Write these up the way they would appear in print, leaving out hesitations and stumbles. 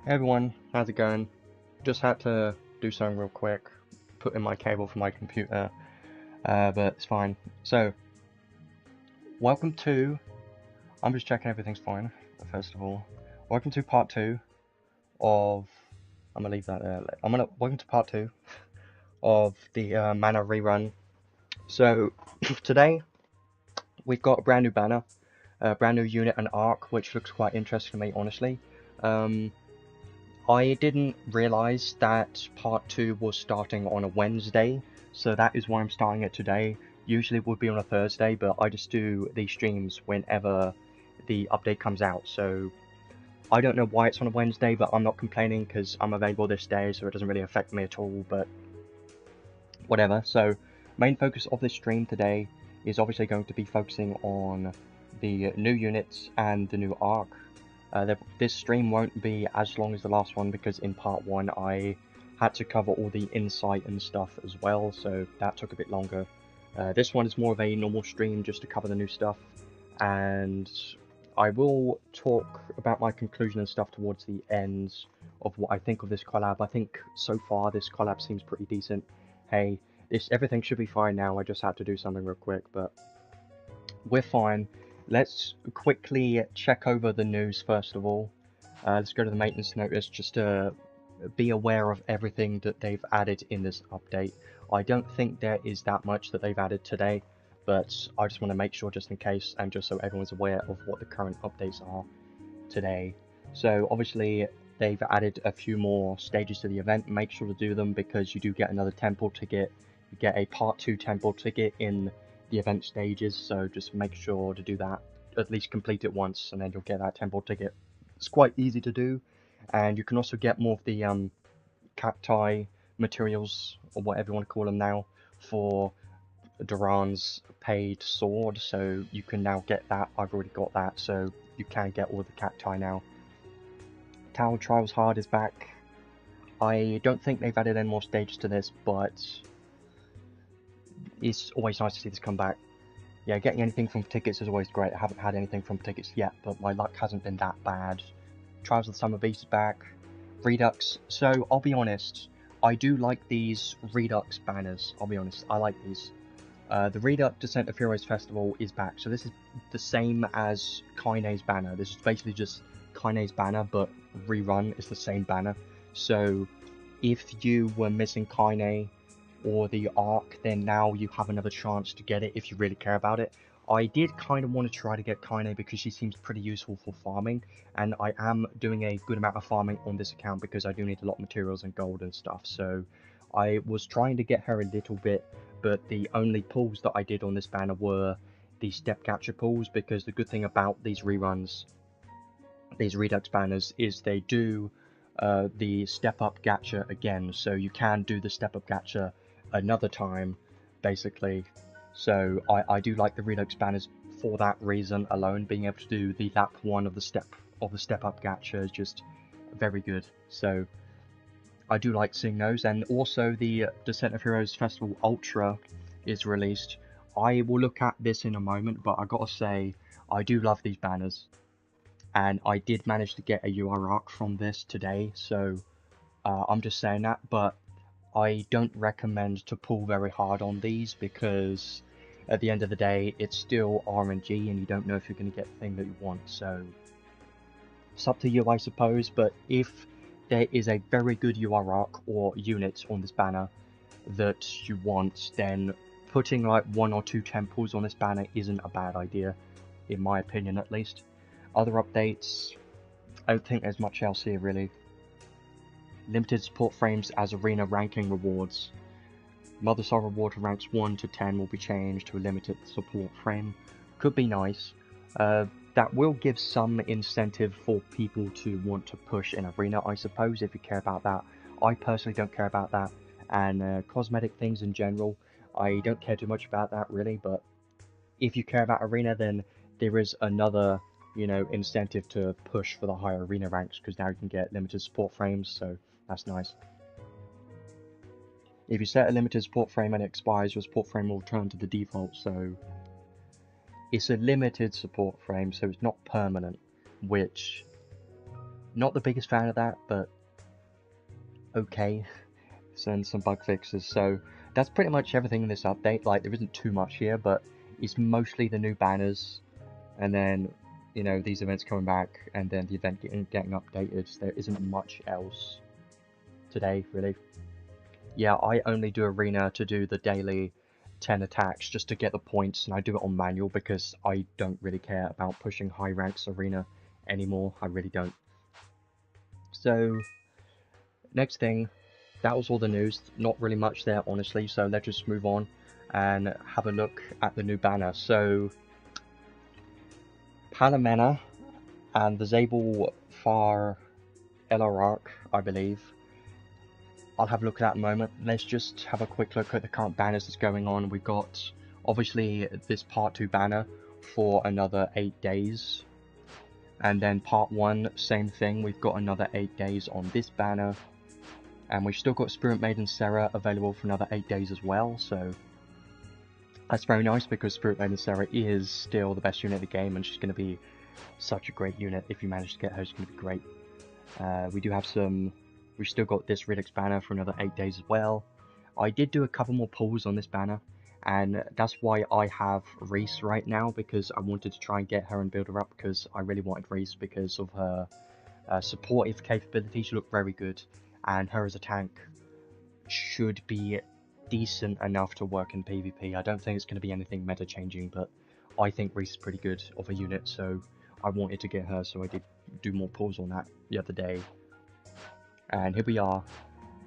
Hey everyone, how's it going? Just had to do something real quick, put in my cable for my computer, but it's fine. So, welcome to, I'm just checking everything's fine, first of all. Welcome to part 2 of, I'm gonna leave that there. Welcome to part 2 of the Mana rerun. So, today, we've got a brand new banner, a brand new unit and arc, which looks quite interesting to me, honestly. I didn't realise that part 2 was starting on a Wednesday, so that is why I'm starting it today. Usually it would be on a Thursday, but I just do these streams whenever the update comes out, so I don't know why it's on a Wednesday, but I'm not complaining because I'm available this day, so it doesn't really affect me at all, but whatever. So, main focus of this stream today is obviously going to be focusing on the new units and the new arc. This stream won't be as long as the last one because in part 1 I had to cover all the insight and stuff as well, so that took a bit longer. This one is more of a normal stream just to cover the new stuff, and I will talk about my conclusion and stuff towards the end of what I think of this collab. I think so far this collab seems pretty decent. Hey, everything should be fine now, I just had to do something real quick, but we're fine. Let's quickly check over the news first of all. Let's go to the maintenance notice just to be aware of everything that they've added in this update. I don't think there is that much that they've added today, but I just want to make sure just in case and just so everyone's aware of what the current updates are today. So obviously they've added a few more stages to the event. Make sure to do them because you do get another temple ticket. You get a part 2 temple ticket in the event stages, so just make sure to do that. At least complete it once and then you'll get that temple ticket. It's quite easy to do, and you can also get more of the cacti materials, or whatever you want to call them now, for Duran's paid sword, so you can now get that. I've already got that, so you can get all the cacti now. Tower Trials Hard is back. I don't think they've added any more stages to this, but it's always nice to see this come back. Yeah, getting anything from tickets is always great. I haven't had anything from tickets yet, but my luck hasn't been that bad. Trials of the Summer Beast is back. Redux. So, I'll be honest, I do like these Redux banners. I'll be honest, I like these. The Redux Descent of Heroes Festival is back. So this is the same as Kaine's banner. This is basically just Kaine's banner, but rerun is the same banner. So if you were missing Kaine or the Arc, then now you have another chance to get it if you really care about it. I did kind of want to try to get Kaine because she seems pretty useful for farming, and I am doing a good amount of farming on this account because I do need a lot of materials and gold and stuff, so I was trying to get her a little bit, but the only pulls that I did on this banner were the step gacha pulls, because the good thing about these reruns, these Redux banners, is they do the step up gacha again, so you can do the step up gacha another time, basically. So I do like the Redux banners for that reason alone. Being able to do the lap 1 of the step up gacha is just very good. So I do like seeing those, and also the Descent of Heroes Festival Ultra is released. I will look at this in a moment, but I gotta say, I do love these banners, and I did manage to get a UR arc from this today, so I'm just saying that, but I don't recommend to pull very hard on these because at the end of the day, it's still RNG and you don't know if you're going to get the thing that you want, so it's up to you, I suppose. But if there is a very good UR arc or unit on this banner that you want, then putting like 1 or 2 temples on this banner isn't a bad idea, in my opinion at least. Other updates, I don't think there's much else here really. Limited support frames as arena ranking rewards. Mother Soul reward for ranks 1 to 10 will be changed to a limited support frame. Could be nice. That will give some incentive for people to want to push in arena, I suppose, if you care about that. I personally don't care about that, and cosmetic things in general, I don't care too much about that really, but if you care about arena, then there is another, incentive to push for the higher arena ranks, because now you can get limited support frames, so that's nice. If you set a limited support frame and it expires, your support frame will return to the default, so it's a limited support frame, so it's not permanent, which Not the biggest fan of that, but okay. And some bug fixes. So that's pretty much everything in this update. Like, there isn't too much here, but it's mostly the new banners, and then, you know, these events coming back, and then the event getting updated. There isn't much else today, really. Yeah, I only do arena to do the daily 10 attacks just to get the points, and I do it on manual because I don't really care about pushing high ranks arena anymore. I really don't. So, next thing, that was all the news. Not really much there, honestly, so let's just move on and have a look at the new banner. So, Palamena and the Zabel Far Elararch, I believe. I'll have a look at that in a moment. Let's just have a quick look at the current banners that's going on. We've got, obviously, this Part 2 banner for another 8 days. And then Part 1, same thing. We've got another 8 days on this banner. And we've still got Spirit Maiden Sarah available for another 8 days as well, so that's very nice because Spirit Maiden Sarah is still the best unit of the game, and she's going to be such a great unit. If you manage to get her, she's going to be great. We've still got this Redux banner for another 8 days as well. I did do a couple more pulls on this banner, and that's why I have Reese right now, because I wanted to try and get her and build her up, because I really wanted Reese because of her supportive capability. She looked very good, and her as a tank should be decent enough to work in PvP. I don't think it's going to be anything meta changing, but I think Reese is pretty good of a unit, so I wanted to get her, so I did do more pulls on that the other day. And here we are,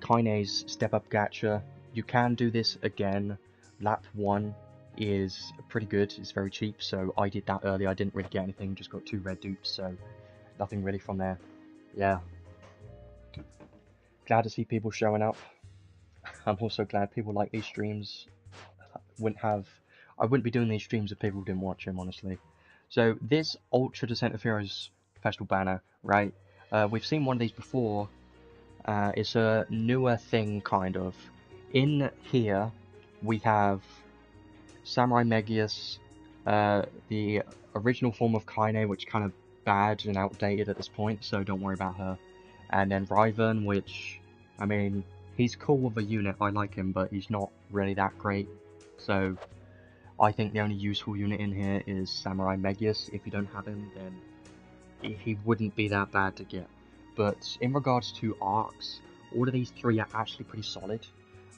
Kaine's Step Up Gacha. You can do this again. Lap 1 is pretty good, it's very cheap, so I did that earlier. I didn't really get anything, just got 2 red dupes, so nothing really from there. Yeah. Glad to see people showing up. I'm also glad people like these streams. I wouldn't be doing these streams if people didn't watch them, honestly. So this Ultra Descent of Heroes Festival banner, right? We've seen one of these before. It's a newer thing, kind of. In here, we have Samurai Megius, the original form of Kaine, which is kind of bad and outdated at this point, so don't worry about her. And then Ryvern, which, I mean, he's cool with a unit, I like him, but he's not really that great. So, I think the only useful unit in here is Samurai Megius. If you don't have him, then he wouldn't be that bad to get. But in regards to arcs, all of these 3 are actually pretty solid.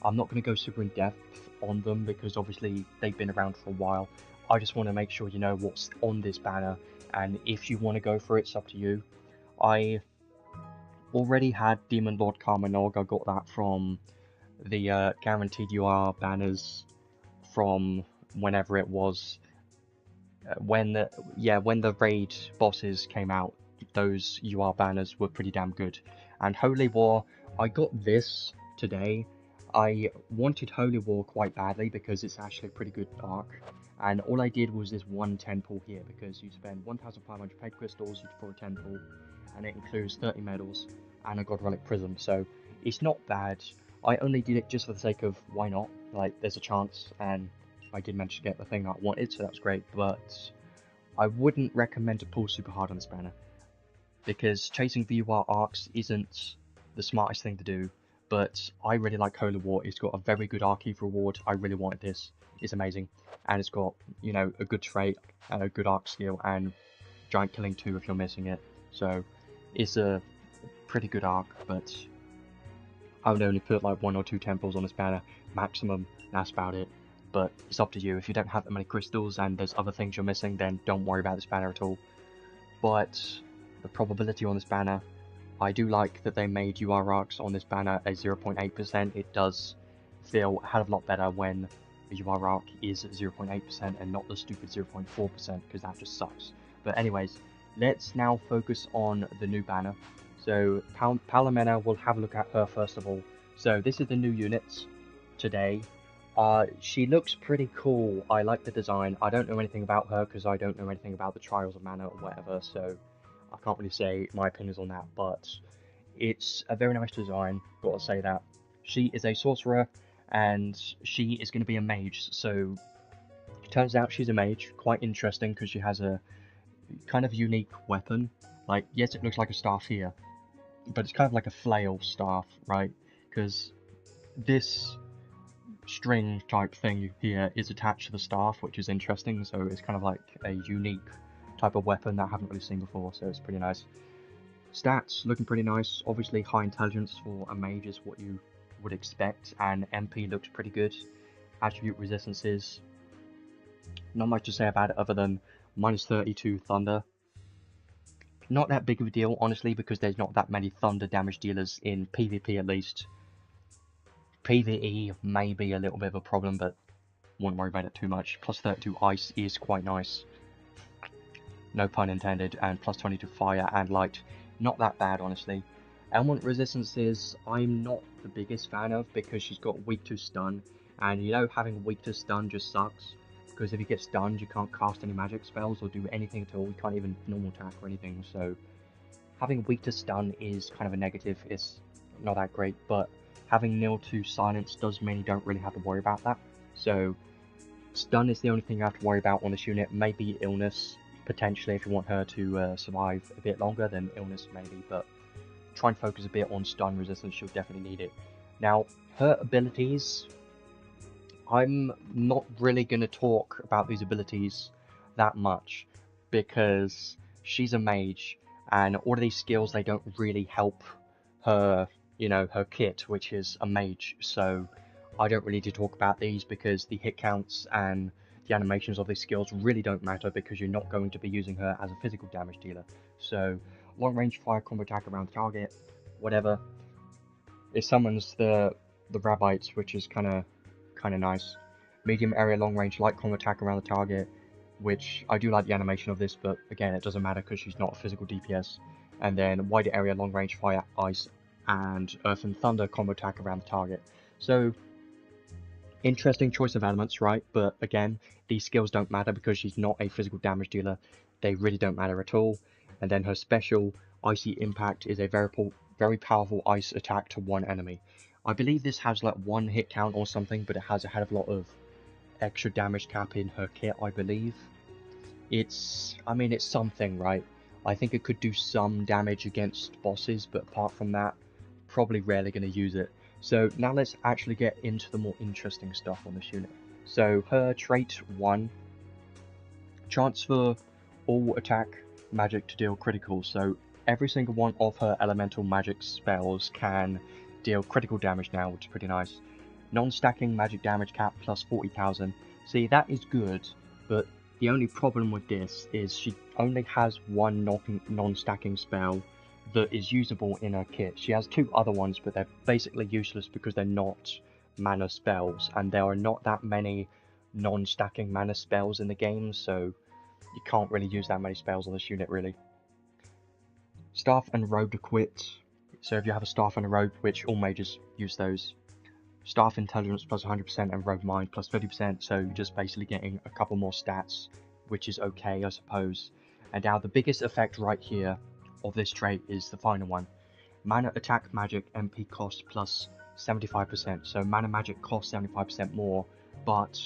I'm not going to go super in depth on them because obviously they've been around for a while. I just want to make sure you know what's on this banner, and if you want to go for it, it's up to you. I already had Demon Lord Karmanog. I got that from the guaranteed UR banners from whenever it was. When the raid bosses came out, those UR banners were pretty damn good. And Holy War, I got this today. I wanted Holy War quite badly because it's actually a pretty good arc. And all I did was this one 10 pull here, because you spend 1,500 peg crystals for a 10 pull, and it includes 30 medals and a God Relic Prism, so it's not bad. I only did it just for the sake of why not, like there's a chance, and I did manage to get the thing that I wanted, so that's great, but I wouldn't recommend to pull super hard on this banner, because chasing VUR arcs isn't the smartest thing to do, but I really like Holy War. It's got a very good arc Eve reward. I really wanted this. It's amazing, and it's got, you know, a good trait and a good arc skill, and Giant Killing 2 if you're missing it, so it's a pretty good arc, but I would only put like 1 or 2 temples on this banner, maximum, that's about it. But it's up to you. If you don't have that many crystals and there's other things you're missing, then don't worry about this banner at all. But the probability on this banner, I do like that they made UR arcs on this banner at 0.8%. It does feel a hell of a lot better when the UR arc is at 0.8% and not the stupid 0.4%, because that just sucks. But anyways, let's now focus on the new banner. So Palamena, we'll have a look at her first of all. So this is the new units today. She looks pretty cool. I like the design. I don't know anything about her because I don't know anything about the Trials of Mana or whatever, so I can't really say my opinions on that, but it's a very nice design, gotta say that. She is a sorcerer, and she is going to be a mage, so it turns out she's a mage. Quite interesting, because she has a kind of unique weapon. Like, yes, it looks like a staff here, but it's kind of like a flail staff, right? Because this string type thing here is attached to the staff, which is interesting, so it's kind of like a unique type of weapon that I haven't really seen before, so it's pretty nice. Stats looking pretty nice. Obviously high intelligence for a mage is what you would expect, and MP looks pretty good. Attribute resistances, not much to say about it other than -32 thunder. Not that big of a deal, honestly, because there's not that many thunder damage dealers in PvP at least. PvE may be a little bit of a problem, but won't worry about it too much. +32 ice is quite nice. No pun intended, and +22 fire and light. Not that bad, honestly. Element resistances, I'm not the biggest fan of because she's got weak to stun, and you know having weak to stun just sucks, because if you get stunned you can't cast any magic spells or do anything at all, you can't even normal attack or anything, so having weak to stun is kind of a negative. It's not that great, but having nil to silence does mean you don't really have to worry about that. So stun is the only thing you have to worry about on this unit. Maybe illness, potentially, if you want her to survive a bit longer, then illness maybe, but try and focus a bit on stun resistance, she'll definitely need it. Now, her abilities, I'm not really going to talk about these abilities that much, because she's a mage, and all of these skills, they don't really help her, you know, her kit, which is a mage, so I don't really need to talk about these because the hit counts and the animations of these skills really don't matter because you're not going to be using her as a physical damage dealer. So, long range fire combo attack around the target, whatever. It summons the Rabbites, which is kind of nice. Medium area long range light combo attack around the target, which I do like the animation of this, but again it doesn't matter because she's not a physical DPS. And then wider area long range fire, ice, and earth and thunder combo attack around the target. So interesting choice of elements, right? But again, these skills don't matter because she's not a physical damage dealer. They really don't matter at all. And then her special, Icy Impact, is a very powerful ice attack to one enemy. I believe this has like 1 hit count or something, but it has a hell of a lot of extra damage cap in her kit, I believe. I mean, it's something, right? I think it could do some damage against bosses, but apart from that, probably rarely going to use it. So now let's actually get into the more interesting stuff on this unit. So her trait 1, transfer all attack magic to deal critical. So every single one of her elemental magic spells can deal critical damage now, which is pretty nice. Non-stacking magic damage cap plus 40,000. See, that is good, but the only problem with this is she only has 1 non-stacking spell that is usable in her kit. She has 2 other ones, but they're basically useless because they're not mana spells, and there are not that many non-stacking mana spells in the game, so you can't really use that many spells on this unit, really. Staff and robe equipped. So if you have a staff and a robe, which all mages use those. Staff intelligence plus 100% and robe mind plus 30%, so you're just basically getting a couple more stats, which is okay, I suppose. And now the biggest effect right here of this trait is the final one. Mana attack magic MP cost plus 75%, so mana magic costs 75% more, but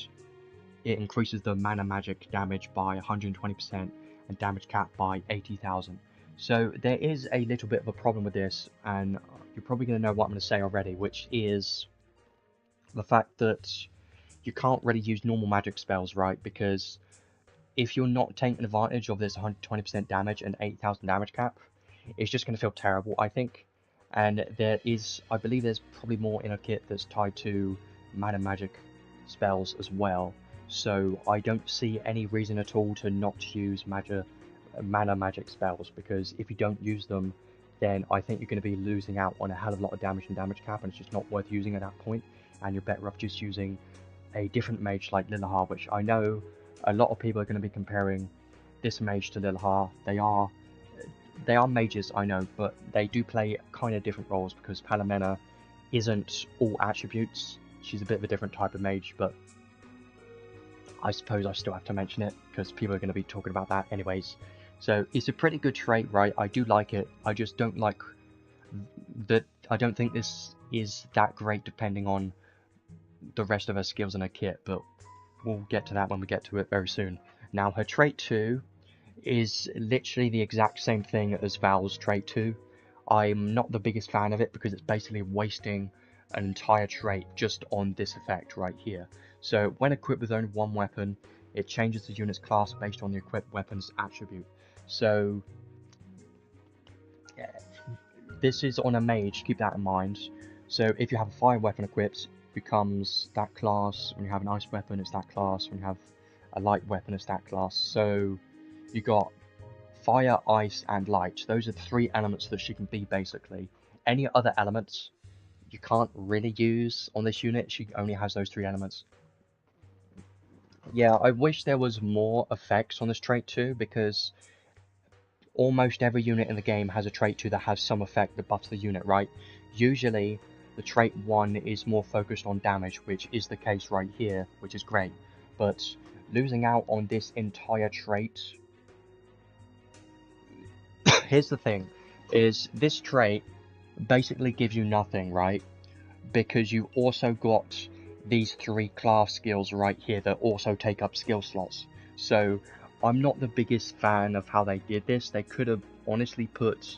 it increases the mana magic damage by 120% and damage cap by 80,000. So there is a little bit of a problem with this, and you're probably going to know what I'm going to say already, which is the fact that you can't really use normal magic spells, right? Because if you're not taking advantage of this 120% damage and 8,000 damage cap, it's just going to feel terrible, I think. And I believe there's probably more in a kit that's tied to mana magic spells as well. So I don't see any reason at all to not use mana magic spells, because if you don't use them, then I think you're going to be losing out on a hell of a lot of damage and damage cap, and it's just not worth using at that point. And you're better off just using a different mage like Lilahar, which I know a lot of people are going to be comparing this mage to Lilahar. They are mages, I know, but they do play kind of different roles, because Palamena isn't all attributes. She's a bit of a different type of mage, but I suppose I still have to mention it because people are going to be talking about that anyways. So it's a pretty good trait, right? I do like it. I just don't like that. I don't think this is that great depending on the rest of her skills in her kit, but we'll get to that when we get to it very soon. Now, her trait 2 is literally the exact same thing as Val's trait 2. I'm not the biggest fan of it because it's basically wasting an entire trait just on this effect right here. So when equipped with only one weapon, it changes the unit's class based on the equipped weapon's attribute. So this is on a mage, keep that in mind. So if you have a fire weapon equipped, it becomes that class. When you have an ice weapon, it's that class. When you have a light weapon, it's that class. So you got fire, ice, and light. Those are the 3 elements that she can be, basically. Any other elements you can't really use on this unit. She only has those 3 elements. Yeah, I wish there was more effects on this trait too, because almost every unit in the game has a trait 2 that has some effect that buffs the unit, right? Usually, the trait 1 is more focused on damage, which is the case right here, which is great. But losing out on this entire trait... Here's the thing, is this trait basically gives you nothing, right? Because you also got these 3 class skills right here that also take up skill slots. So I'm not the biggest fan of how they did this. They could have honestly put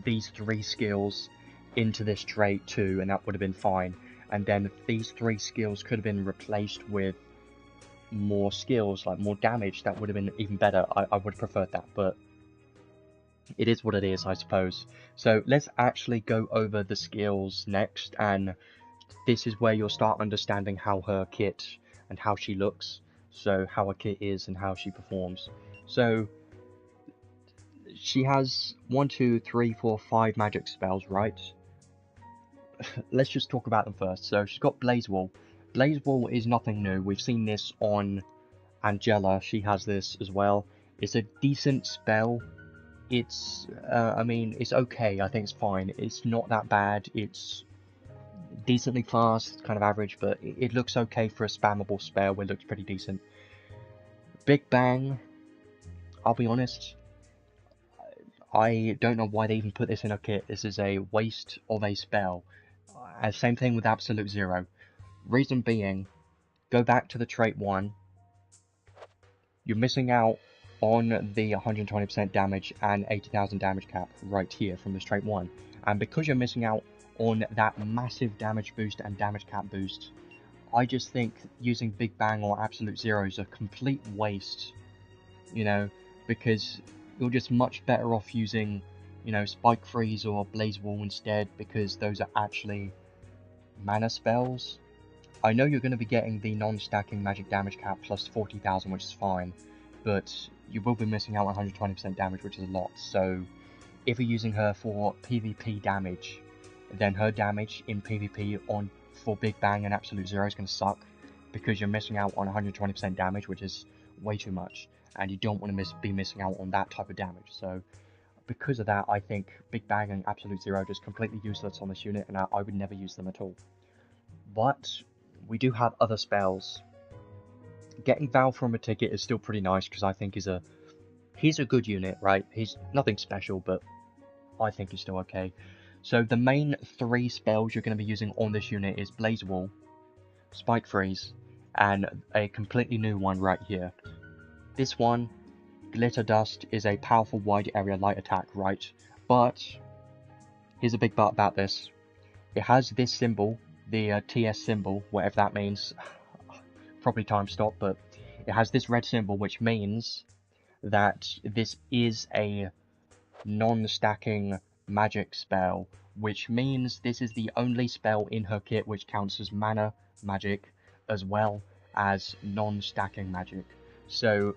these 3 skills into this trait too, and that would have been fine. And then these 3 skills could have been replaced with more skills, like more damage. That would have been even better. I would have preferred that, but it is what it is, I suppose. So let's actually go over the skills next, and this is where you'll start understanding how her kit and how she looks. So how her kit is and how she performs. So she has 1, 2, 3, 4, 5 magic spells, right? Let's just talk about them first. So she's got Blaze Wall. Blaze Wall is nothing new. We've seen this on Angela. She has this as well. It's a decent spell. It's, I mean, it's okay. I think it's fine. It's not that bad. It's decently fast. It's kind of average, but it looks okay for a spammable spell. It looks pretty decent. Big Bang, I'll be honest, I don't know why they even put this in a kit. This is a waste of a spell. Same thing with Absolute Zero. Reason being, go back to the trait 1. You're missing out on the 120% damage and 80,000 damage cap right here from this trait 1. And because you're missing out on that massive damage boost and damage cap boost, I just think using Big Bang or Absolute Zero is a complete waste, you know, because you're just much better off using, you know, Spike Freeze or Blaze Wall instead, because those are actually mana spells. I know you're going to be getting the non-stacking magic damage cap plus 40,000, which is fine, but you will be missing out on 120% damage, which is a lot. So if you're using her for PvP damage, then her damage in PvP for Big Bang and Absolute Zero is going to suck, because you're missing out on 120% damage, which is way too much, and you don't want to be missing out on that type of damage. So because of that, I think Big Bang and Absolute Zero are just completely useless on this unit, and I would never use them at all. But we do have other spells. Getting Val from a ticket is still pretty nice, because I think he's a good unit, right? He's nothing special, but I think he's still okay. So the main 3 spells you're going to be using on this unit is Blaze Wall, Spike Freeze, and a completely new one right here. This one, Glitter Dust, is a powerful wide area light attack, right? But here's a big but about this. It has this symbol, the TS symbol, whatever that means. Probably time stop, but it has this red symbol, which means that this is a non-stacking magic spell, which means this is the only spell in her kit which counts as mana magic as well as non-stacking magic. So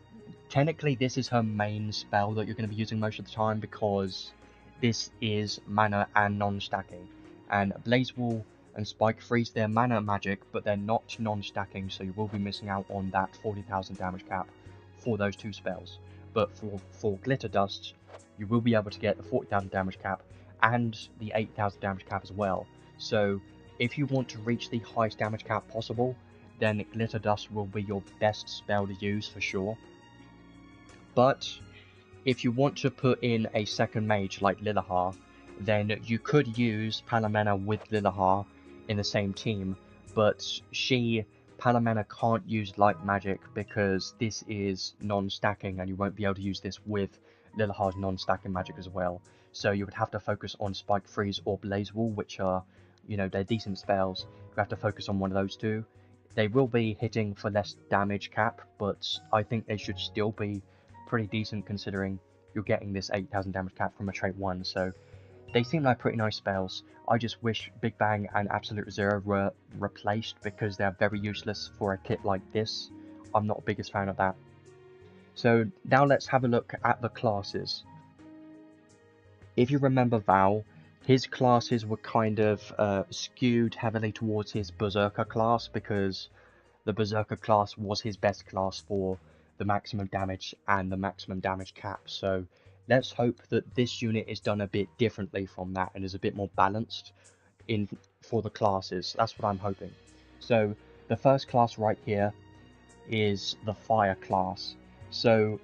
technically this is her main spell that you're going to be using most of the time, because this is mana and non-stacking. And Blaze Wall and Spike Freeze, they're mana magic, but they're not non-stacking, so you will be missing out on that 40,000 damage cap for those 2 spells. But for Glitter Dust, you will be able to get the 40,000 damage cap and the 8,000 damage cap as well. So if you want to reach the highest damage cap possible, then Glitter Dust will be your best spell to use for sure. But if you want to put in a second mage like Lilahar, then you could use Palamena with Lilahar in the same team, but she Palamena can't use light magic because this is non-stacking, and you won't be able to use this with Lilahard's non-stacking magic as well. So you would have to focus on Spike Freeze or Blaze Wall, which are, you know, they're decent spells. You have to focus on one of those two. They will be hitting for less damage cap, but I think they should still be pretty decent considering you're getting this 8,000 damage cap from a trait 1, so they seem like pretty nice spells. I just wish Big Bang and Absolute Zero were replaced because they're very useless for a kit like this. I'm not the biggest fan of that. So now let's have a look at the classes. If you remember Val, his classes were kind of skewed heavily towards his Berserker class because the Berserker class was his best class for the maximum damage and the maximum damage cap. So let's hope that this unit is done a bit differently from that and is a bit more balanced for the classes. That's what I'm hoping. So the first class right here is the Fire class. So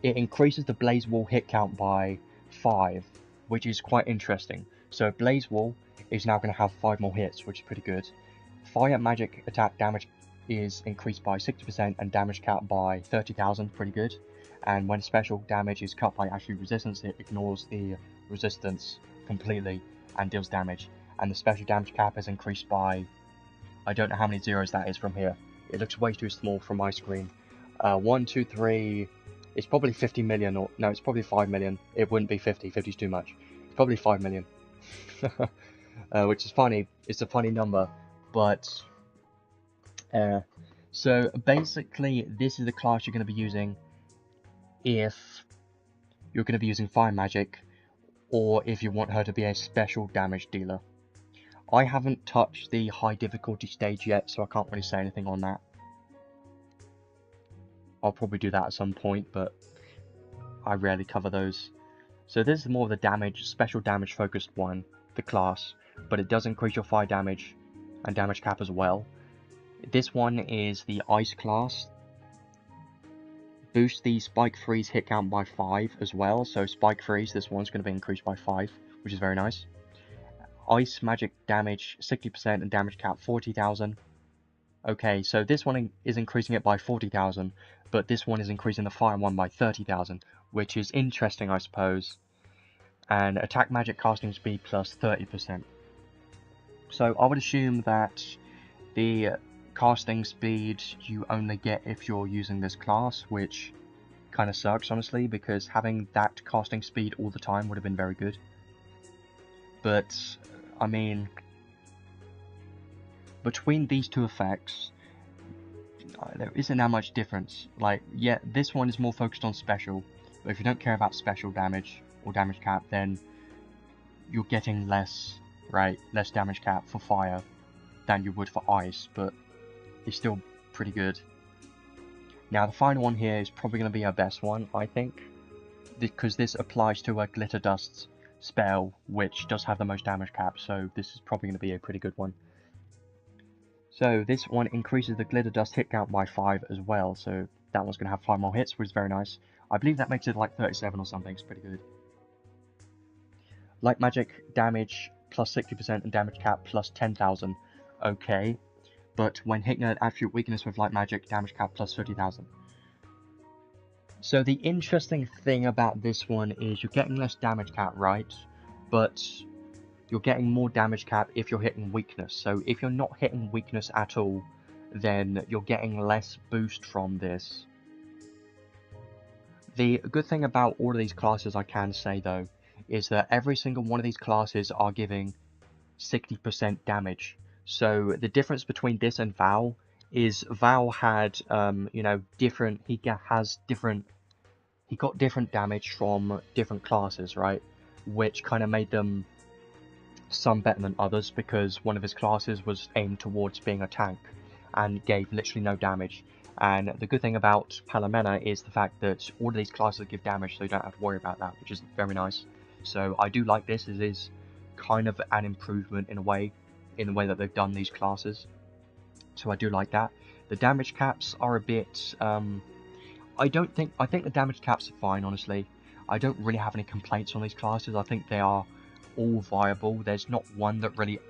it increases the Blaze Wall hit count by 5, which is quite interesting. So Blaze Wall is now going to have 5 more hits, which is pretty good. Fire magic attack damage is increased by 60% and damage cap by 30,000, pretty good. And when special damage is cut by actual resistance, it ignores the resistance completely and deals damage. And the special damage cap is increased by, I don't know how many zeros that is from here. It looks way too small from my screen. 1, 2, 3, it's probably 50 million, or no, it's probably 5 million. It wouldn't be 50, 50 is too much. It's probably 5 million. Which is funny, it's a funny number, but so basically this is the class you're going to be using if you're going to be using fire magic, or if you want her to be a special damage dealer. I haven't touched the high difficulty stage yet, so I can't really say anything on that. I'll probably do that at some point, but I rarely cover those. So this is more of the damage, special damage focused one, the class, but it does increase your fire damage and damage cap as well. This one is the Ice class. Boost the Spike Freeze hit count by 5 as well, so Spike Freeze, this one's going to be increased by 5, which is very nice. Ice magic damage 60% and damage cap 40,000. Okay, so this one is increasing it by 40,000, but this one is increasing the fire one by 30,000, which is interesting, I suppose. And attack magic casting speed plus 30%. So I would assume that the casting speed you only get if you're using this class, which kind of sucks, honestly, because having that casting speed all the time would have been very good. But, I mean, between these two effects, there isn't that much difference. Like, yeah, this one is more focused on special, but if you don't care about special damage or damage cap, then you're getting less, right, less damage cap for fire than you would for ice, but it's still pretty good. Now, the final one here is probably going to be our best one, I think, because this applies to a Glitter Dust spell, which does have the most damage cap, so this is probably going to be a pretty good one. So this one increases the Glitter Dust hit count by 5 as well, so that one's going to have 5 more hits, which is very nice. I believe that makes it like 37 or something, it's pretty good. Light magic damage plus 60% and damage cap plus 10,000, okay. But when hitting an absolute weakness with light magic, damage cap plus 30,000. So the interesting thing about this one is you're getting less damage cap, right? But you're getting more damage cap if you're hitting weakness. So if you're not hitting weakness at all, then you're getting less boost from this. The good thing about all of these classes, I can say though, is that every single one of these classes are giving 60% damage. So the difference between this and Val is Val had, you know, he got different damage from different classes, right? Which kind of made them some better than others, because one of his classes was aimed towards being a tank and gave literally no damage. And the good thing about Palamena is the fact that all of these classes give damage, so you don't have to worry about that, which is very nice. So I do like this. It is kind of an improvement in a way, in the way that they've done these classes. So I do like that. The damage caps are a bit, I think the damage caps are fine, honestly. I don't really have any complaints on these classes. I think they are all viable. There's not one that really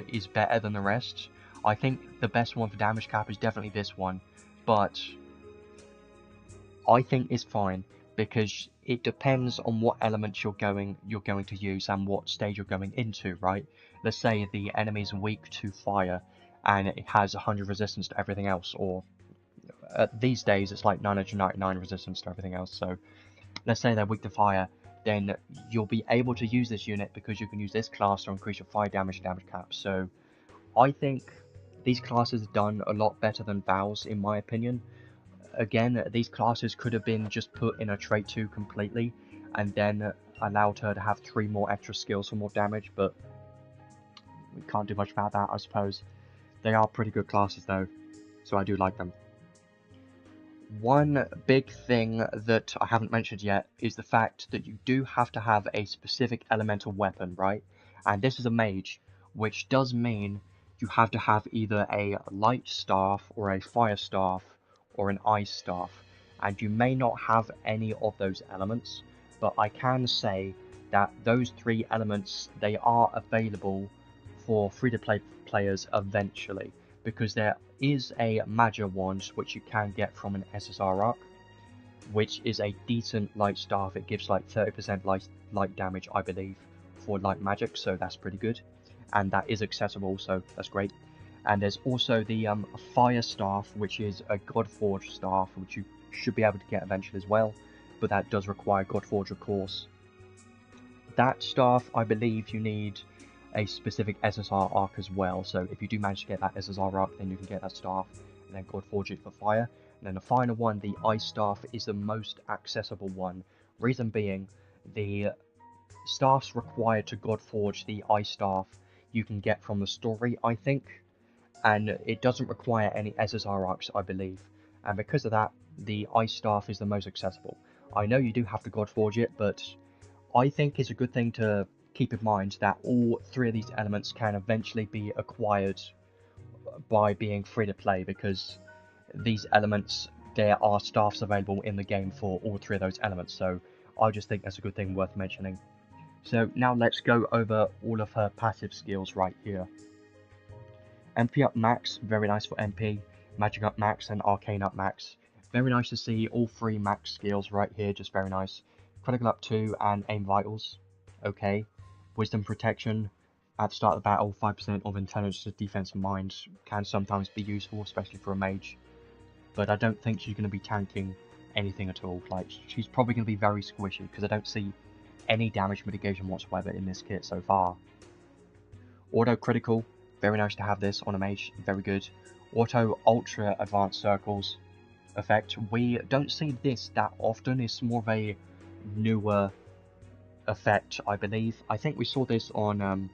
is better than the rest. I think the best one for damage cap is definitely this one, but I think it's fine because it depends on what elements you're going to use and what stage you're going into, right? Let's say the enemy is weak to fire and it has 100 resistance to everything else, or these days it's like 999 resistance to everything else. So let's say they're weak to fire, then you'll be able to use this unit because you can use this class to increase your fire damage cap. So I think these classes have done a lot better than Val's, in my opinion. Again, these classes could have been just put in a trait 2 completely, and then allowed her to have 3 more extra skills for more damage, but we can't do much about that, I suppose. They are pretty good classes though, so I do like them. One big thing that I haven't mentioned yet is the fact that you do have to have a specific elemental weapon, right? And this is a mage, which does mean you have to have either a light staff or a fire staff or an ice staff. And you may not have any of those elements, but I can say that those 3 elements, they are available for free-to-play players eventually, because there is a Magic Wand which you can get from an SSR arc, which is a decent light staff. It gives like 30% light damage, I believe, for light magic, so that's pretty good, and that is accessible, so that's great. And there's also the fire staff, which is a Godforged staff, which you should be able to get eventually as well, but that does require Godforge, of course. That staff, I believe you need a specific SSR arc as well, so if you do manage to get that SSR arc, then you can get that staff and then Godforge it for fire. And then the final one, the ice staff, is the most accessible one. Reason being, the staffs required to Godforge the ice staff you can get from the story, I think, and it doesn't require any SSR arcs, I believe, and because of that, the ice staff is the most accessible. I know you do have to Godforge it, but I think it's a good thing to keep in mind that all 3 of these elements can eventually be acquired by being free to play, because these elements, there are staffs available in the game for all 3 of those elements, so I just think that's a good thing worth mentioning. So now let's go over all of her passive skills right here. MP up max, very nice for MP, magic up max and arcane up max. Very nice to see all 3 max skills right here, just very nice. Critical up 2 and aim vitals, okay. Wisdom protection, at the start of the battle, 5% of intelligence, defense and mind can sometimes be useful, especially for a mage. But I don't think she's going to be tanking anything at all. Like, she's probably going to be very squishy, because I don't see any damage mitigation whatsoever in this kit so far. Auto critical, very nice to have this on a mage, very good. Auto ultra advanced circles effect, we don't see this that often, it's more of a newer effect, I believe. I think we saw this on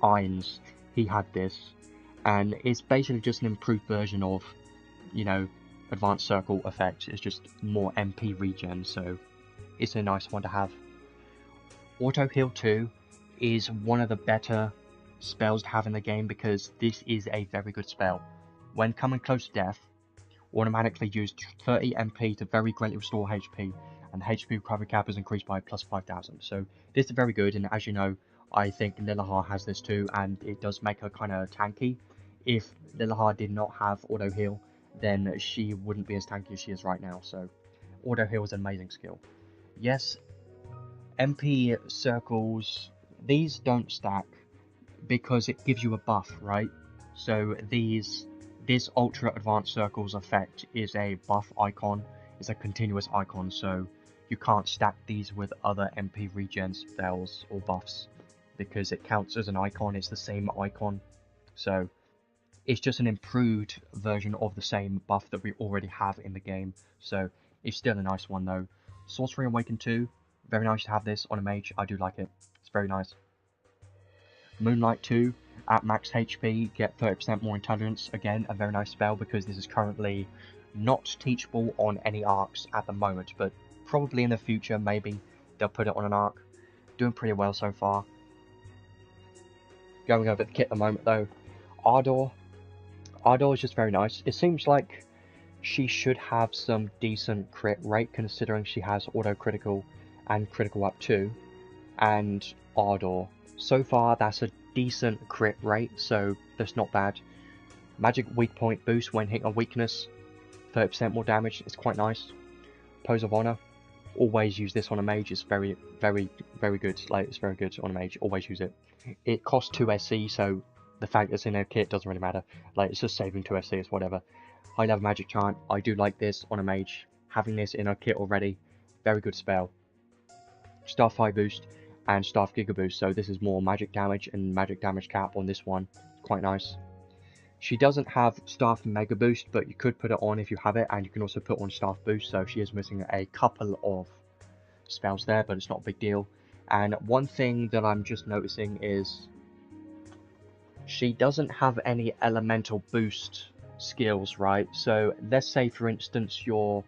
Irons, he had this, and it's basically just an improved version of, you know, advanced circle effect. It's just more MP regen, so it's a nice one to have. Auto heal 2 is one of the better spells to have in the game, because this is a very good spell. When coming close to death, automatically use 30 MP to very greatly restore HP, and the HP recovery cap is increased by plus 5,000. So this is very good, and as you know, I think Lilahar has this too, and it does make her kind of tanky. If Lilahar did not have auto heal, then she wouldn't be as tanky as she is right now, so auto heal is an amazing skill. Yes, MP circles, these don't stack because it gives you a buff, right? So this ultra advanced circles effect is a buff icon, it's a continuous icon, so you can't stack these with other MP regen spells or buffs because it counts as an icon, it's the same icon. So it's just an improved version of the same buff that we already have in the game, so it's still a nice one though. Sorcery Awaken 2, very nice to have this on a mage, I do like it, it's very nice. Moonlight 2, at max HP, get 30% more intelligence, again a very nice spell because this is currently not teachable on any arcs at the moment, but probably in the future maybe they'll put it on an arc. Doing pretty well so far. Going over the kit at the moment though, Ardor is just very nice. It seems like she should have some decent crit rate considering she has auto critical and critical up 2, and Ardor. So far that's a decent crit rate, so that's not bad. Magic weak point boost when hitting a weakness, 30% more damage, it's quite nice. Pose of Honor, always use this on a mage, it's very good, like it's very good on a mage, always use it. It costs 2 SC, so the fact it's in a kit doesn't really matter, like it's just saving 2 SC, it's whatever. High level magic chant, I do like this on a mage, having this in a kit already, very good spell. Staff High boost and Staff Giga boost, so this is more magic damage and magic damage cap on this one, quite nice. She doesn't have Staff Mega Boost, but you could put it on if you have it, and you can also put on Staff Boost, so she is missing a couple of spells there, but it's not a big deal. And one thing that I'm just noticing is she doesn't have any elemental boost skills, right? So let's say, for instance, you're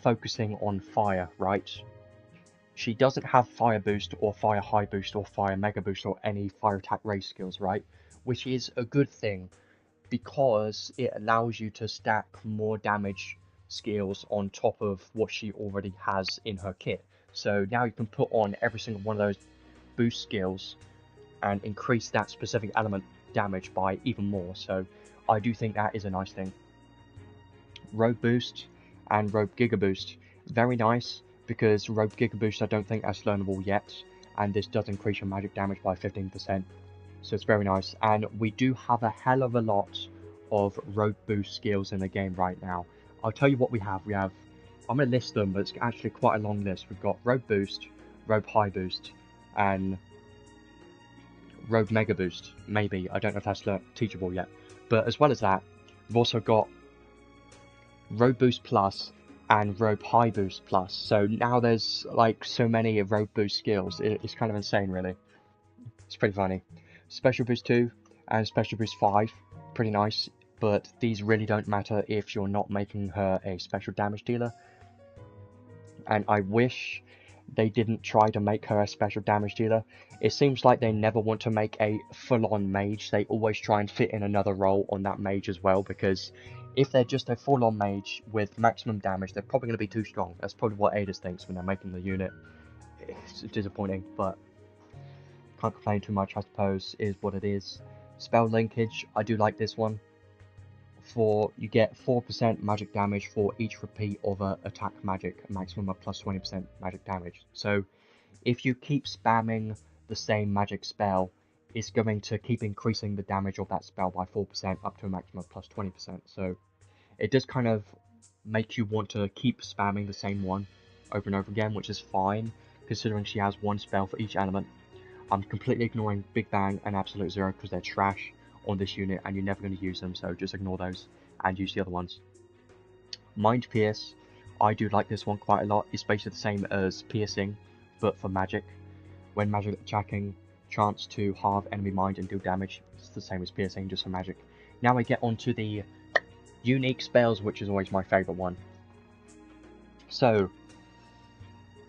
focusing on fire, right? She doesn't have Fire Boost or Fire High Boost or Fire Mega Boost or any Fire Attack race skills, right? Which is a good thing, because it allows you to stack more damage skills on top of what she already has in her kit. So now you can put on every single one of those boost skills and increase that specific element damage by even more. So I do think that is a nice thing. Rogue Boost and Rogue Giga Boost, very nice, because Rogue Giga Boost I don't think that's learnable yet, and this does increase your magic damage by 15%. So it's very nice, and we do have a hell of a lot of rogue boost skills in the game right now. I'll tell you what we have. I'm going to list them, but it's actually quite a long list. We've got rogue boost, rogue high boost, and rogue mega boost. Maybe, I don't know if that's teachable yet. But as well as that, we've also got rogue boost plus and rogue high boost plus. So now there's like so many rogue boost skills. It's kind of insane, really. It's pretty funny. Special Boost 2 and Special Boost 5, pretty nice, but these really don't matter if you're not making her a special damage dealer. And I wish they didn't try to make her a special damage dealer. It seems like they never want to make a full-on mage, they always try and fit in another role on that mage as well, because if they're just a full-on mage with maximum damage, they're probably going to be too strong. That's probably what Adis thinks when they're making the unit. It's disappointing, but can't complain too much, I suppose, is what it is. Spell linkage, I do like this one. You get 4% magic damage for each repeat of a attack magic, a maximum of plus 20% magic damage. So if you keep spamming the same magic spell, it's going to keep increasing the damage of that spell by 4% up to a maximum of plus 20%. So it does kind of make you want to keep spamming the same one over and over again, which is fine, considering she has one spell for each element. I'm completely ignoring Big Bang and Absolute Zero because they're trash on this unit and you're never going to use them, so just ignore those and use the other ones. Mind Pierce, I do like this one quite a lot. It's basically the same as Piercing, but for magic. When magic attacking, chance to halve enemy mind and deal damage. It's the same as Piercing, just for magic. Now we get onto the unique spells, which is always my favourite one. So,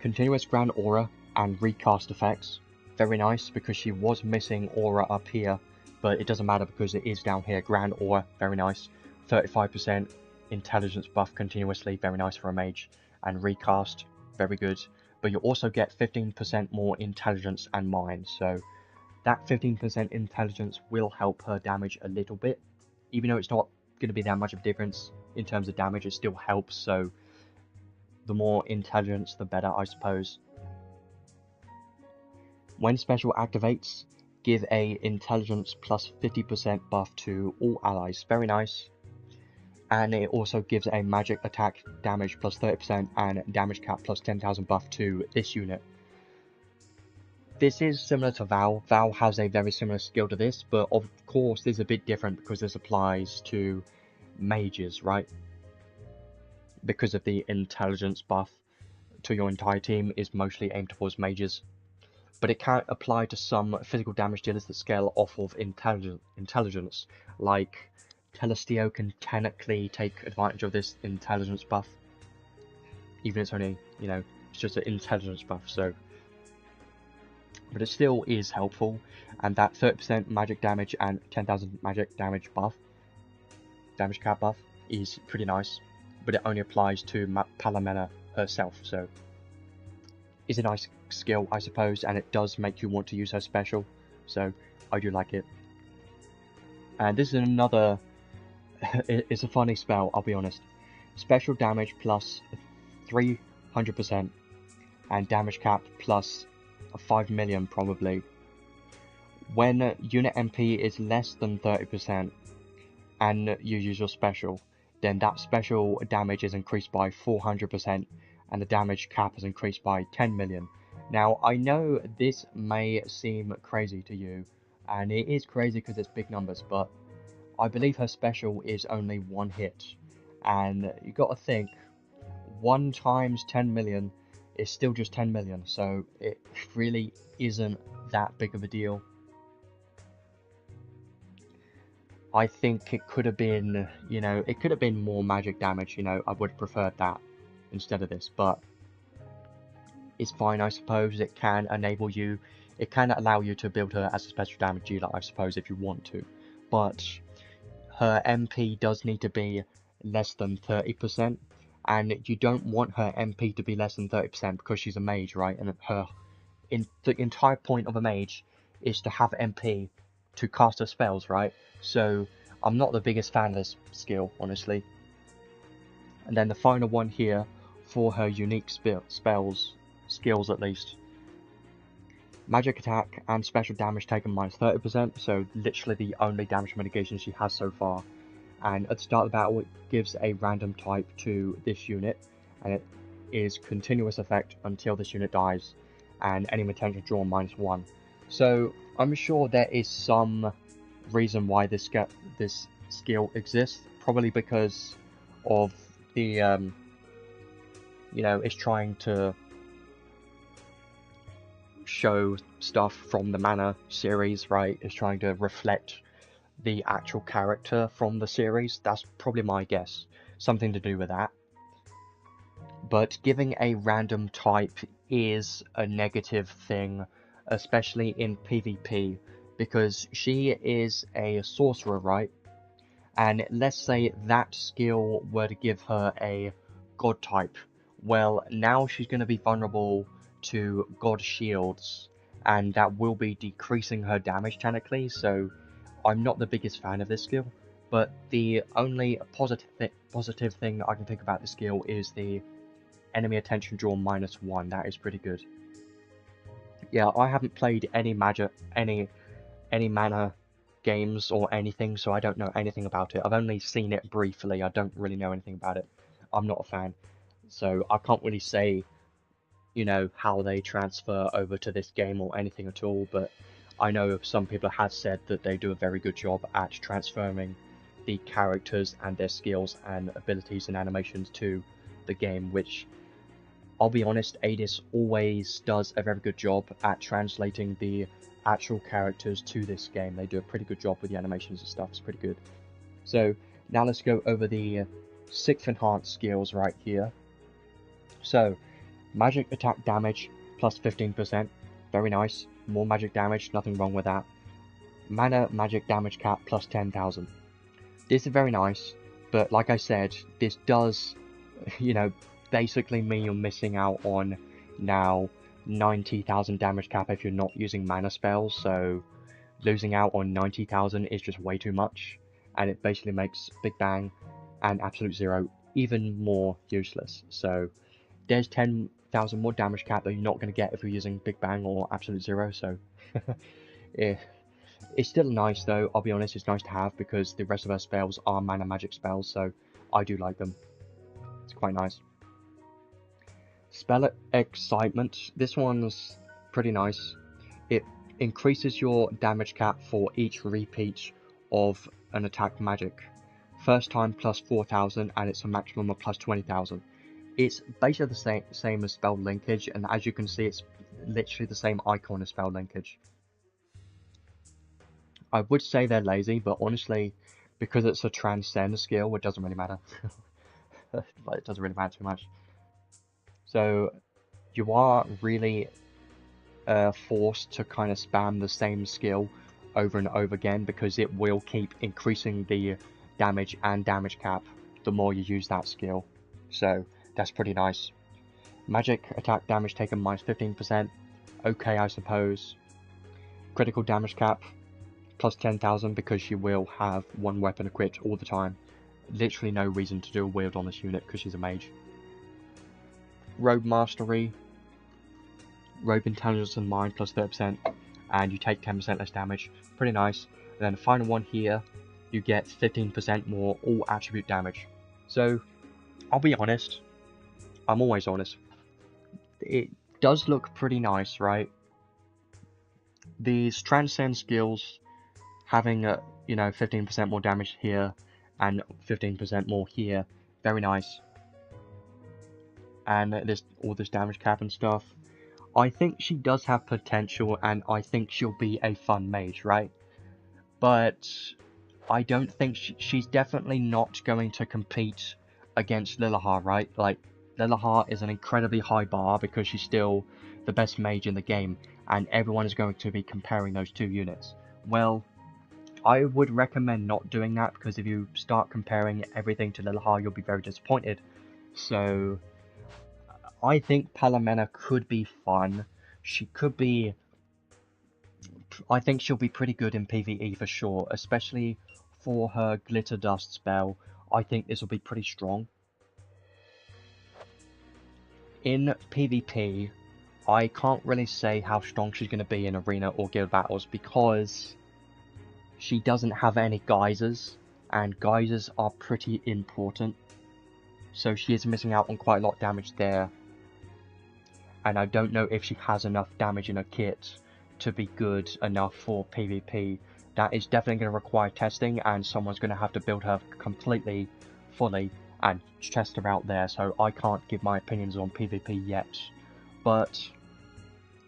Continuous Grand Aura and Recast effects. Very nice, because she was missing Aura up here, but it doesn't matter because it is down here. Grand Aura, very nice. 35% intelligence buff continuously, very nice for a mage. And Recast, very good. But you also get 15% more intelligence and mind, so that 15% intelligence will help her damage a little bit. Even though it's not going to be that much of a difference in terms of damage, it still helps, so the more intelligence the better, I suppose. When special activates, give a intelligence plus 50% buff to all allies. Very nice. And it also gives a magic attack damage plus 30% and damage cap plus 10,000 buff to this unit. This is similar to Val. Val has a very similar skill to this, but of course this is a bit different because this applies to mages, right? Because of the intelligence buff to your entire team is mostly aimed towards mages. But it can apply to some physical damage dealers that scale off of intelligence, like Telestio can technically take advantage of this intelligence buff, even if it's only, you know, it's just an intelligence buff, so. But it still is helpful, and that 30% magic damage and 10,000 magic damage buff, damage cap buff, is pretty nice, but it only applies to Palamena herself, so. Is a nice skill, I suppose, and it does make you want to use her special, so I do like it. And this is another, it's a funny spell, I'll be honest. Special damage plus 300% and damage cap plus 5 million probably. When unit MP is less than 30% and you use your special, then that special damage is increased by 400% and the damage cap is increased by 10 million. Now, I know this may seem crazy to you, and it is crazy because it's big numbers, but I believe her special is only one hit, and you gotta think, 1 times 10 million is still just 10 million, so it really isn't that big of a deal. I think it could have been, you know, it could have been more magic damage, you know, I would have preferred that instead of this, but it's fine, I suppose. It can enable you, it can allow you to build her as a special damage dealer, I suppose, if you want to, but her MP does need to be less than 30%, and you don't want her MP to be less than 30% because she's a mage, right, and the entire point of a mage is to have MP to cast her spells, right? So I'm not the biggest fan of this skill, honestly. And then the final one here for her unique skills at least. Magic attack and special damage taken minus 30%, so literally the only damage mitigation she has so far. And at the start of the battle, it gives a random type to this unit, and it is continuous effect until this unit dies, and any potential drawn -1. So I'm sure there is some reason why this skill exists, probably because of the you know, it's trying to show stuff from the Mana series, right? It's trying to reflect the actual character from the series. That's probably my guess. Something to do with that. But giving a random type is a negative thing, especially in PvP, because she is a sorcerer, right? And let's say that skill were to give her a god type. Well, now she's going to be vulnerable to god shields, and that will be decreasing her damage technically, so I'm not the biggest fan of this skill. But the only positive thing I can think about this skill is the enemy attention drawn -1. That is pretty good. Yeah, I haven't played any mana games or anything, so I don't know anything about it. I've only seen it briefly. I don't really know anything about it. I'm not a fan, so I can't really say, you know, how they transfer over to this game or anything at all, but I know some people have said that they do a very good job at transferring the characters and their skills and abilities and animations to the game, which, I'll be honest, Adis always does a very good job at translating the actual characters to this game. They do a pretty good job with the animations and stuff. It's pretty good. So now let's go over the 6 enhanced skills right here. So magic attack damage plus 15%. Very nice. More magic damage, nothing wrong with that. Mana magic damage cap plus 10,000. This is very nice, but like I said, this does, you know, basically mean you're missing out on now 90,000 damage cap if you're not using mana spells, so losing out on 90,000 is just way too much, and it basically makes Big Bang and Absolute Zero even more useless. So there's 10,000 more damage cap that you're not going to get if you're using Big Bang or Absolute Zero, so yeah. It's still nice though, I'll be honest, it's nice to have because the rest of her spells are mana magic spells, so I do like them. It's quite nice. Spell Excitement, this one's pretty nice. It increases your damage cap for each repeat of an attack magic. First time plus 4,000 and it's a maximum of plus 20,000. It's basically the same as Spell Linkage, and as you can see it's literally the same icon as Spell Linkage. I would say they're lazy, but honestly, because it's a transcend skill, it doesn't really matter. Like, it doesn't really matter too much. So you are really forced to kind of spam the same skill over and over again because it will keep increasing the damage and damage cap the more you use that skill. So that's pretty nice. Magic attack damage taken minus 15%. Okay, I suppose. Critical damage cap plus 10,000 because she will have one weapon equipped all the time. Literally no reason to do a wield on this unit because she's a mage. Robe Mastery, Robe Intelligence and Mind plus 30%, and you take 10% less damage. Pretty nice. And then the final one here, you get 15% more all attribute damage. So, I'll be honest, I'm always honest, it does look pretty nice, right? These Transcend skills, having a, 15% more damage here, and 15% more here, very nice. And there's all this damage cap and stuff. I think she does have potential, and I think she'll be a fun mage, right? But I don't think she's definitely not going to compete against Lilahar, right? Like, Lilahar is an incredibly high bar because she's still the best mage in the game, and everyone is going to be comparing those two units. Well, I would recommend not doing that, because if you start comparing everything to Lilahar, you'll be very disappointed. So, I think Palamena could be fun. She could be... I think she'll be pretty good in PvE for sure, especially for her Glitter Dust spell. I think this will be pretty strong. In PvP, I can't really say how strong she's going to be in arena or guild battles because she doesn't have any geysers, and geysers are pretty important. So she is missing out on quite a lot of damage there. And I don't know if she has enough damage in her kit to be good enough for PvP. That is definitely going to require testing, and someone's going to have to build her completely, fully, and test her out there, so I can't give my opinions on PvP yet. But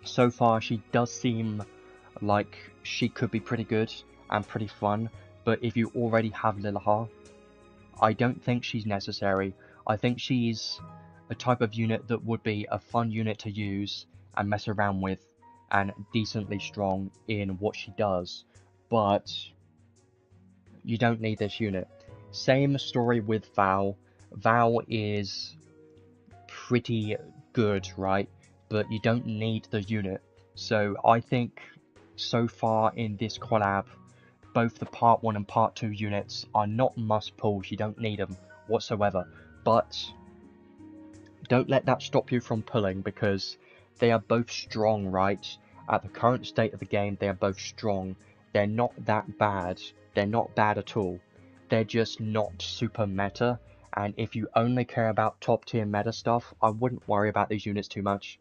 so far she does seem like she could be pretty good and pretty fun, but if you already have Lilahar, I don't think she's necessary. I think she's a type of unit that would be a fun unit to use and mess around with, and decently strong in what she does, but you don't need this unit. Same story with Val. Val is pretty good, right? But you don't need the unit. So I think so far in this collab, both the part 1 and part 2 units are not must pulls. You don't need them whatsoever. But don't let that stop you from pulling, because they are both strong, right? At the current state of the game, they are both strong. They're not that bad. They're not bad at all. They're just not super meta, and if you only care about top tier meta stuff, I wouldn't worry about these units too much.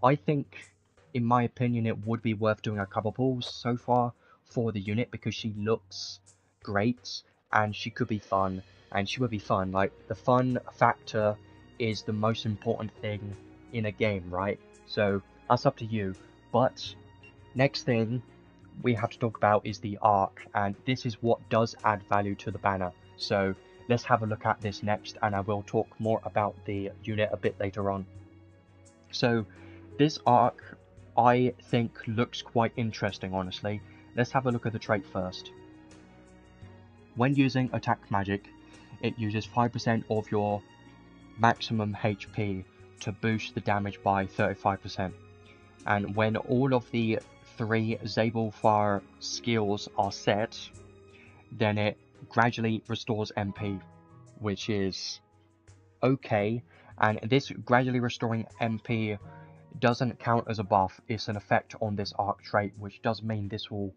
I think, in my opinion, it would be worth doing a couple pulls so far for the unit, because she looks great, and she could be fun, and she would be fun. Like, the fun factor is the most important thing in a game, right? So that's up to you. But next thing we have to talk about is the arc, and this is what does add value to the banner. So let's have a look at this next, and I will talk more about the unit a bit later on. So this arc I think looks quite interesting, honestly. Let's have a look at the trait first. When using attack magic, it uses 5% of your maximum HP to boost the damage by 35%. And when all of the 3 Zabelfire skills are set, then it gradually restores MP, which is okay. And this gradually restoring MP doesn't count as a buff, it's an effect on this arc trait, which does mean this will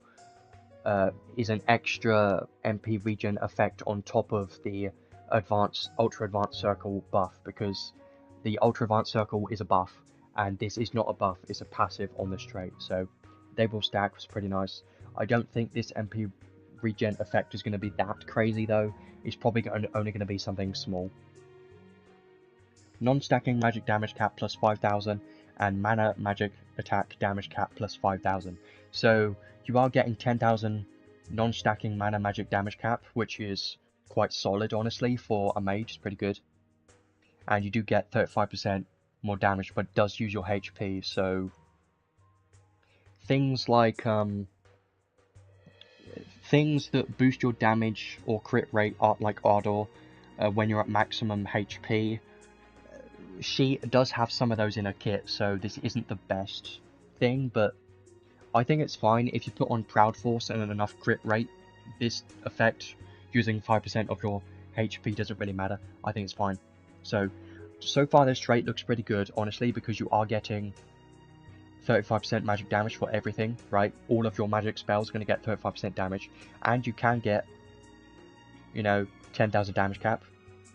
is an extra MP regen effect on top of the ultra advanced circle buff, because the ultra advanced circle is a buff and this is not a buff, it's a passive on this trait. So they will stack was pretty nice. I don't think this MP regen effect is going to be that crazy though. It's probably only going to be something small. Non-stacking magic damage cap plus 5,000 and mana magic attack damage cap plus 5,000. So you are getting 10,000 non-stacking mana magic damage cap, which is quite solid honestly for a mage. It's pretty good. And you do get 35% more damage, but it does use your HP. So things like things that boost your damage or crit rate are like Ardor when you're at maximum HP. She does have some of those in her kit, so this isn't the best thing, but I think it's fine if you put on Proud Force and enough crit rate. This effect, using 5% of your HP, doesn't really matter. I think it's fine. So far this trait looks pretty good, honestly, because you are getting 35% magic damage for everything, right? All of your magic spells are going to get 35% damage, and you can get, you know, 10,000 damage cap.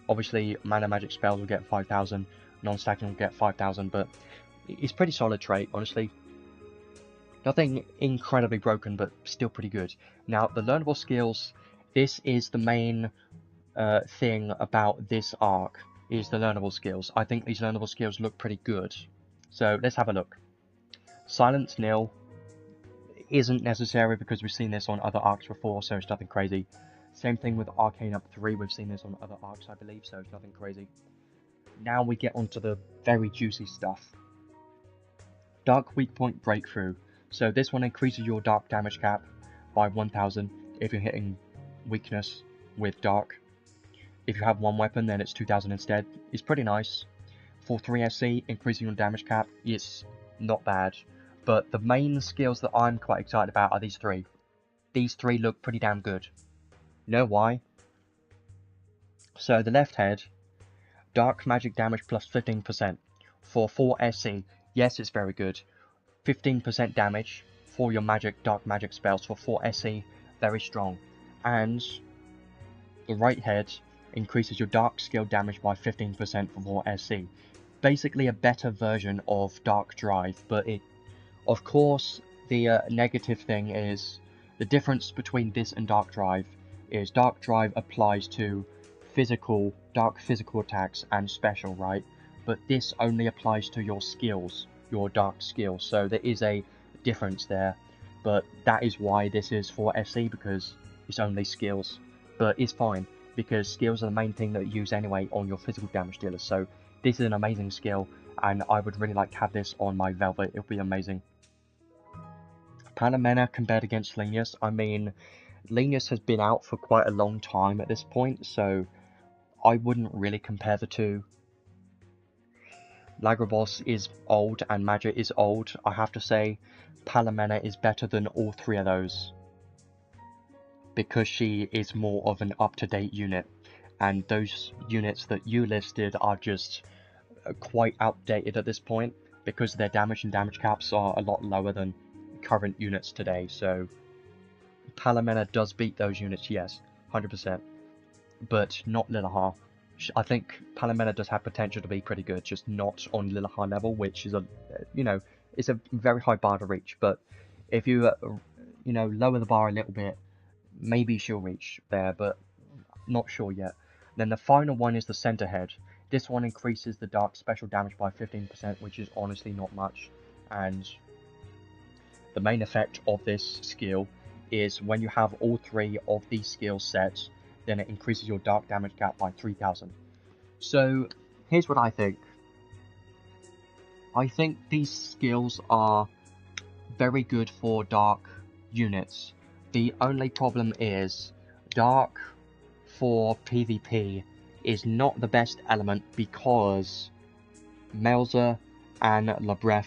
Obviously, mana magic spells will get 5,000, non-stacking will get 5,000, but it's pretty solid trait, honestly. Nothing incredibly broken, but still pretty good. Now, the learnable skills, this is the main thing about this arc, is the learnable skills. I think these learnable skills look pretty good. So, let's have a look. Silence nil isn't necessary because we've seen this on other arcs before, so it's nothing crazy. Same thing with Arcane up 3, we've seen this on other arcs, I believe, so it's nothing crazy. Now we get onto the very juicy stuff. Dark Weak Point Breakthrough. So this one increases your dark damage cap by 1000 if you're hitting weakness with dark. If you have one weapon, then it's 2000 instead. It's pretty nice. For 3 SC, increasing your damage cap is not bad. But the main skills that I'm quite excited about are these three. These three look pretty damn good. You know why? So the left head, dark magic damage plus 15% for 4 SC. Yes, it's very good. 15% damage for your dark magic spells for 4 SC, very strong. And the right head increases your dark skill damage by 15% for 4 SC. Basically a better version of Dark Drive, but of course the negative thing is the difference between this and Dark Drive is Dark Drive applies to dark physical attacks and special, right? But this only applies to your skills, your dark skills, so there is a difference there. But that is why this is for SC, because it's only skills. But it's fine, because skills are the main thing that you use anyway on your physical damage dealers, so this is an amazing skill, and I would really like to have this on my Velvet. It would be amazing. Palamena compared against Linus, I mean, Linus has been out for quite a long time at this point, so I wouldn't really compare the two. Lagrabos is old and Magic is old. I have to say, Palamena is better than all three of those, because she is more of an up-to-date unit, and those units that you listed are just quite outdated at this point, because their damage and damage caps are a lot lower than current units today. So Palamena does beat those units, yes, 100%, but not Lilahar. I think Palamena does have potential to be pretty good, just not on Lilahar level, which is it's a very high bar to reach. But if you lower the bar a little bit, maybe she'll reach there, but not sure yet. Then the final one is the center head. This one increases the dark special damage by 15%, which is honestly not much. And the main effect of this skill is when you have all three of these skill sets, then it increases your dark damage cap by 3000. So here's what I think. I think these skills are very good for dark units. The only problem is dark for PvP is not the best element because Melza and Labref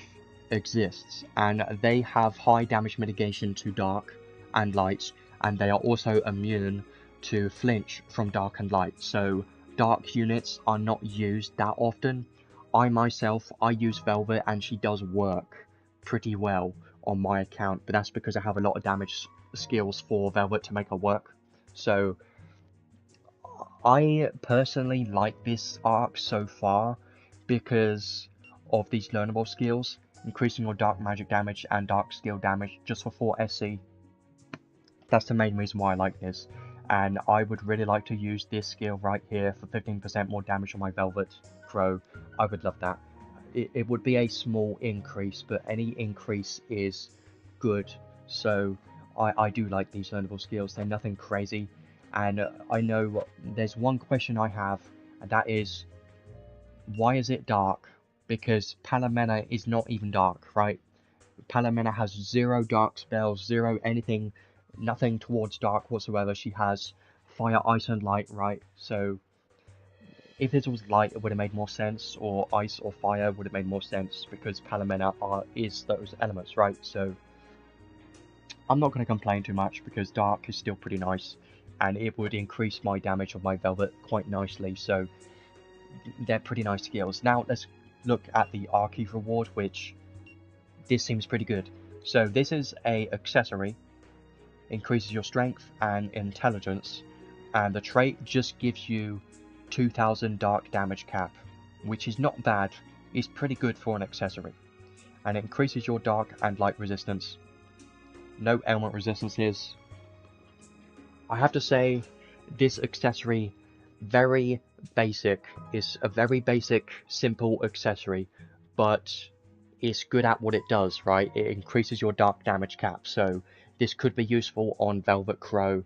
exists, and they have high damage mitigation to dark and light, and they are also immune to flinch from dark and light, so dark units are not used that often. I myself, I use Velvet and she does work pretty well on my account, but that's because I have a lot of damage skills for Velvet to make her work. So I personally like this arc so far because of these learnable skills, increasing your dark magic damage and dark skill damage just for 4 SC. That's the main reason why I like this, and I would really like to use this skill right here for 15% more damage on my Velvet Crow. I would love that. It would be a small increase, but any increase is good, so I do like these learnable skills. They're nothing crazy, and I know there's one question I have, and that is, why is it dark? Because Palamena is not even dark, right? Palamena has 0 dark spells, 0 anything, nothing towards dark whatsoever. She has fire, ice, and light, right? So if this was light, it would have made more sense, or ice or fire would have made more sense, because Palamena is those elements, right? So I'm not going to complain too much because Dark is still pretty nice, and it would increase my damage of my Velvet quite nicely, so they're pretty nice skills. Now let's look at the Archive reward, which this seems pretty good. So this is a accessory, increases your strength and intelligence, and the trait just gives you 2000 dark damage cap, which is not bad. It's pretty good for an accessory, and it increases your dark and light resistance. No element resistances. I have to say, this accessory, very basic. It's a very basic, simple accessory, but it's good at what it does, right? It increases your dark damage cap, so this could be useful on Velvet Crow.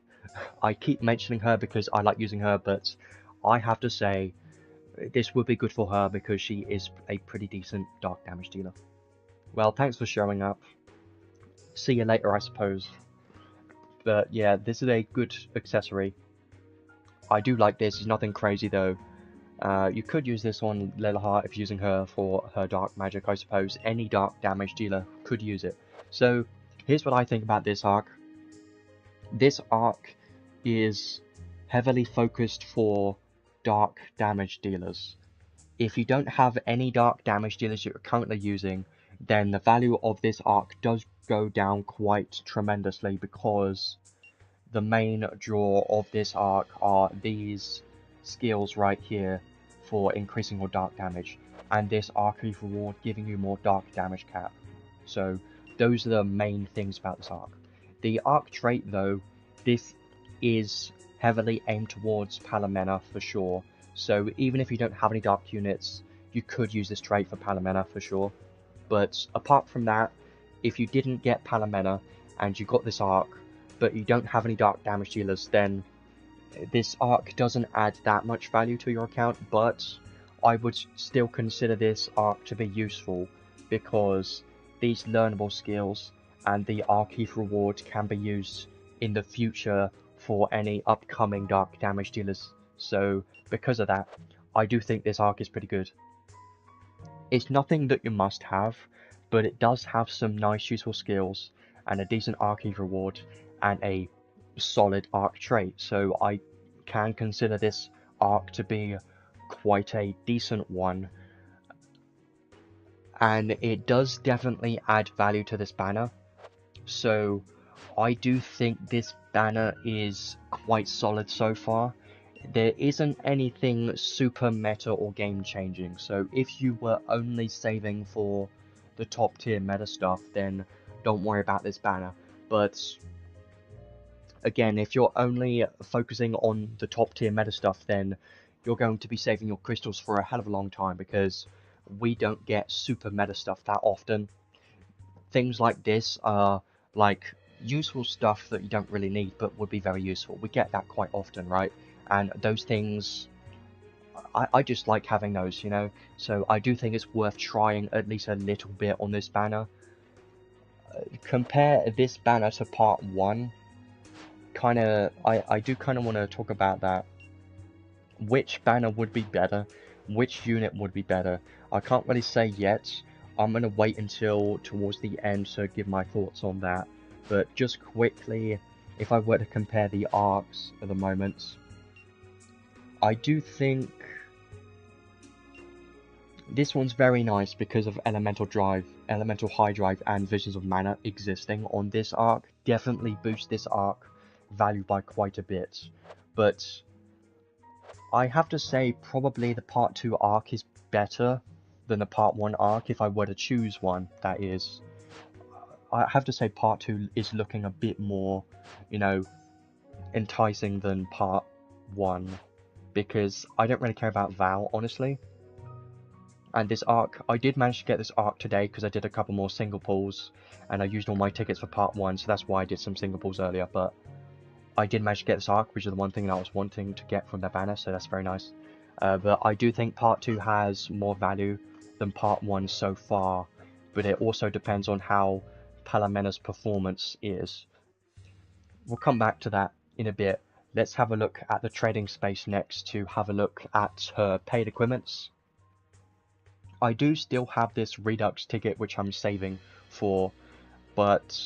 I keep mentioning her because I like using her, but I have to say, this would be good for her because she is a pretty decent dark damage dealer. Well, thanks for showing up. See you later, I suppose. But yeah, this is a good accessory. I do like this. It's nothing crazy though. You could use this on Lilahart if using her for her dark magic, I suppose. Any dark damage dealer could use it. So, here's what I think about this arc. This arc is heavily focused for dark damage dealers. If you don't have any dark damage dealers you're currently using, then the value of this arc does go down quite tremendously, because the main draw of this arc are these skills right here for increasing your dark damage, and this Archive reward giving you more dark damage cap. So those are the main things about this arc. The arc trait though, this is heavily aimed towards Palamena for sure, so even if you don't have any dark units, you could use this trait for Palamena for sure. But apart from that, if you didn't get Palamena and you got this arc, but you don't have any dark damage dealers, then this arc doesn't add that much value to your account, but I would still consider this arc to be useful, because these learnable skills and the Archive reward can be used in the future for any upcoming dark damage dealers. So because of that, I do think this arc is pretty good. It's nothing that you must have, but it does have some nice useful skills and a decent Archive reward and a solid arc trait, so I can consider this arc to be quite a decent one, and it does definitely add value to this banner. So I do think this banner is quite solid so far. There isn't anything super meta or game changing, so if you were only saving for the top tier meta stuff, then don't worry about this banner. But again, if you're only focusing on the top tier meta stuff, then you're going to be saving your crystals for a hell of a long time, because we don't get super meta stuff that often. Things like this are like useful stuff that you don't really need but would be very useful. We get that quite often, right? And those things, I just like having those, you know? So I do think it's worth trying at least a little bit on this banner. Compare this banner to part 1. I do kind of want to talk about that. Which banner would be better? Which unit would be better? I can't really say yet. I'm going to wait until towards the end to give my thoughts on that. But just quickly, if I were to compare the arcs at the moment, I do think this one's very nice because of Elemental Drive, Elemental High Drive, and Visions of Mana existing on this arc. Definitely boost this arc value by quite a bit. But I have to say probably the part 2 arc is better than the part 1 arc, if I were to choose one, that is. I have to say part 2 is looking a bit more, you know, enticing than part 1, because I don't really care about Val, honestly. And this arc, I did manage to get this arc today because I did a couple more single pulls, and I used all my tickets for part 1, so that's why I did some single pulls earlier, but I did manage to get this arc, which is the one thing that I was wanting to get from the banner, so that's very nice. But I do think part 2 has more value than part 1 so far, but it also depends on how Palamena's performance is. We'll come back to that in a bit. Let's have a look at the trading space next to have a look at her paid equipments. I do still have this Redux ticket which I'm saving for, but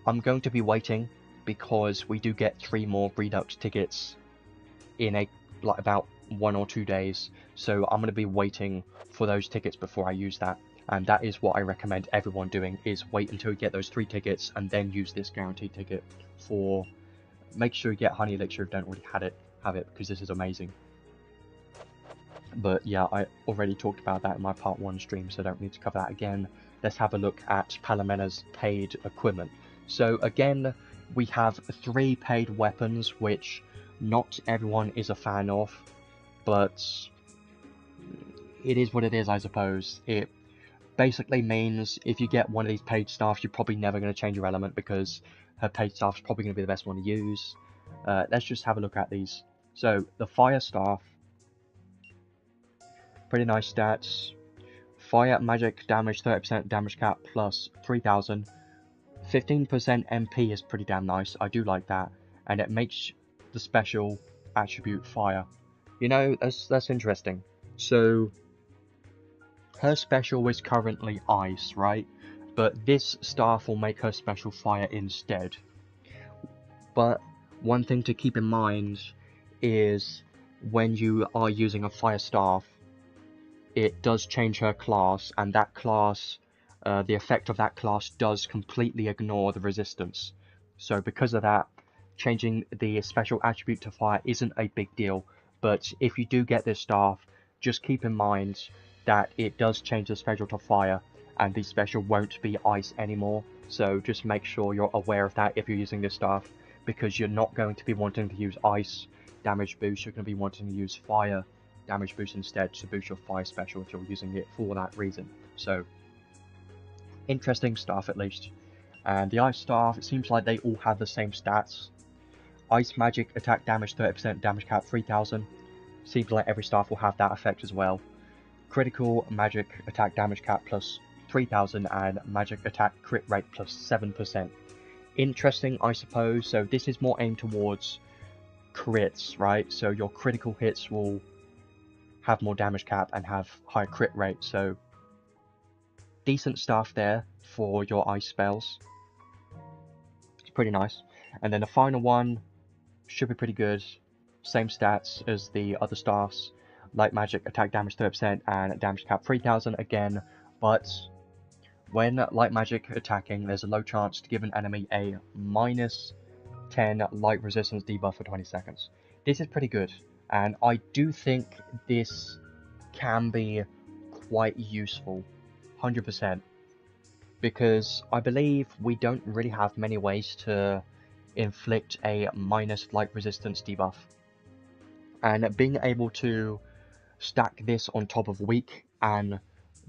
I'm going to be waiting because we do get 3 more Redux tickets in about 1 or 2 days, so I'm going to be waiting for those tickets before I use that. And that is what I recommend everyone doing, is wait until you get those 3 tickets and then use this guaranteed ticket for... Make sure you get Honey Elixir if you don't already have it, because this is amazing. But yeah, I already talked about that in my part 1 stream, so I don't need to cover that again. Let's have a look at Palamena's paid equipment. So again, we have 3 paid weapons, which not everyone is a fan of, but it is what it is, I suppose. It basically means if you get one of these paid staffs, you're probably never going to change your element, because her paid staff is probably going to be the best one to use. Let's just have a look at these. So, the fire staff, pretty nice stats. Fire magic damage, 30% damage cap plus 3000. 15% MP is pretty damn nice, I do like that. And it makes the special attribute fire. You know, that's interesting. So, her special is currently ice, right? But this staff will make her special fire instead. But one thing to keep in mind is when you are using a fire staff, it does change her class, and that class, the effect of that class does completely ignore the resistance. So because of that, changing the special attribute to fire isn't a big deal, but if you do get this staff, just keep in mind that it does change the special to fire, and the special won't be ice anymore. So just make sure you're aware of that if you're using this staff, because you're not going to be wanting to use ice damage boost, you're going to be wanting to use fire damage boost instead to boost your fire special if you're using it for that reason. So, interesting staff at least. And the ice staff, it seems like they all have the same stats. Ice magic attack damage 30%, damage cap 3000. Seems like every staff will have that effect as well. Critical magic attack damage cap plus 3000 and magic attack crit rate plus 7%. Interesting, I suppose. So this is more aimed towards crits, right? So your critical hits will have more damage cap and have higher crit rate, so decent stuff there for your ice spells. It's pretty nice. And then the final one should be pretty good. Same stats as the other staffs. Light magic attack damage 30% and damage cap 3000 again, but when light magic attacking, there's a low chance to give an enemy a -10 light resistance debuff for 20 seconds. This is pretty good, and I do think this can be quite useful, 100%, because I believe we don't really have many ways to inflict a minus light resistance debuff, and being able to stack this on top of weak and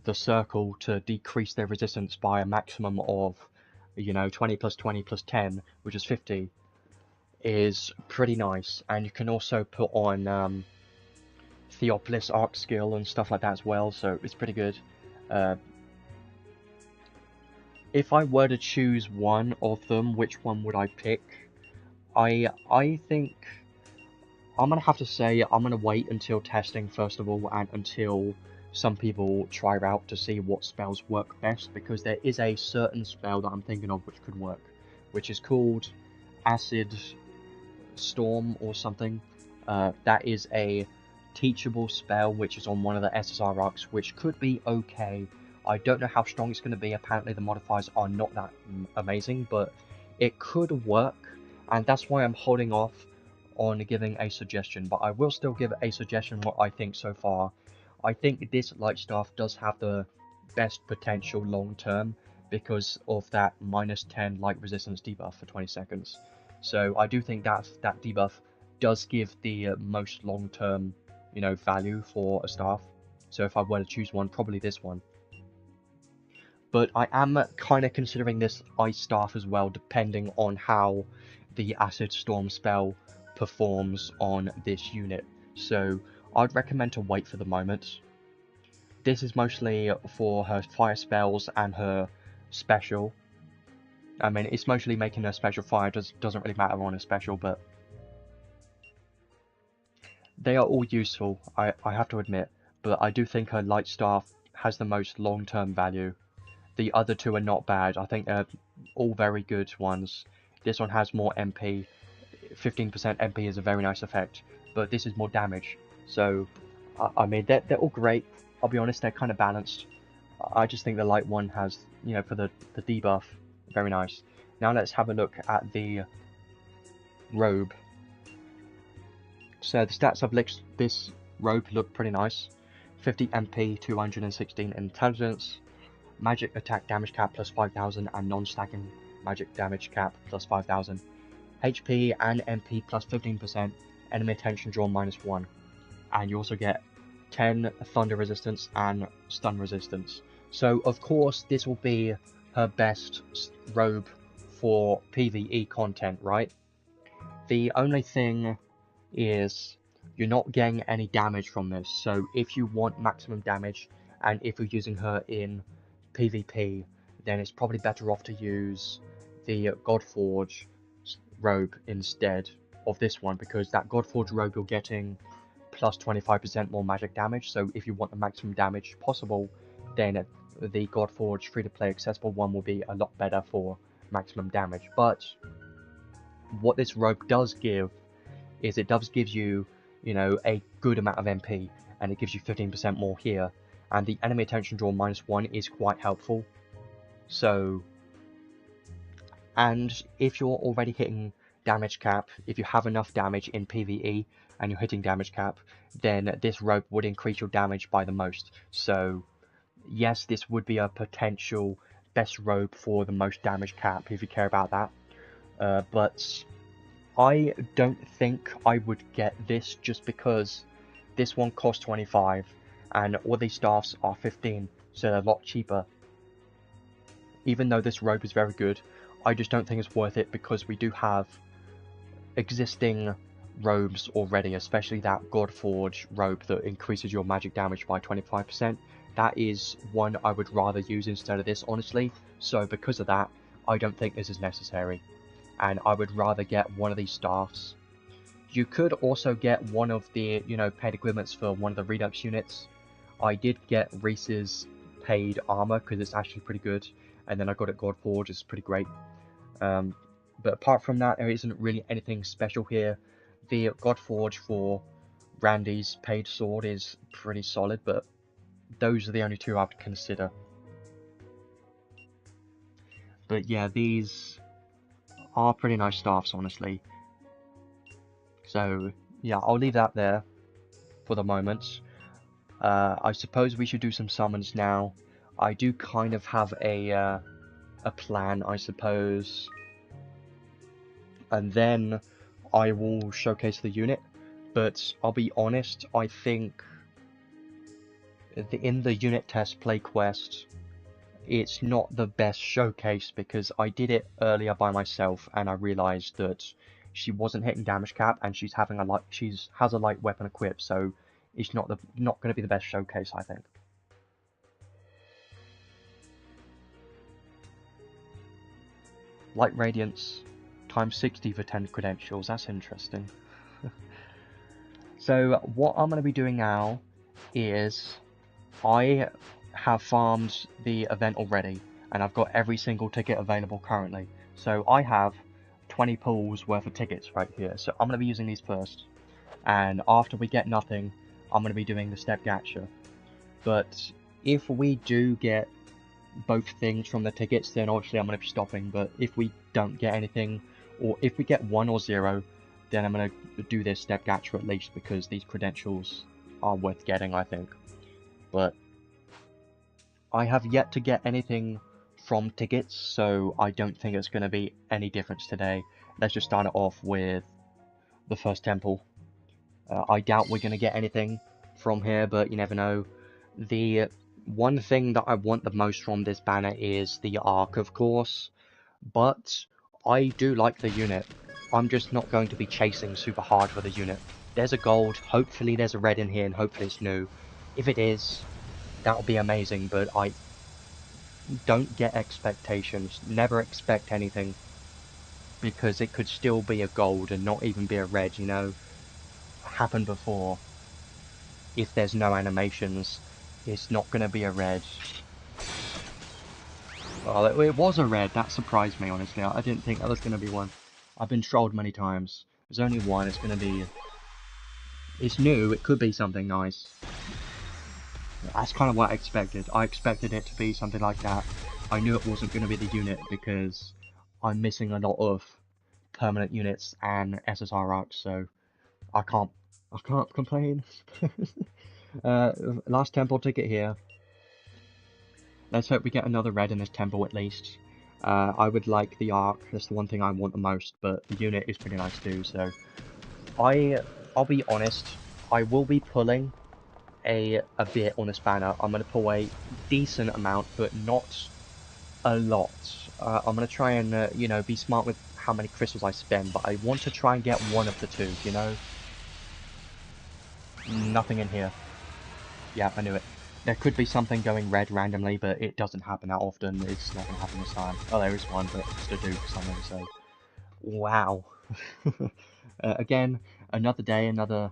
the circle to decrease their resistance by a maximum of, you know, 20 plus 20 plus 10, which is 50, is pretty nice. And you can also put on Theopolis arc skill and stuff like that as well, so it's pretty good. If I were to choose one of them, which one would I pick? I think I'm gonna have to say I'm gonna wait until testing first of all, and until some people try out to see what spells work best, because there is a certain spell that I'm thinking of which could work, which is called Acid Storm or something. That is a teachable spell which is on one of the SSR arcs, which could be okay. I don't know how strong it's going to be. Apparently the modifiers are not that amazing, but it could work, and that's why I'm holding off on giving a suggestion, but I will still give a suggestion what I think so far. I think this light staff does have the best potential long term because of that -10 light resistance debuff for 20 seconds. So I do think that debuff does give the most long term, you know, value for a staff. So if I were to choose one, probably this one. But I am kind of considering this ice staff as well, depending on how the Acid Storm spell performs on this unit. So I'd recommend to wait for the moment. This is mostly for her fire spells and her special. I mean, it's mostly making her special fire, doesn't really matter on a special, but they are all useful, I have to admit. But I do think her light staff has the most long-term value. The other two are not bad. I think they're all very good ones. This one has more MP. 15% MP is a very nice effect, but this is more damage. So, I mean, they're all great. I'll be honest, they're kind of balanced. I just think the light one has, you know, for the debuff, very nice. Now let's have a look at the robe. So the stats of this robe look pretty nice. 50 MP, 216 intelligence, magic attack damage cap plus 5000, and non-stacking magic damage cap plus 5000. HP and MP plus 15%, enemy attention drawn -1. And you also get 10 thunder resistance and stun resistance. So of course this will be her best robe for PvE content, right? The only thing is you're not getting any damage from this, so if you want maximum damage and if you're using her in PvP, then it's probably better off to use the Godforge robe instead of this one, because that Godforge robe you're getting plus 25% more magic damage, so if you want the maximum damage possible, then the Godforge free-to-play accessible one will be a lot better for maximum damage. But what this robe does give is it does give you, you know, a good amount of MP, and it gives you 15% more here, and the enemy attention draw -1 is quite helpful. So, and if you're already hitting damage cap, if you have enough damage in PvE and you're hitting damage cap, then this robe would increase your damage by the most. So yes, this would be a potential best robe for the most damage cap if you care about that. But I don't think I would get this, just because this one costs 25 and all these staffs are 15, so they're a lot cheaper. Even though this robe is very good, I just don't think it's worth it, because we do have existing robes already, especially that Godforge robe that increases your magic damage by 25%. That is one I would rather use instead of this, honestly. So because of that, I don't think this is necessary, and I would rather get one of these staffs. You could also get one of the, you know, paid equipments for one of the Redux units. I did get Reese's paid armor because it's actually pretty good, and then I got it Godforge, it's pretty great. But apart from that, there isn't really anything special here. The Godforge for Randy's paid sword is pretty solid, but those are the only two I would consider. But yeah, these are pretty nice staffs, honestly. So yeah, I'll leave that there for the moment. I suppose we should do some summons now. I do kind of have a plan, I suppose. And then I will showcase the unit. But I'll be honest, I think in the unit test play quest, it's not the best showcase, because I did it earlier by myself and I realized that she wasn't hitting damage cap and she's having has a light weapon equipped, so it's not going to be the best showcase, I think. Light Radiance times 60 for 10 credentials, that's interesting. So what I'm going to be doing now is I have farmed the event already, and I've got every single ticket available currently. So I have 20 pools worth of tickets right here, so I'm going to be using these first. And after we get nothing, I'm going to be doing the step gacha. But if we do get both things from the tickets, then obviously I'm going to be stopping. But if we don't get anything, or if we get 1 or 0, then I'm going to do this step gacha at least, because these credentials are worth getting, I think. But I have yet to get anything from tickets, so I don't think it's going to be any difference today. Let's just start it off with the first temple. I doubt we're going to get anything from here, but you never know. The one thing that I want the most from this banner is the Arc, of course, but I do like the unit. I'm just not going to be chasing super hard for the unit. There's a gold, hopefully there's a red in here, and hopefully it's new. If it is, that would be amazing, but I don't get expectations. Never expect anything, because it could still be a gold and not even be a red, you know. Happened before. If there's no animations, it's not going to be a red. Well, it was a red. That surprised me, honestly. I didn't think that was going to be one. I've been trolled many times. There's only one. It's going to be... It's new. It could be something nice. That's kind of what I expected. I expected it to be something like that. I knew it wasn't going to be the unit because I'm missing a lot of permanent units and SSR arcs, so I can't complain. Last temple ticket here. Let's hope we get another red in this temple at least. I would like the arc. That's the one thing I want the most, but the unit is pretty nice too. So I'll be honest. I will be pulling a bit on this banner. I'm going to pull a decent amount, but not a lot. I'm going to try and, you know, be smart with how many crystals I spend, but I want to try and get one of the two, you know? Nothing in here. Yeah, I knew it. There could be something going red randomly, but it doesn't happen that often. It's not going to happen this time. Oh, there is one, but it's to do for something, so... Wow. Again, another day, another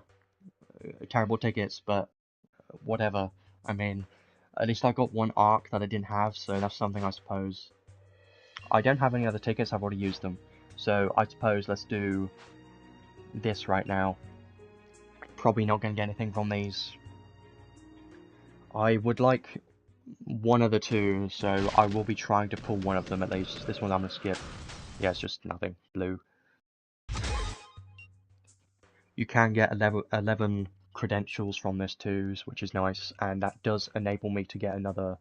terrible tickets, but whatever. I mean, at least I got one arc that I didn't have, so that's something I suppose. I don't have any other tickets, I've already used them. So I suppose let's do this right now. Probably not going to get anything from these. I would like one of the two, so I will be trying to pull one of them at least. This one I'm going to skip. Yeah, it's just nothing. Blue. You can get 11 credentials from this too, which is nice, and that does enable me to get another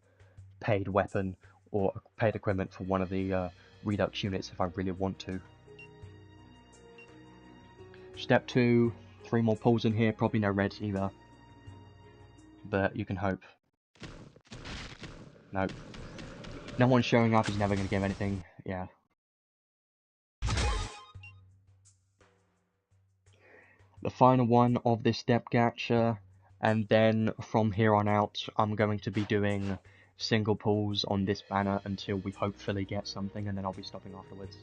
paid weapon or paid equipment for one of the Redux units if I really want to. Step 2, 3 more pulls in here, probably no reds either, but you can hope. Nope. No one showing up is never going to give anything, yeah. The final one of this step gacha, and then from here on out I'm going to be doing single pulls on this banner until we hopefully get something, and then I'll be stopping afterwards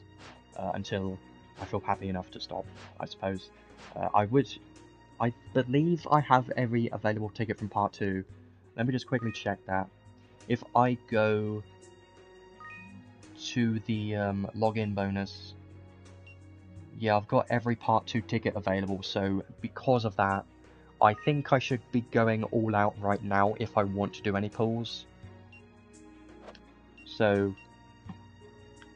until I feel happy enough to stop, I suppose. I believe I have every available ticket from part 2. Let me just quickly check that. If I go to the login bonus, yeah, I've got every part 2 ticket available, so because of that, I think I should be going all out right now if I want to do any pulls. So,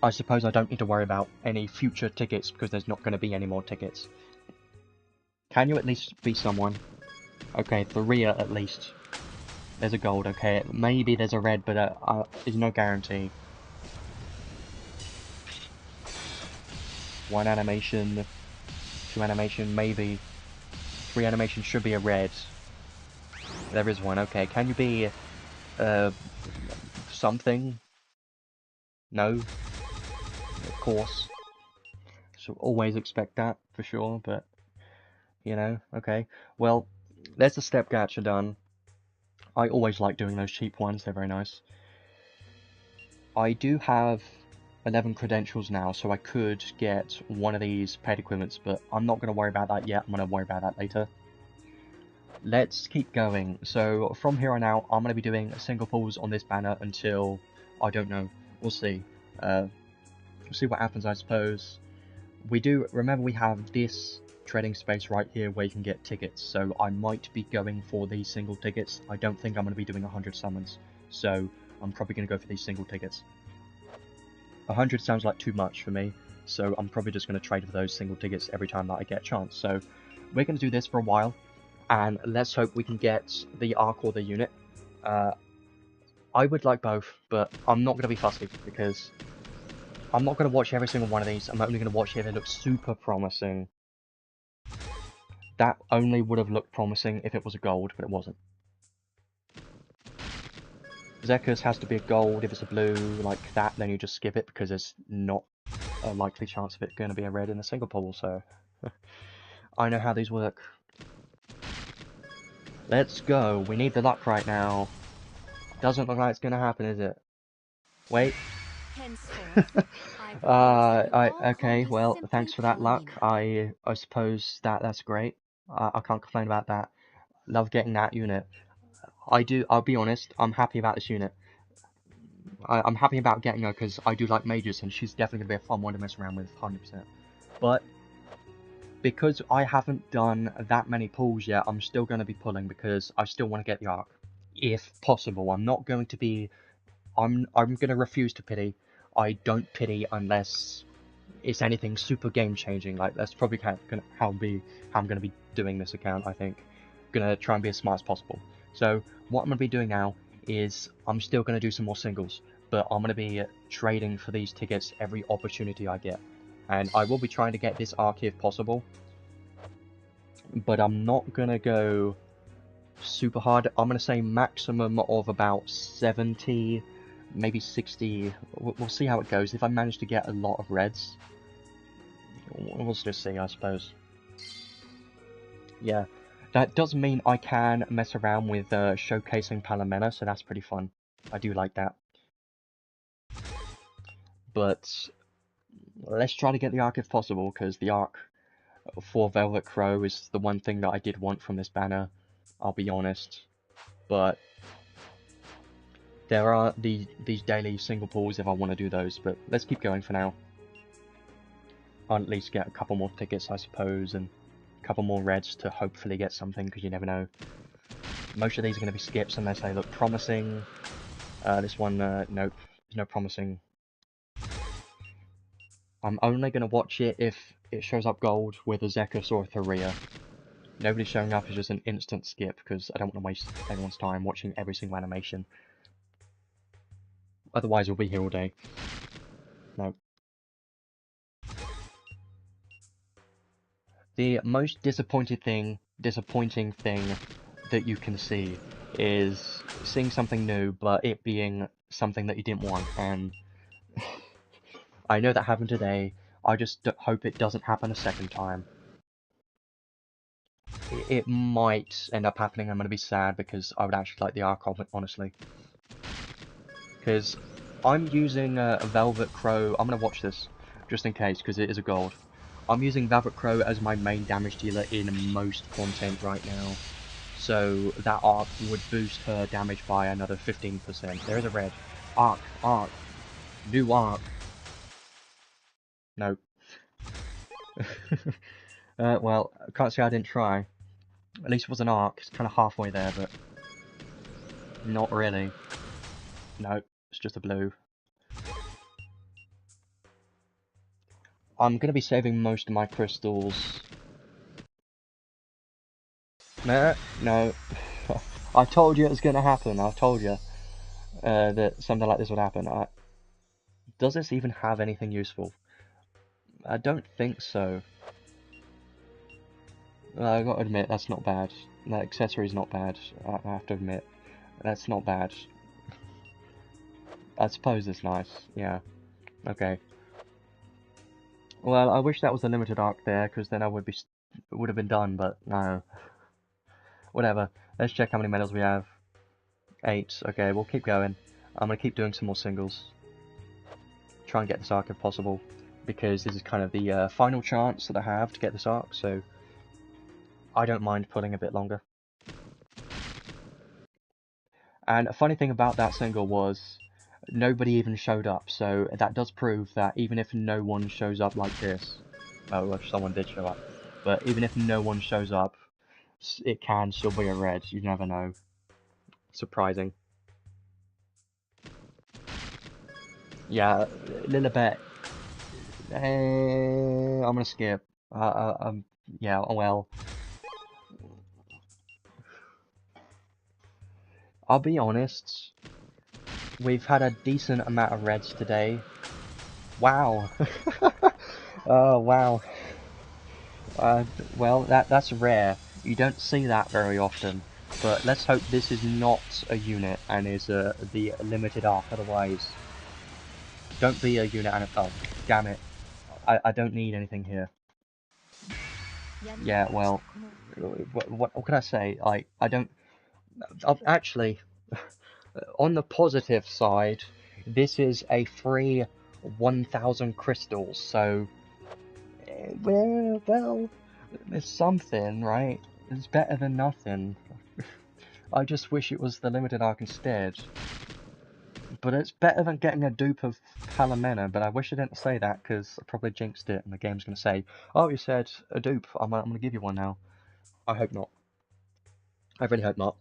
I suppose I don't need to worry about any future tickets because there's not going to be any more tickets. Can you at least be someone? Okay, Tharia at least. There's a gold, okay. Maybe there's a red, but there's no guarantee. 1 animation, 2 animation, maybe. 3 animation should be a red. There is one, okay. Can you be, something? No? Of course. So always expect that, for sure, but, you know, okay. Well, there's the step gacha done. I always like doing those cheap ones, they're very nice. I do have 11 credentials now, so I could get one of these paid equipments, but I'm not going to worry about that yet. I'm going to worry about that later. Let's keep going. So from here on out, I'm going to be doing single pulls on this banner until, I don't know, we'll see. We'll see what happens, I suppose. Remember we have this trading space right here where you can get tickets, so I might be going for these single tickets. I don't think I'm going to be doing 100 summons, so I'm probably going to go for these single tickets. 100 sounds like too much for me, so I'm probably just going to trade for those single tickets every time that I get a chance. So we're going to do this for a while, and let's hope we can get the arc or the unit. I would like both, but I'm not going to be fussy, because I'm not going to watch every single one of these. I'm only going to watch if it looks super promising. That only would have looked promising if it was a gold, but it wasn't. Zekus has to be a gold. If it's a blue like that, then you just skip it because there's not a likely chance of it going to be a red in a single pull, so I know how these work. Let's go. We need the luck right now. Doesn't look like it's going to happen, is it? Wait. Okay, well, thanks for that luck. I suppose that's great. I can't complain about that. Love getting that unit. I'll be honest, I'm happy about this unit. I'm happy about getting her because I do like mages, and she's definitely going to be a fun one to mess around with, 100%. But because I haven't done that many pulls yet, I'm still going to be pulling because I still want to get the arc, if possible. I'm not going to be... I'm going to refuse to pity. I don't pity unless it's anything super game-changing. Like, that's probably how I'm going to be doing this account, I think. Going to try and be as smart as possible. So, what I'm going to be doing now is I'm still going to do some more singles, but I'm going to be trading for these tickets every opportunity I get. And I will be trying to get this arc if possible, but I'm not going to go super hard. I'm going to say maximum of about 70, maybe 60. We'll see how it goes. If I manage to get a lot of reds, we'll just see, I suppose. Yeah, that does mean I can mess around with showcasing Palamena, so that's pretty fun. I do like that. But let's try to get the arc if possible, because the arc for Velvet Crow is the one thing that I did want from this banner, I'll be honest. But there are these daily single pulls if I want to do those, but let's keep going for now. I'll at least get a couple more tickets, I suppose, and a couple more reds to hopefully get something, because you never know. Most of these are going to be skips unless they look promising. This one, nope, there's no promising. I'm only going to watch it if it shows up gold with a Zekis or a Tharia. Nobody showing up is just an instant skip, because I don't want to waste everyone's time watching every single animation. Otherwise, we'll be here all day. No. The most disappointing thing that you can see is seeing something new, but it being something that you didn't want, and I know that happened today. I just hope it doesn't happen a second time. It might end up happening. I'm going to be sad because I would actually like the arc of it, honestly. Because I'm using a Velvet Crow. I'm going to watch this just in case, because it is a gold. I'm using Velvet Crow as my main damage dealer in most content right now. So that arc would boost her damage by another 15%. There is a red. Arc. New arc. No. Well, I can't say I didn't try. At least it was an arc. It's kind of halfway there, but not really. No, it's just a blue. I'm going to be saving most of my crystals. No. I told you it was going to happen. I told you that something like this would happen. Does this even have anything useful? I don't think so. I gotta admit, that's not bad. That accessory's not bad, I have to admit. That's not bad. I suppose it's nice, yeah. Okay. Well, I wish that was a limited arc there, because then I would have been done, but no. Whatever. Let's check how many medals we have. 8. Okay, we'll keep going. I'm gonna keep doing some more singles. Try and get this arc if possible, because this is kind of the final chance that I have to get this arc, so I don't mind pulling a bit longer. And a funny thing about that single was nobody even showed up, so that does prove that even if no one shows up like this, oh, well, someone did show up, but even if no one shows up, it can still be a red, you never know. Surprising. Yeah, Lilibet. I'm gonna skip. Yeah, well. I'll be honest, we've had a decent amount of reds today. Wow. Oh, wow. Well, that's rare. You don't see that very often. But let's hope this is not a unit and is the limited arc, otherwise... Don't be a unit and... Oh, damn it. I don't need anything here. Yeah, well... What can I say? Like, I don't... Actually, on the positive side, this is a free 1,000 crystals, so... Well, it's something, right? It's better than nothing. I just wish it was the limited arc instead. But it's better than getting a dupe of Palamena, but I wish I didn't say that, because I probably jinxed it, and the game's going to say, oh, you said a dupe, I'm going to give you one now. I hope not. I really hope not.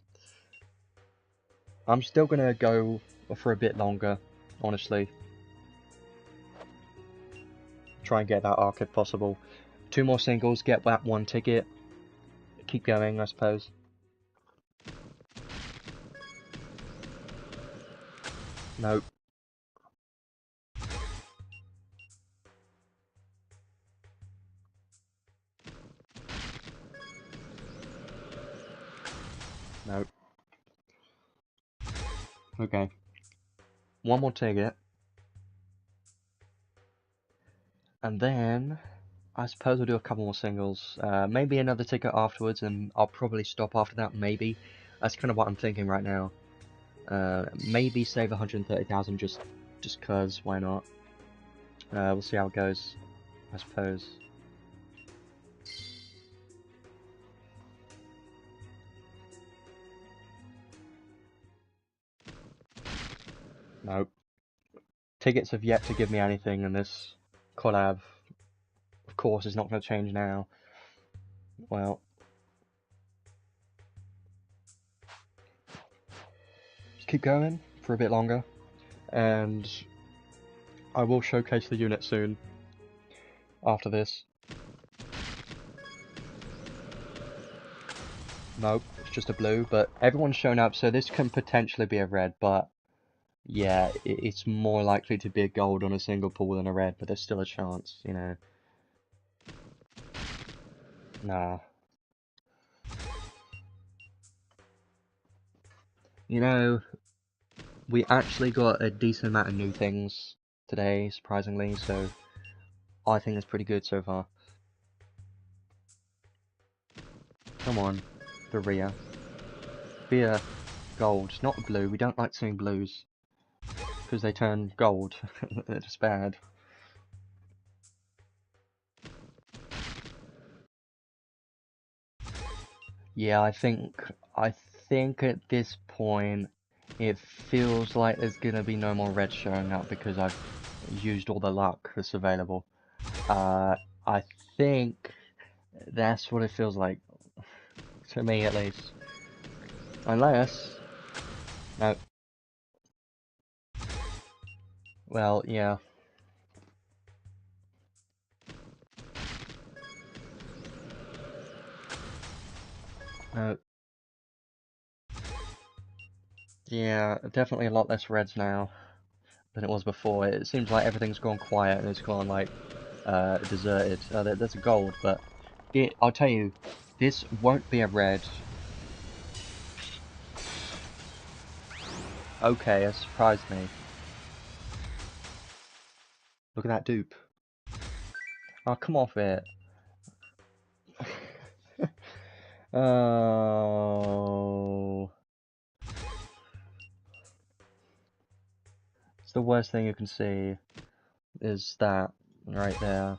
I'm still going to go for a bit longer, honestly. Try and get that arc if possible. 2 more singles, get that 1 ticket. Keep going, I suppose. Nope. Nope. Okay. 1 more ticket. And then, I suppose we'll do a couple more singles. Maybe another ticket afterwards, and I'll probably stop after that, maybe. That's kind of what I'm thinking right now. Maybe save 130,000 just cause, why not? We'll see how it goes, I suppose. Nope. Tickets have yet to give me anything, and this collab, of course, is not going to change now. Well, just keep going for a bit longer, and I will showcase the unit soon after this. Nope, it's just a blue, but everyone's shown up, so this can potentially be a red, but yeah, it's more likely to be a gold on a single pull than a red, but there's still a chance, you know. Nah. You know, we actually got a decent amount of new things today, surprisingly, so I think it's pretty good so far. Come on, the Rhea. Be a gold, not a blue. We don't like seeing blues, because they turn gold. It's bad. Yeah, I think at this point it feels like there's gonna be no more reds showing up because I've used all the luck that's available. I think that's what it feels like, to me at least. Unless, no, well, yeah, no, yeah, definitely a lot less reds now than it was before. It seems like everything's gone quiet and it's gone like deserted. There's a gold, but I'll tell you, this won't be a red. Okay, it surprised me. Look at that dupe. Oh, come off it. Oh, it's the worst thing you can see is that right there.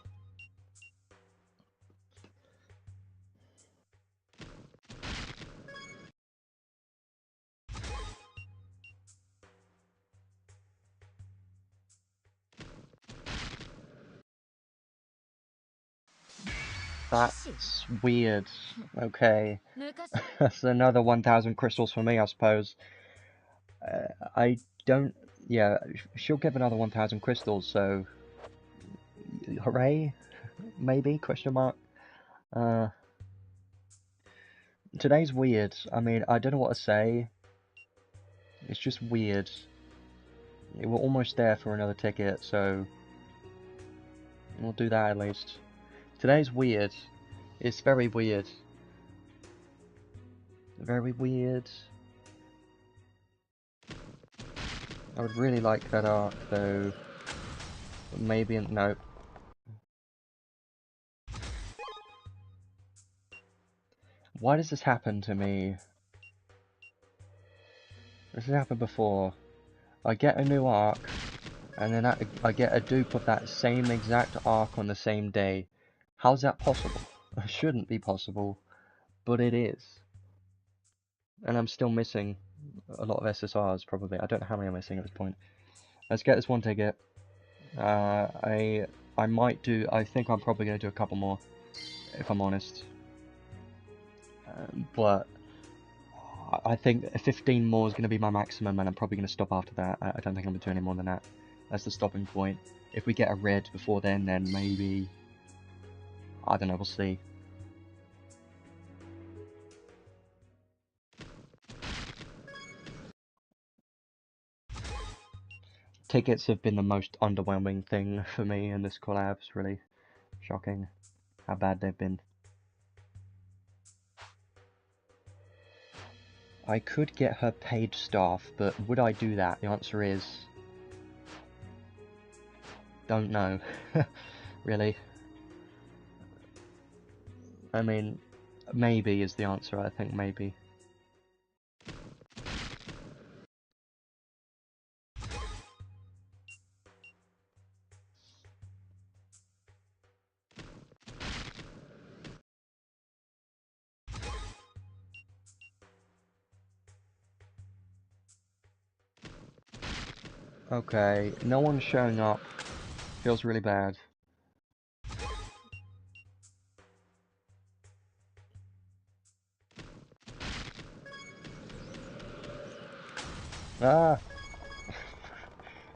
That's weird. Okay. That's another 1,000 crystals for me, I suppose. I don't... Yeah, she'll give another 1,000 crystals, so... Hooray? Maybe? Question mark? Today's weird. I mean, I don't know what to say. It's just weird. We're almost there for another ticket, so... We'll do that at least. Today's weird. It's very weird. Very weird. I would really like that arc, though. Maybe... no. Why does this happen to me? This has happened before. I get a new arc, and then I get a dupe of that same exact arc on the same day. How's that possible? It shouldn't be possible, but it is. And I'm still missing a lot of SSRs probably. I don't know how many I'm missing at this point. Let's get this one ticket. I might do. I think I'm probably gonna do a couple more, if I'm honest. But I think 15 more is gonna be my maximum, and I'm probably gonna stop after that. I don't think I'm gonna do any more than that. That's the stopping point. If we get a red before then maybe, I don't know. We'll see. Tickets have been the most underwhelming thing for me in this collab. It's really shocking how bad they've been. I could get her paid staff, but would I do that? The answer is... don't know. Really. I mean, maybe is the answer, I think, maybe. Okay, no one's showing up. Feels really bad. Ah!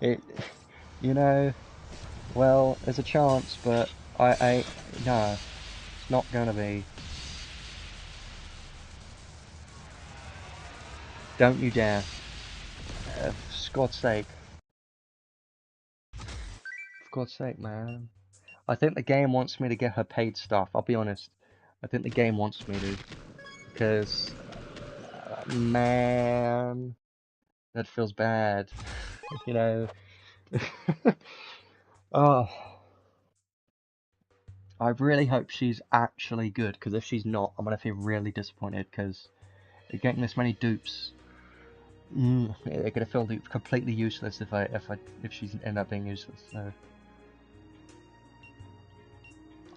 You know, well, there's a chance, but no, it's not gonna be. Don't you dare. For God's sake. For God's sake, man. I think the game wants me to get her paid stuff, I'll be honest. I think the game wants me to. Because, man, that feels bad. You know? Oh. I really hope she's actually good, because if she's not, I'm gonna feel really disappointed, because getting this many dupes, they're gonna feel completely useless if she's end up being useless. So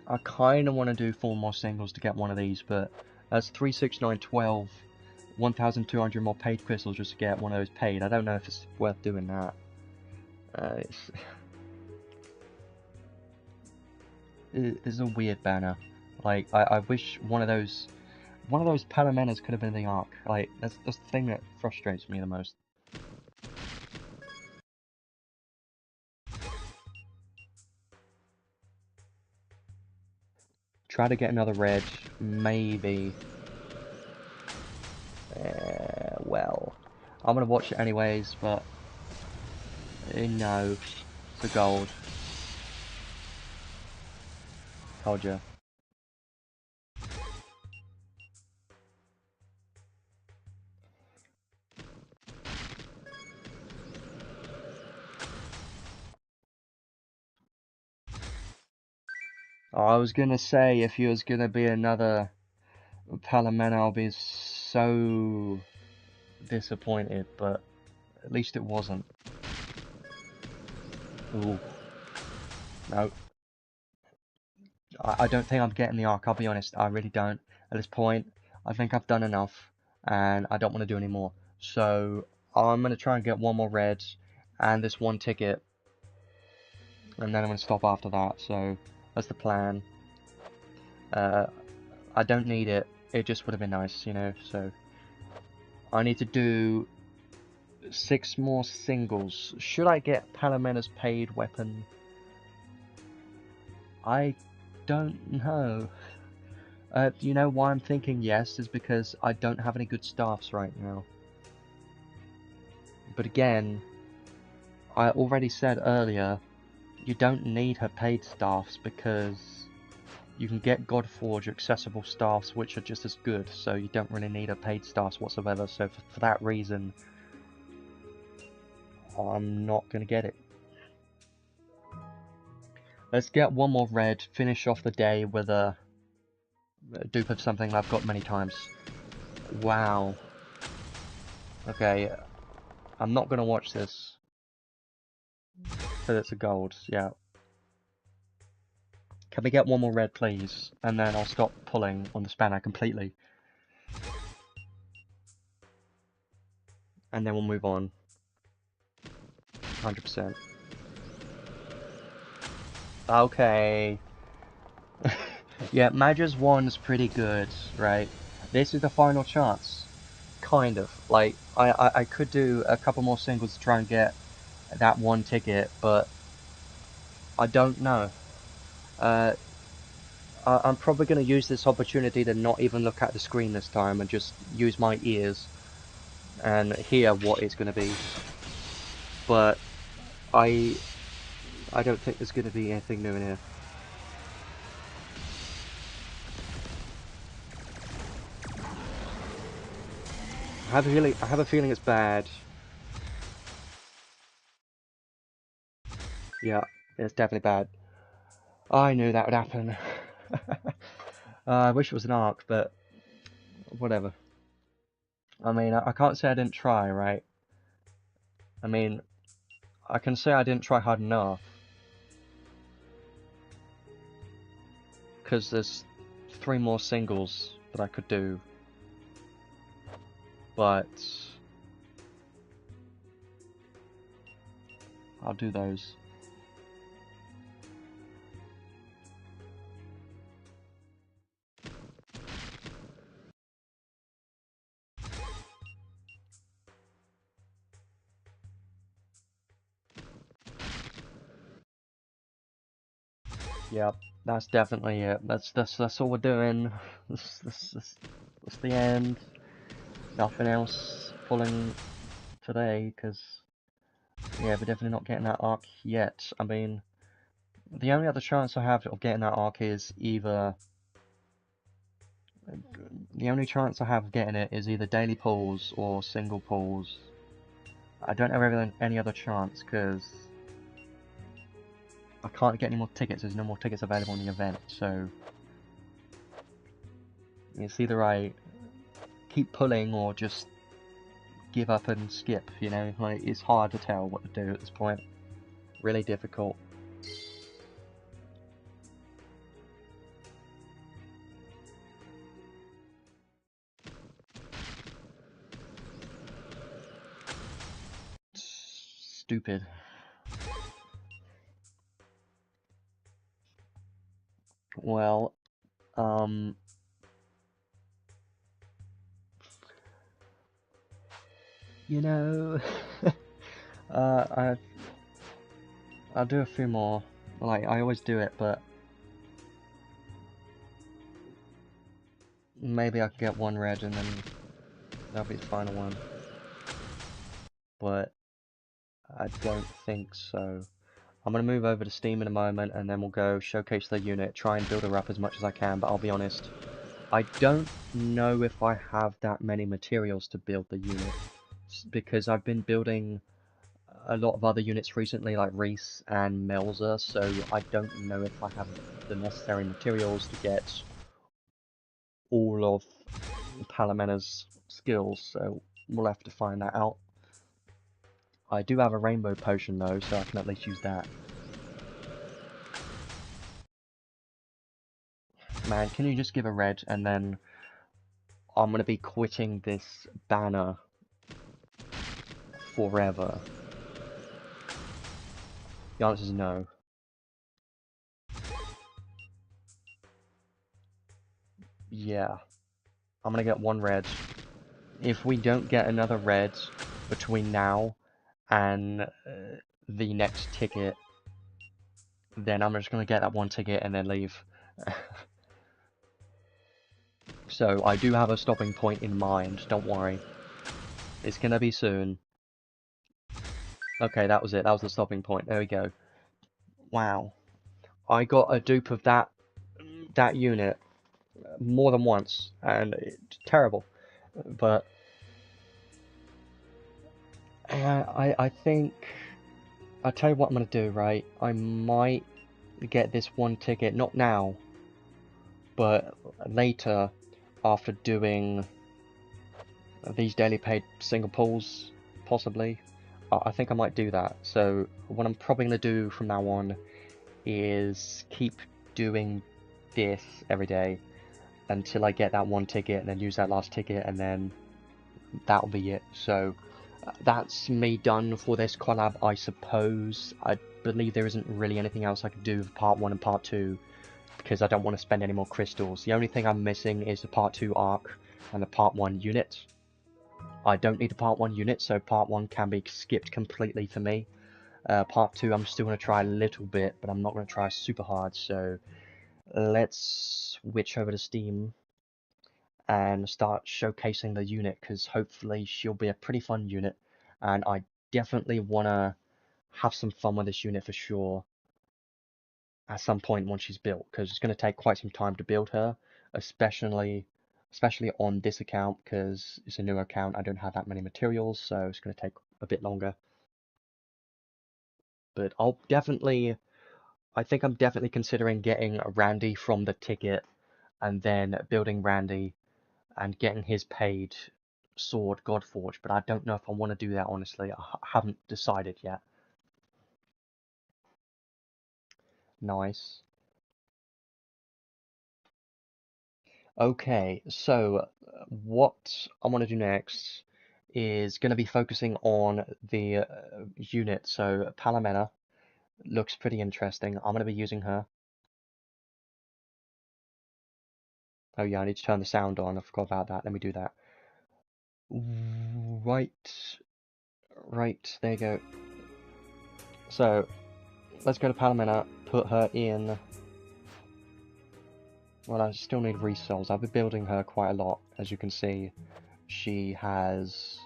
I kind of want to do 4 more singles to get one of these, but that's 3, 6, 9, 12, 1,200 more paid crystals just to get one of those paid. I don't know if it's worth doing that. It's a weird banner. Like, I wish one of those Palamenas could have been the Arc. Like, that's the thing that frustrates me the most. Try to get another red, maybe. Well, I'm gonna watch it anyways, but no, it's a gold. Told ya. I was gonna say, if you was gonna be another Palamena, I'll be so disappointed, but at least it wasn't. Ooh. No. I don't think I'm getting the Arc, I'll be honest. I really don't. At this point, I think I've done enough, and I don't want to do any more. So, I'm gonna try and get one more red, and this one ticket, and then I'm gonna stop after that. So, that's the plan. I don't need it. It just would have been nice, you know, so... I need to do 6 more singles. Should I get Palamena's paid weapon? I don't know. You know why I'm thinking yes is because I don't have any good staffs right now. But again, I already said earlier, you don't need her paid staffs because you can get Godforge accessible staffs which are just as good, so you don't really need her paid staffs whatsoever. So for that reason, I'm not gonna get it. Let's get one more red, finish off the day with a dupe of something I've got many times. Wow. Okay, I'm not gonna watch this. Because it's a gold, yeah. Can we get one more red, please? And then I'll stop pulling on the spanner completely. and then we'll move on. 100%. Okay. Yeah, Maja's 1's pretty good, right? This is the final chance. Kind of. Like, I could do a couple more singles to try and get that one ticket, but I don't know. I'm probably going to use this opportunity to not even look at the screen this time and just use my ears and hear what it's going to be. But I don't think there's going to be anything new in here. I have a feeling it's bad. Yeah, it's definitely bad. I knew that would happen. I wish it was an arc, but whatever. I mean, I can't say I didn't try, right? I mean, I can say I didn't try hard enough. Because there's 3 more singles that I could do. But I'll do those. Yep, that's definitely it. That's all we're doing. That's the end. Nothing else pulling today, because yeah, we're definitely not getting that arc yet. I mean, the only other chance I have of getting that arc is either of getting it is either daily pulls or single pulls. I don't have any other chance because I can't get any more tickets. There's no more tickets available in the event, so it's either I keep pulling or just give up and skip, you know? Like, it's hard to tell what to do at this point. Really difficult. Stupid. Well, you know, I'll do a few more. Like, I always do it, but maybe I can get one red and then that'll be the final one. But I don't think so. I'm going to move over to Steam in a moment and then we'll go showcase the unit, try and build her up as much as I can, but I'll be honest, I don't know if I have that many materials to build the unit, because I've been building a lot of other units recently, like Reese and Melza, so I don't know if I have the necessary materials to get all of Palamena's skills, so we'll have to find that out. I do have a rainbow potion though, so I can at least use that. Man, can you just give a red, and then I'm gonna be quitting this banner forever. The answer is no. Yeah. I'm gonna get one red. If we don't get another red between now and the next ticket, then I'm just gonna get that one ticket and then leave. So I do have a stopping point in mind, don't worry. It's gonna be soon. Okay, that was it. That was the stopping point. There we go. Wow. I got a dupe of that unit more than once, and it's terrible. But I think I'll tell you what I'm gonna do. Right, I might get this one ticket, not now, but later, after doing these daily paid single pulls, possibly. I think I might do that. So what I'm probably gonna do from now on is keep doing this every day until I get that one ticket, and then use that last ticket, and then that'll be it. So That's me done for this collab, I suppose. I believe there isn't really anything else I could do with part 1 and part 2, because I don't want to spend any more crystals. The only thing I'm missing is the part 2 arc and the part 1 unit. I don't need a part 1 unit, so part 1 can be skipped completely for me. Part 2 I'm still going to try a little bit, but I'm not going to try super hard, so let's switch over to Steam and start showcasing the unit, because hopefully she'll be a pretty fun unit, and I definitely want to have some fun with this unit for sure at some point once she's built, because it's going to take quite some time to build her, especially on this account, because it's a new account. I don't have that many materials, so it's going to take a bit longer. But I think I'm definitely considering getting Randy from the ticket, and then building Randy and getting his paid sword Godforge, but I don't know if I want to do that, honestly. I haven't decided yet. Nice. Okay, so what I want to do next is going to be focusing on the unit. So Palamena looks pretty interesting. I'm going to be using her. Oh yeah, I need to turn the sound on. I forgot about that. Let me do that. Right, there you go. So let's go to Palamena, put her in. Well, I still need resolves. I've been building her quite a lot. As you can see, she has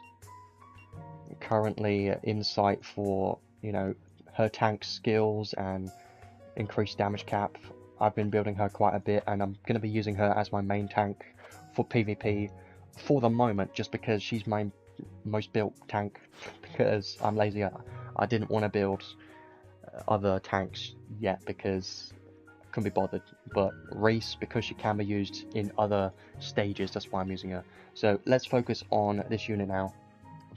currently insight for, you know, her tank skills and increased damage cap. I've been building her quite a bit, and I'm going to be using her as my main tank for PvP for the moment, just because she's my most built tank, because I'm lazy. I didn't want to build other tanks yet because I couldn't be bothered, but Reese, because she can be used in other stages, that's why I'm using her. So let's focus on this unit now,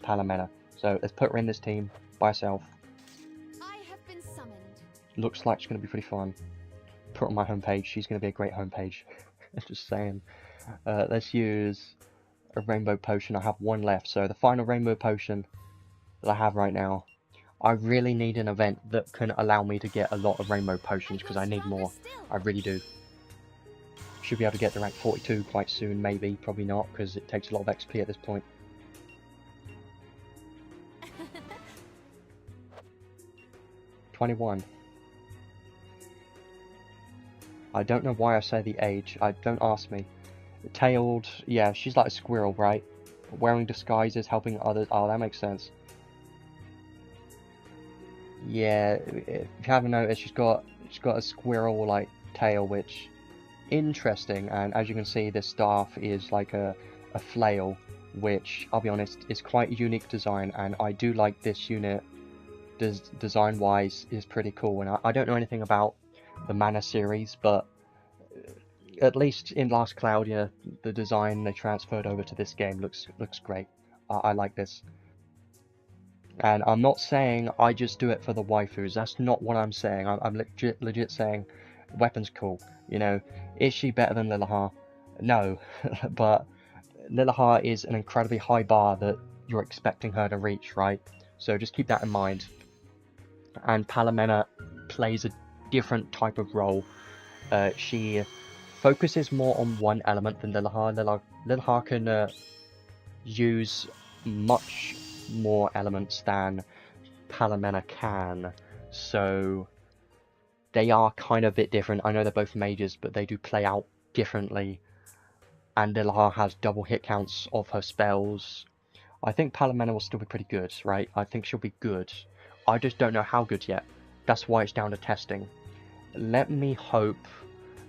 Palamena. So let's put her in this team by herself. I have been summoned. Looks like she's going to be pretty fun. Put her on my homepage. She's going to be a great homepage. Just saying. Let's use a rainbow potion. I have one left. So the final rainbow potion that I have right now. I really need an event that can allow me to get a lot of rainbow potions, because I need more. I really do. Should be able to get to rank 42 quite soon, maybe. Probably not, because it takes a lot of XP at this point. 21. I don't know why I say the age. Don't ask me. Tailed, yeah, she's like a squirrel, right? Wearing disguises, helping others. Oh, that makes sense. Yeah, if you haven't noticed, she's got a squirrel-like tail, which interesting. And as you can see, this staff is like a flail, which I'll be honest is quite a unique design, and I do like this unit. Design-wise, is pretty cool. And I don't know anything about the Mana series, but at least in Last Cloudia, the design they transferred over to this game looks great. I like this. And I'm not saying I just do it for the waifus. That's not what I'm saying. I'm legit saying weapon's cool. You know, is she better than Lilahar? No, but Lilahar is an incredibly high bar that you're expecting her to reach, right? So just keep that in mind. And Palamena plays a different type of role. She focuses more on one element than Lilahar. Lilahar can use much more elements than Palamena can, so they are kind of a bit different. I know they're both mages, but they do play out differently, and Lilahar has double hit counts of her spells. I think Palamena will still be pretty good, right? I think she'll be good. I just don't know how good yet. That's why it's down to testing. Let me hope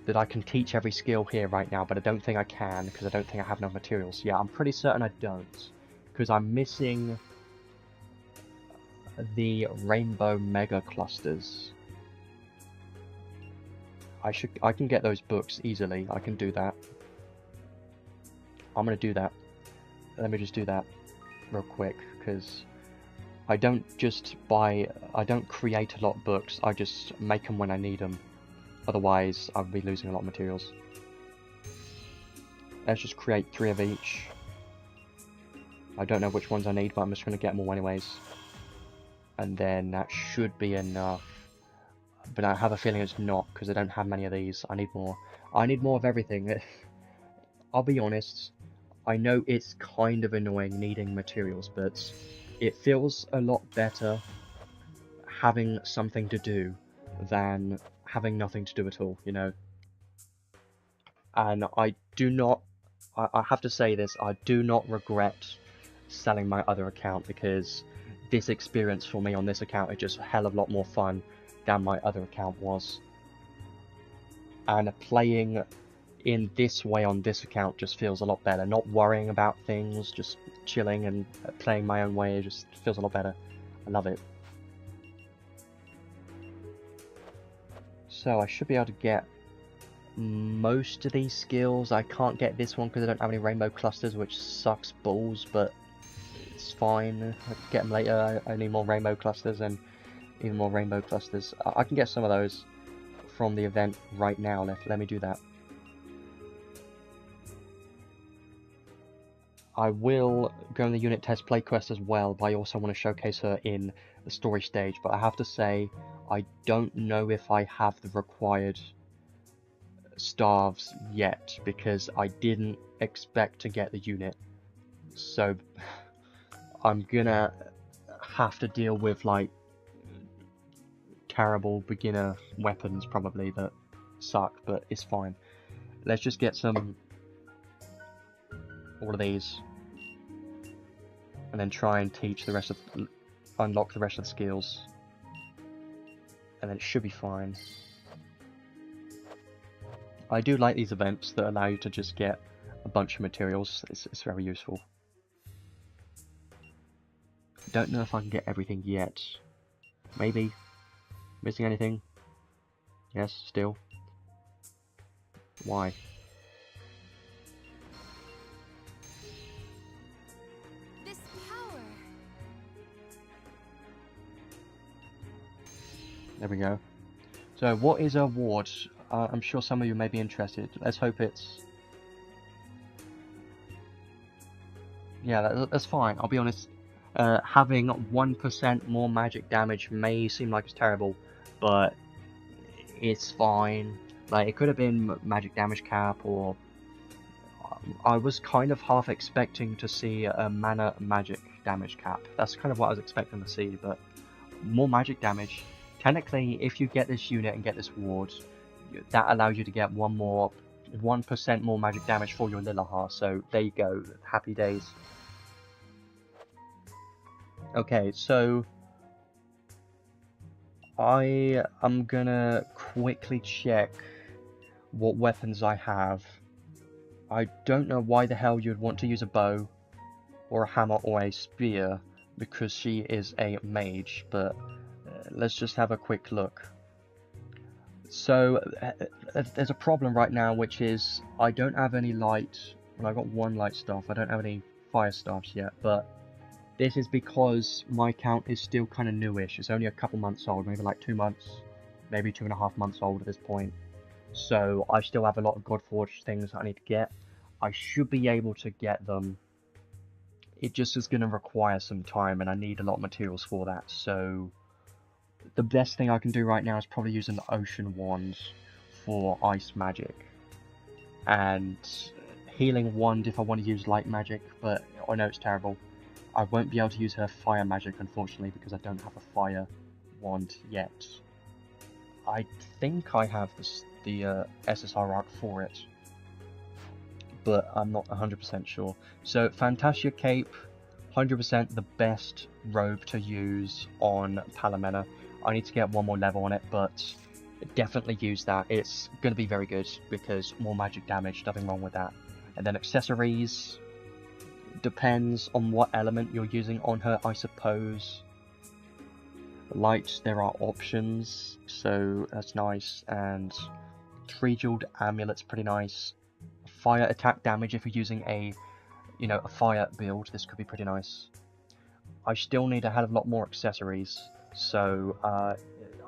that I can teach every skill here right now, but I don't think I can, because I don't think I have enough materials. Yeah, I'm pretty certain I don't, because I'm missing the rainbow mega clusters. I can get those books easily. I can do that. I'm gonna do that. Let me just do that real quick, because I don't create a lot of books. I just make them when I need them. Otherwise, I'll be losing a lot of materials. Let's just create 3 of each. I don't know which ones I need, but I'm just going to get them all anyways. And then that should be enough. But I have a feeling it's not, because I don't have many of these. I need more. I need more of everything. I'll be honest, I know it's kind of annoying needing materials, but it feels a lot better having something to do than having nothing to do at all, you know? And I have to say this, I do not regret selling my other account, because this experience for me on this account is just a hell of a lot more fun than my other account was. And playing in this way on this account just feels a lot better. Not worrying about things, just chilling and playing my own way, it just feels a lot better. I love it. So I should be able to get most of these skills. I can't get this one because I don't have any rainbow clusters, which sucks balls, but it's fine. I can get them later. I need more rainbow clusters and even more rainbow clusters. I can get some of those from the event right now. Let me do that. I will go in the unit test play quest as well, but I also want to showcase her in the story stage. But I have to say, I don't know if I have the required starves yet, because I didn't expect to get the unit. So I'm gonna have to deal with like terrible beginner weapons probably that suck, but it's fine. Let's just get some all of these and then try and teach the rest of unlock the rest of the skills, and then it should be fine. I do like these events that allow you to just get a bunch of materials. It's very useful. Don't know if I can get everything yet. Maybe. Missing anything? Yes, still. Why? This power. There we go. So, what is a ward? I'm sure some of you may be interested. Let's hope it's... Yeah, that's fine. I'll be honest. Having 1% more magic damage may seem like it's terrible, but it's fine. Like, it could have been magic damage cap, or... I was kind of half expecting to see a mana magic damage cap. That's kind of what I was expecting to see, but more magic damage. Technically, if you get this unit and get this ward, that allows you to get 1% more magic damage for your Lilahar, so there you go, happy days. Okay, so I am gonna quickly check what weapons I have. I don't know why the hell you'd want to use a bow, or a hammer, or a spear, because she is a mage, but let's just have a quick look. So, there's a problem right now, which is I don't have any light. Well, I got one light staff. I don't have any fire staffs yet, but this is because my account is still kind of newish. It's only a couple months old, maybe like 2 months, maybe 2.5 months old at this point. So I still have a lot of Godforged things I need to get. I should be able to get them. It just is going to require some time, and I need a lot of materials for that. So the best thing I can do right now is probably using the Ocean Wand for Ice Magic. And Healing Wand if I want to use Light Magic, but I know it's terrible. I won't be able to use her Fire Magic, unfortunately, because I don't have a Fire Wand yet. I think I have the SSR arc for it, but I'm not 100% sure. So, Fantasia Cape, 100% the best robe to use on Palamena. I need to get one more level on it, but definitely use that. It's going to be very good, because more magic damage, nothing wrong with that. And then accessories, depends on what element you're using on her, I suppose. Light, there are options, so that's nice. And three-jeweled amulet's pretty nice. Fire attack damage if you're using a fire build, this could be pretty nice. I still need a hell of a lot more accessories, so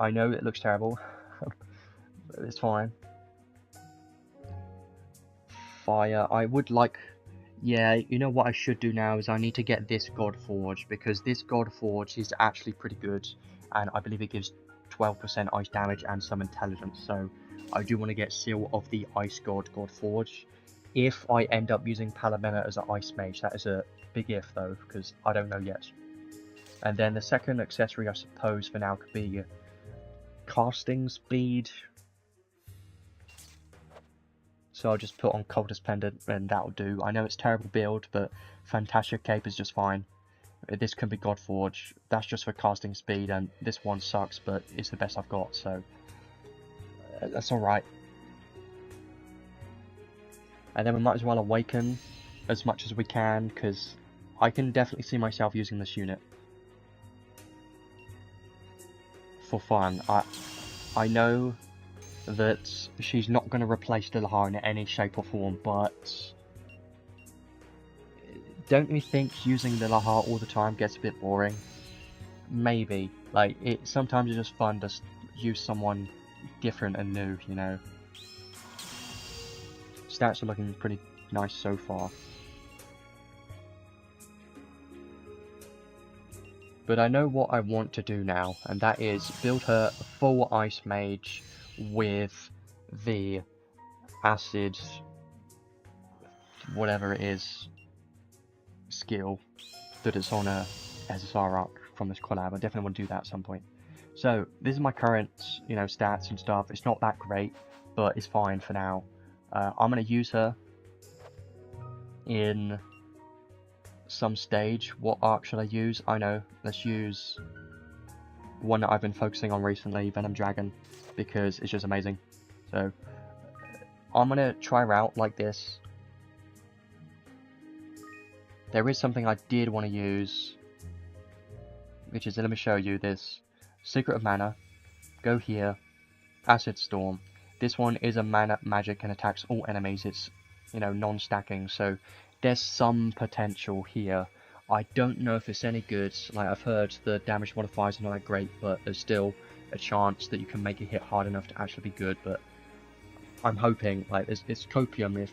I know it looks terrible, but it's fine. Fire, I would like... Yeah, you know what I should do now is I need to get this God Forge, because this God Forge is actually pretty good, and I believe it gives 12% ice damage and some intelligence, so I do want to get Seal of the Ice God Forge. If I end up using Palamena as an Ice Mage, that is a big if though, because I don't know yet. And then the second accessory I suppose for now could be casting speed. So I'll just put on Cultist Pendant and that'll do. I know it's terrible build, but Fantastic Cape is just fine. This can be Godforge. That's just for casting speed, and this one sucks, but it's the best I've got, so that's alright. And then we might as well awaken as much as we can, because I can definitely see myself using this unit for fun. I know that she's not going to replace Lilahar in any shape or form, but don't you think using Lilahar all the time gets a bit boring? Maybe. Like, sometimes it's just fun to use someone different and new, you know. Stats are looking pretty nice so far. But I know what I want to do now, and that is build her a full Ice Mage with the Acid, whatever it is, skill that is on a SSR arc from this collab. I definitely want to do that at some point. So this is my current, you know, stats and stuff. It's not that great, but it's fine for now. I'm gonna use her in some stage. What arc should I use? I know. Let's use one that I've been focusing on recently, Venom Dragon, because it's just amazing. So I'm gonna try her out like this. There is something I did want to use, which is, let me show you this. Secret of Mana, go here, Acid Storm. This one is a mana magic and attacks all enemies. It's, you know, non-stacking, so there's some potential here. I don't know if it's any good. Like, I've heard the damage modifiers are not that great, but there's still a chance that you can make it hit hard enough to actually be good. But I'm hoping, like, it's copium if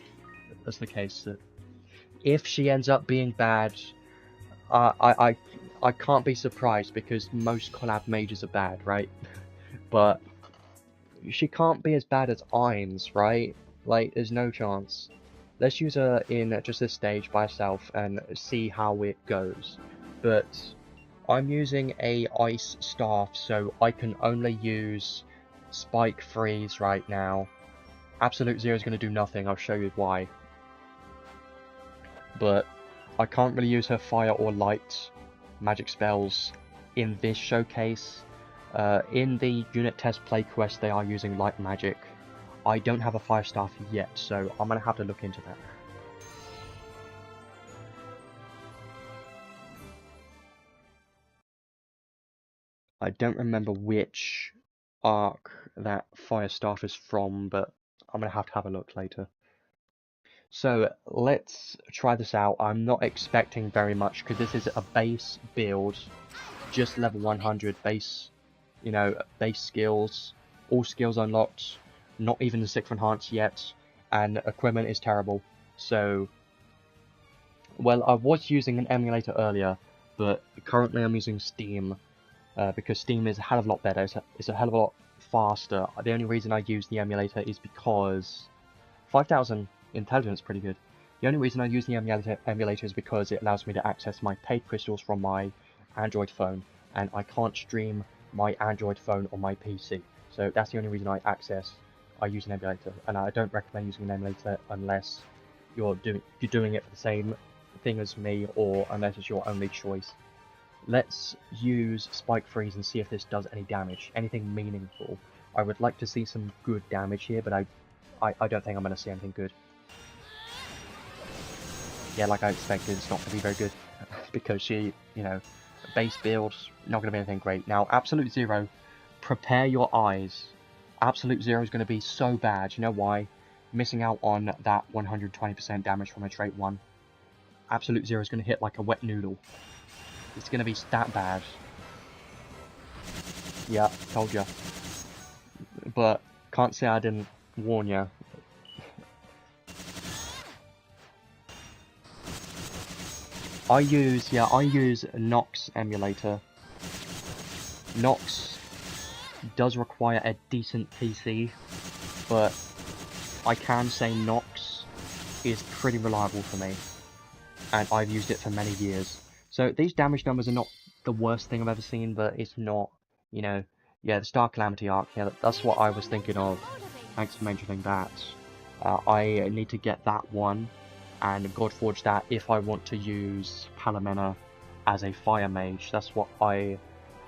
that's the case. That if she ends up being bad, I can't be surprised, because most collab mages are bad, right? But she can't be as bad as Ainz, right? Like, there's no chance. Let's use her in just this stage by herself and see how it goes. But I'm using a Ice Staff, so I can only use Spike Freeze right now. Absolute Zero is going to do nothing, I'll show you why. But I can't really use her Fire or Light magic spells in this showcase. In the unit test play quest they are using light magic. I don't have a 5-star yet, so I'm gonna have to look into that. I don't remember which arc that fire staff is from, but I'm gonna have a look later. So let's try this out. I'm not expecting very much, because this is a base build, just level 100 base, you know, base skills, all skills unlocked, not even the 6th enhance yet, and equipment is terrible. So, well, I was using an emulator earlier, but currently I'm using Steam, because Steam is a hell of a lot better, it's a hell of a lot faster. The only reason I use the emulator is because 5,000 intelligence is pretty good. The only reason I use the emulator is because it allows me to access my paid crystals from my Android phone, and I can't stream my Android phone on my PC. So that's the only reason I use an emulator, and I don't recommend using an emulator unless you're doing it for the same thing as me, or unless it's your only choice. Let's use Spike Freeze and see if this does any damage, anything meaningful. I would like to see some good damage here, but I don't think I'm going to see anything good. Yeah, like I expected, it's not going to be very good, because she, you know, base build, not going to be anything great. Now, Absolute Zero, prepare your eyes. Absolute Zero is going to be so bad. You know why? Missing out on that 120% damage from a trait 1. Absolute Zero is going to hit like a wet noodle. It's going to be that bad. Yeah, told ya. But can't say I didn't warn ya. I use Nox emulator. Nox does require a decent PC, but I can say Nox is pretty reliable for me, and I've used it for many years. So these damage numbers are not the worst thing I've ever seen, but it's not, you know, yeah, the Star Calamity arc, yeah, that's what I was thinking of. Thanks for mentioning that. I need to get that one and Godforge that if I want to use Palamena as a fire mage. That's what I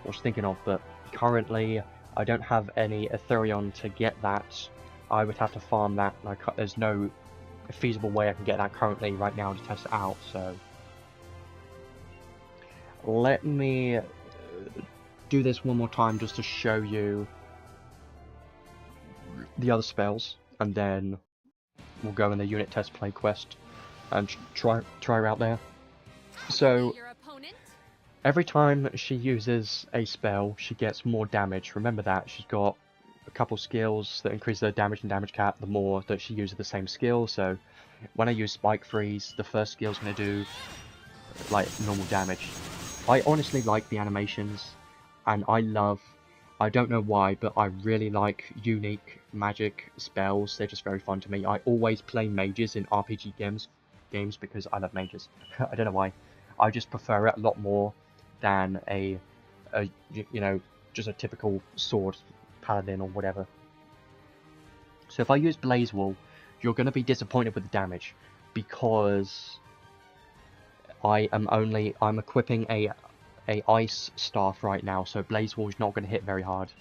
was thinking of, but currently I don't have any Ethereon to get that. I would have to farm that, and there's no feasible way I can get that currently right now to test it out, so let me do this one more time just to show you the other spells, and then we'll go in the unit test play quest and try her out there. So every time she uses a spell, she gets more damage. Remember that. She's got a couple skills that increase her damage and damage cap the more that she uses the same skill. So when I use Spike Freeze, the first skill is going to do like normal damage. I honestly like the animations, and I don't know why, but I really like unique magic spells. They're just very fun to me. I always play mages in RPG games because I love mages. I don't know why. I just prefer it a lot more than a you know, just a typical sword paladin or whatever. So if I use Blaze Wall, you're going to be disappointed with the damage, because I'm equipping a ice staff right now, so Blaze Wall is not going to hit very hard.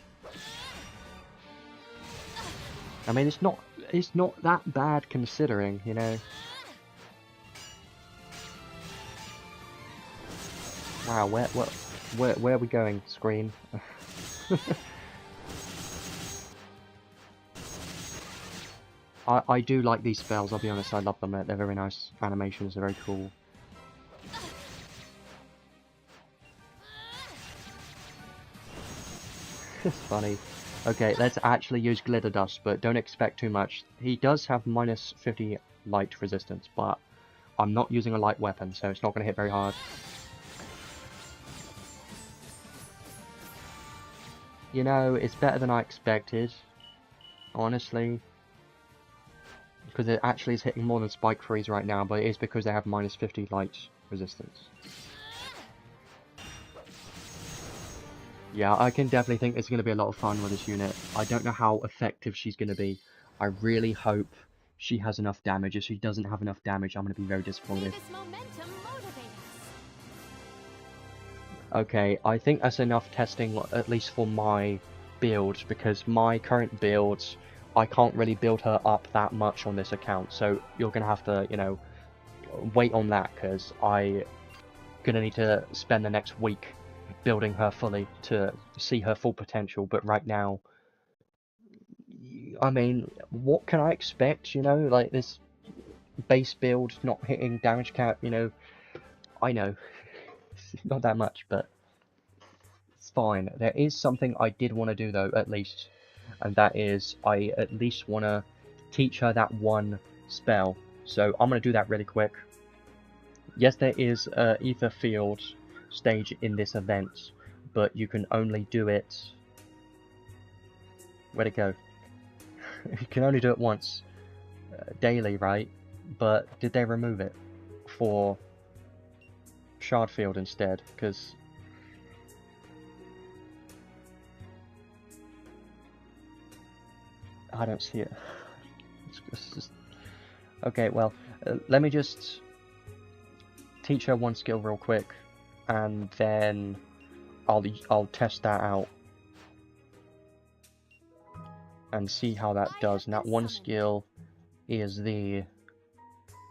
I mean, it's not that bad considering, you know. Wow, where are we going, screen? I do like these spells, I'll be honest, I love them, they're very nice animations, they're very cool. It's funny. Okay, let's actually use Glitter Dust, but don't expect too much. He does have minus 50 light resistance, but I'm not using a light weapon, so it's not going to hit very hard. You know, it's better than I expected, honestly. Because it actually is hitting more than Spike Freeze right now, but it is because they have minus 50 light resistance. Yeah, I can definitely think it's going to be a lot of fun with this unit. I don't know how effective she's going to be. I really hope she has enough damage. If she doesn't have enough damage, I'm going to be very disappointed. Okay, I think that's enough testing, at least for my build, because my current builds, I can't really build her up that much on this account. So you're going to have to, you know, wait on that, because I'm going to need to spend the next week building her fully to see her full potential. But right now, I mean, what can I expect, you know, like this base build not hitting damage cap, you know, I know, not that much, but it's fine. There is something I did want to do though, at least, and that is, I at least want to teach her that one spell, so I'm going to do that really quick. Yes, there is a Ether Field stage in this event, but you can only do it... Where'd it go? You can only do it once daily, right? But did they remove it for Shard Field instead? Because I don't see it. It's just... Okay, well, let me just teach her one skill real quick, and then I'll test that out and see how that does. And that one skill is the...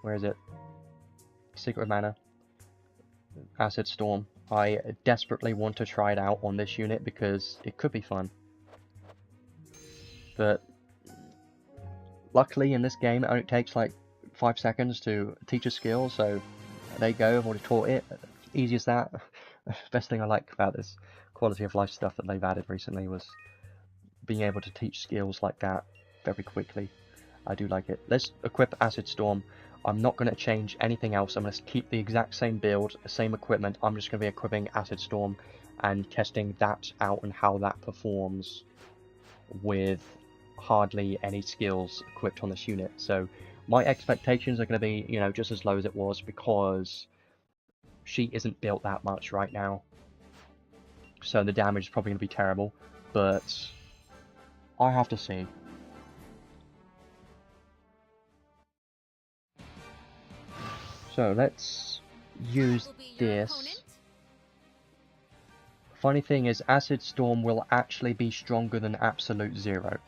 Where is it? Secret Mana. Acid Storm. I desperately want to try it out on this unit because it could be fun. But luckily in this game it only takes like 5 seconds to teach a skill, so there you go, I've already taught it. Easy as that. Best thing I like about this quality of life stuff that they've added recently was being able to teach skills like that very quickly. I do like it. Let's equip Acid Storm. I'm not going to change anything else. I'm going to keep the exact same build, same equipment. I'm just going to be equipping Acid Storm and testing that out and how that performs with hardly any skills equipped on this unit. So my expectations are going to be, you know, just as low as it was because she isn't built that much right now. So the damage is probably going to be terrible, but I have to see. So let's use this. Funny thing is, Acid Storm will actually be stronger than Absolute Zero.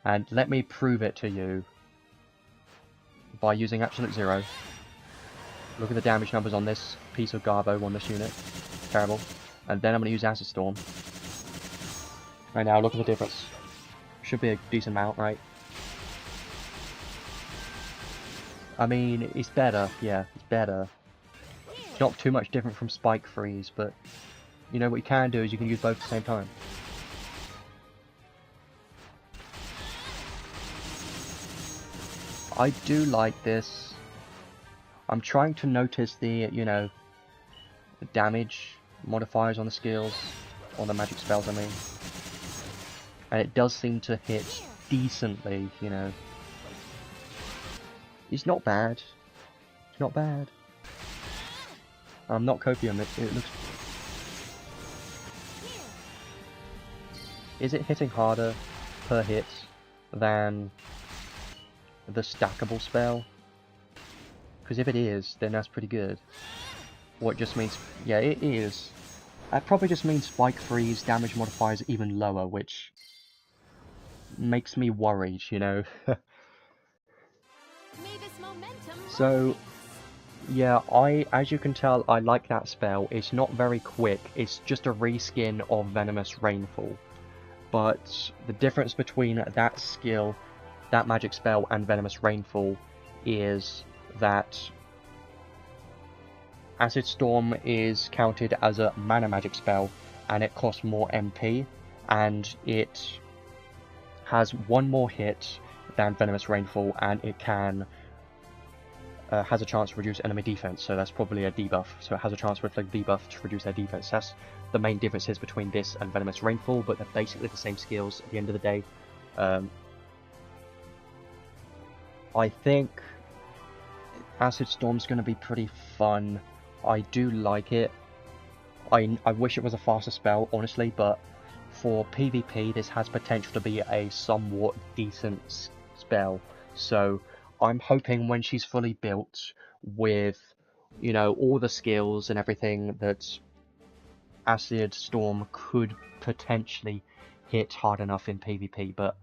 And let me prove it to you by using Absolute Zero. Look at the damage numbers on this piece of Garbo on this unit. Terrible. And then I'm going to use Acid Storm. Right now, look at the difference. Should be a decent amount, right? I mean, it's better. Yeah, it's better. It's not too much different from Spike Freeze, but you know what you can do is you can use both at the same time. I do like this. I'm trying to notice the, you know, the damage modifiers on the skills, on the magic spells, I mean. And it does seem to hit decently, you know. It's not bad. It's not bad. I'm not copium, it looks... Is it hitting harder per hit than the stackable spell? Because if it is, then that's pretty good. Or it just means... Yeah, it is. That probably just means Spike Freeze damage modifiers even lower, which makes me worried, you know. So, yeah, as you can tell, I like that spell. It's not very quick. It's just a reskin of Venomous Rainfall. But the difference between that skill, that magic spell, and Venomous Rainfall is that Acid Storm is counted as a mana magic spell, and it costs more MP, and it has one more hit than Venomous Rainfall, and it can has a chance to reduce enemy defense, so that's probably a debuff. So it has a chance to inflict debuff to reduce their defense. That's the main differences between this and Venomous Rainfall, but they're basically the same skills at the end of the day. I think Acid Storm's going to be pretty fun. I do like it. I wish it was a faster spell, honestly, but for PvP this has potential to be a somewhat decent spell. So I'm hoping when she's fully built with, you know, all the skills and everything, that Acid Storm could potentially hit hard enough in PvP, but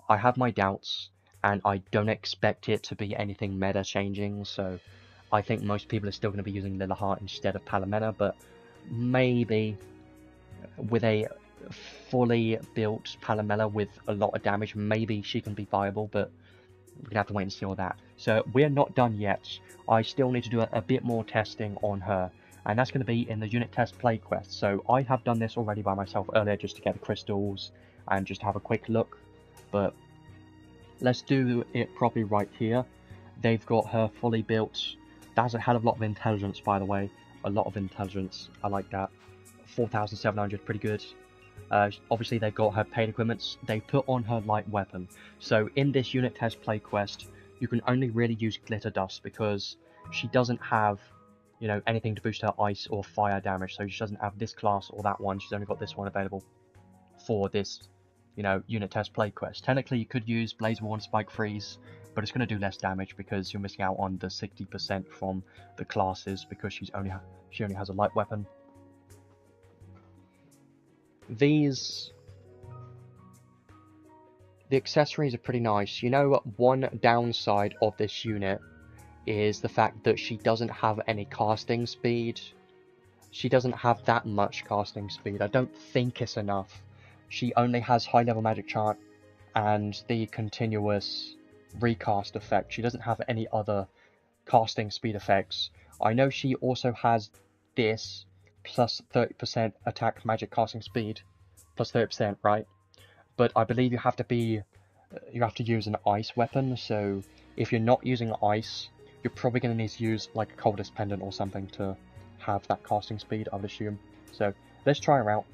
I have my doubts, and I don't expect it to be anything meta changing, so I think most people are still going to be using Lillahart instead of Palamena, but maybe with a fully built Palamena with a lot of damage, maybe she can be viable, but we're going to have to wait and see all that. So we're not done yet. I still need to do a bit more testing on her, and that's going to be in the unit test play quest. So I have done this already by myself earlier just to get the crystals and just have a quick look, but let's do it properly right here. They've got her fully built. That's a hell of a lot of intelligence, by the way. A lot of intelligence. I like that. 4,700, pretty good. Obviously, they've got her paid equipments. They put on her light weapon. So in this unit test play quest, you can only really use glitter dust because she doesn't have, you know, anything to boost her ice or fire damage. So she doesn't have this class or that one. She's only got this one available for this, you know, unit test play quest. Technically, you could use Blaze War and Spike Freeze, but it's going to do less damage because you're missing out on the 60% from the classes because she only has a light weapon. The accessories are pretty nice. You know, one downside of this unit is the fact that she doesn't have any casting speed. She doesn't have that much casting speed. I don't think it's enough. She only has high level magic chant and the continuous recast effect. She doesn't have any other casting speed effects. I know she also has this plus 30% attack magic casting speed, plus 30%, right? But I believe you have to use an ice weapon, so if you're not using ice, you're probably going to need to use like a Coldness Pendant or something to have that casting speed, I would assume. So let's try her out.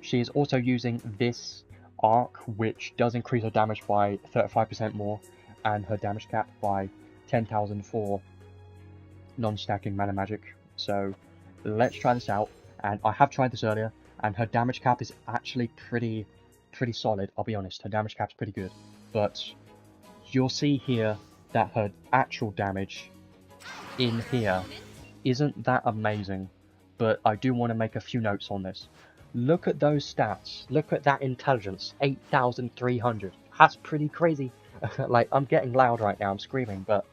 She is also using this arc, which does increase her damage by 35% more, and her damage cap by 10,000 for non-stacking mana magic. So let's try this out, and I have tried this earlier, and her damage cap is actually pretty solid, I'll be honest. Her damage cap's pretty good, but you'll see here that her actual damage in here isn't that amazing, but I do want to make a few notes on this. Look at those stats. Look at that intelligence, 8,300. That's pretty crazy. Like, I'm getting loud right now, I'm screaming, but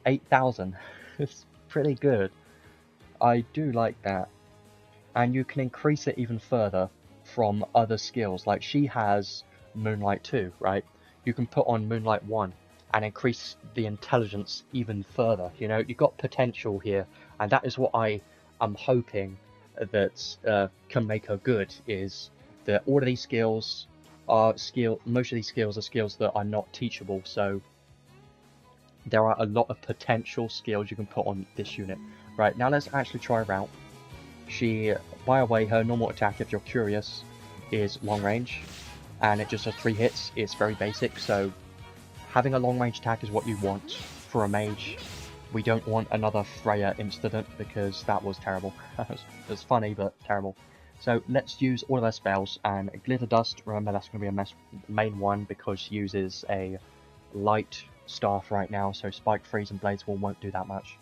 8,000 is pretty good. I do like that. And you can increase it even further from other skills. Like, she has Moonlight 2, right? You can put on Moonlight 1 and increase the intelligence even further. You know, you've got potential here, and that is what I am hoping that can make her good, is that all of these skills are most of these skills are skills that are not teachable, so there are a lot of potential skills you can put on this unit. Right, now let's actually try her out. She, by the way, her normal attack, if you're curious, is long range, and it just has 3 hits. It's very basic, so having a long range attack is what you want for a mage. We don't want another Freya incident, because that was terrible. It was funny, but terrible. So let's use all of her spells, and Glitter Dust, remember that's going to be a main one, because she uses a light staff right now, so Spike, Freeze, and Blaze Wall won't do that much.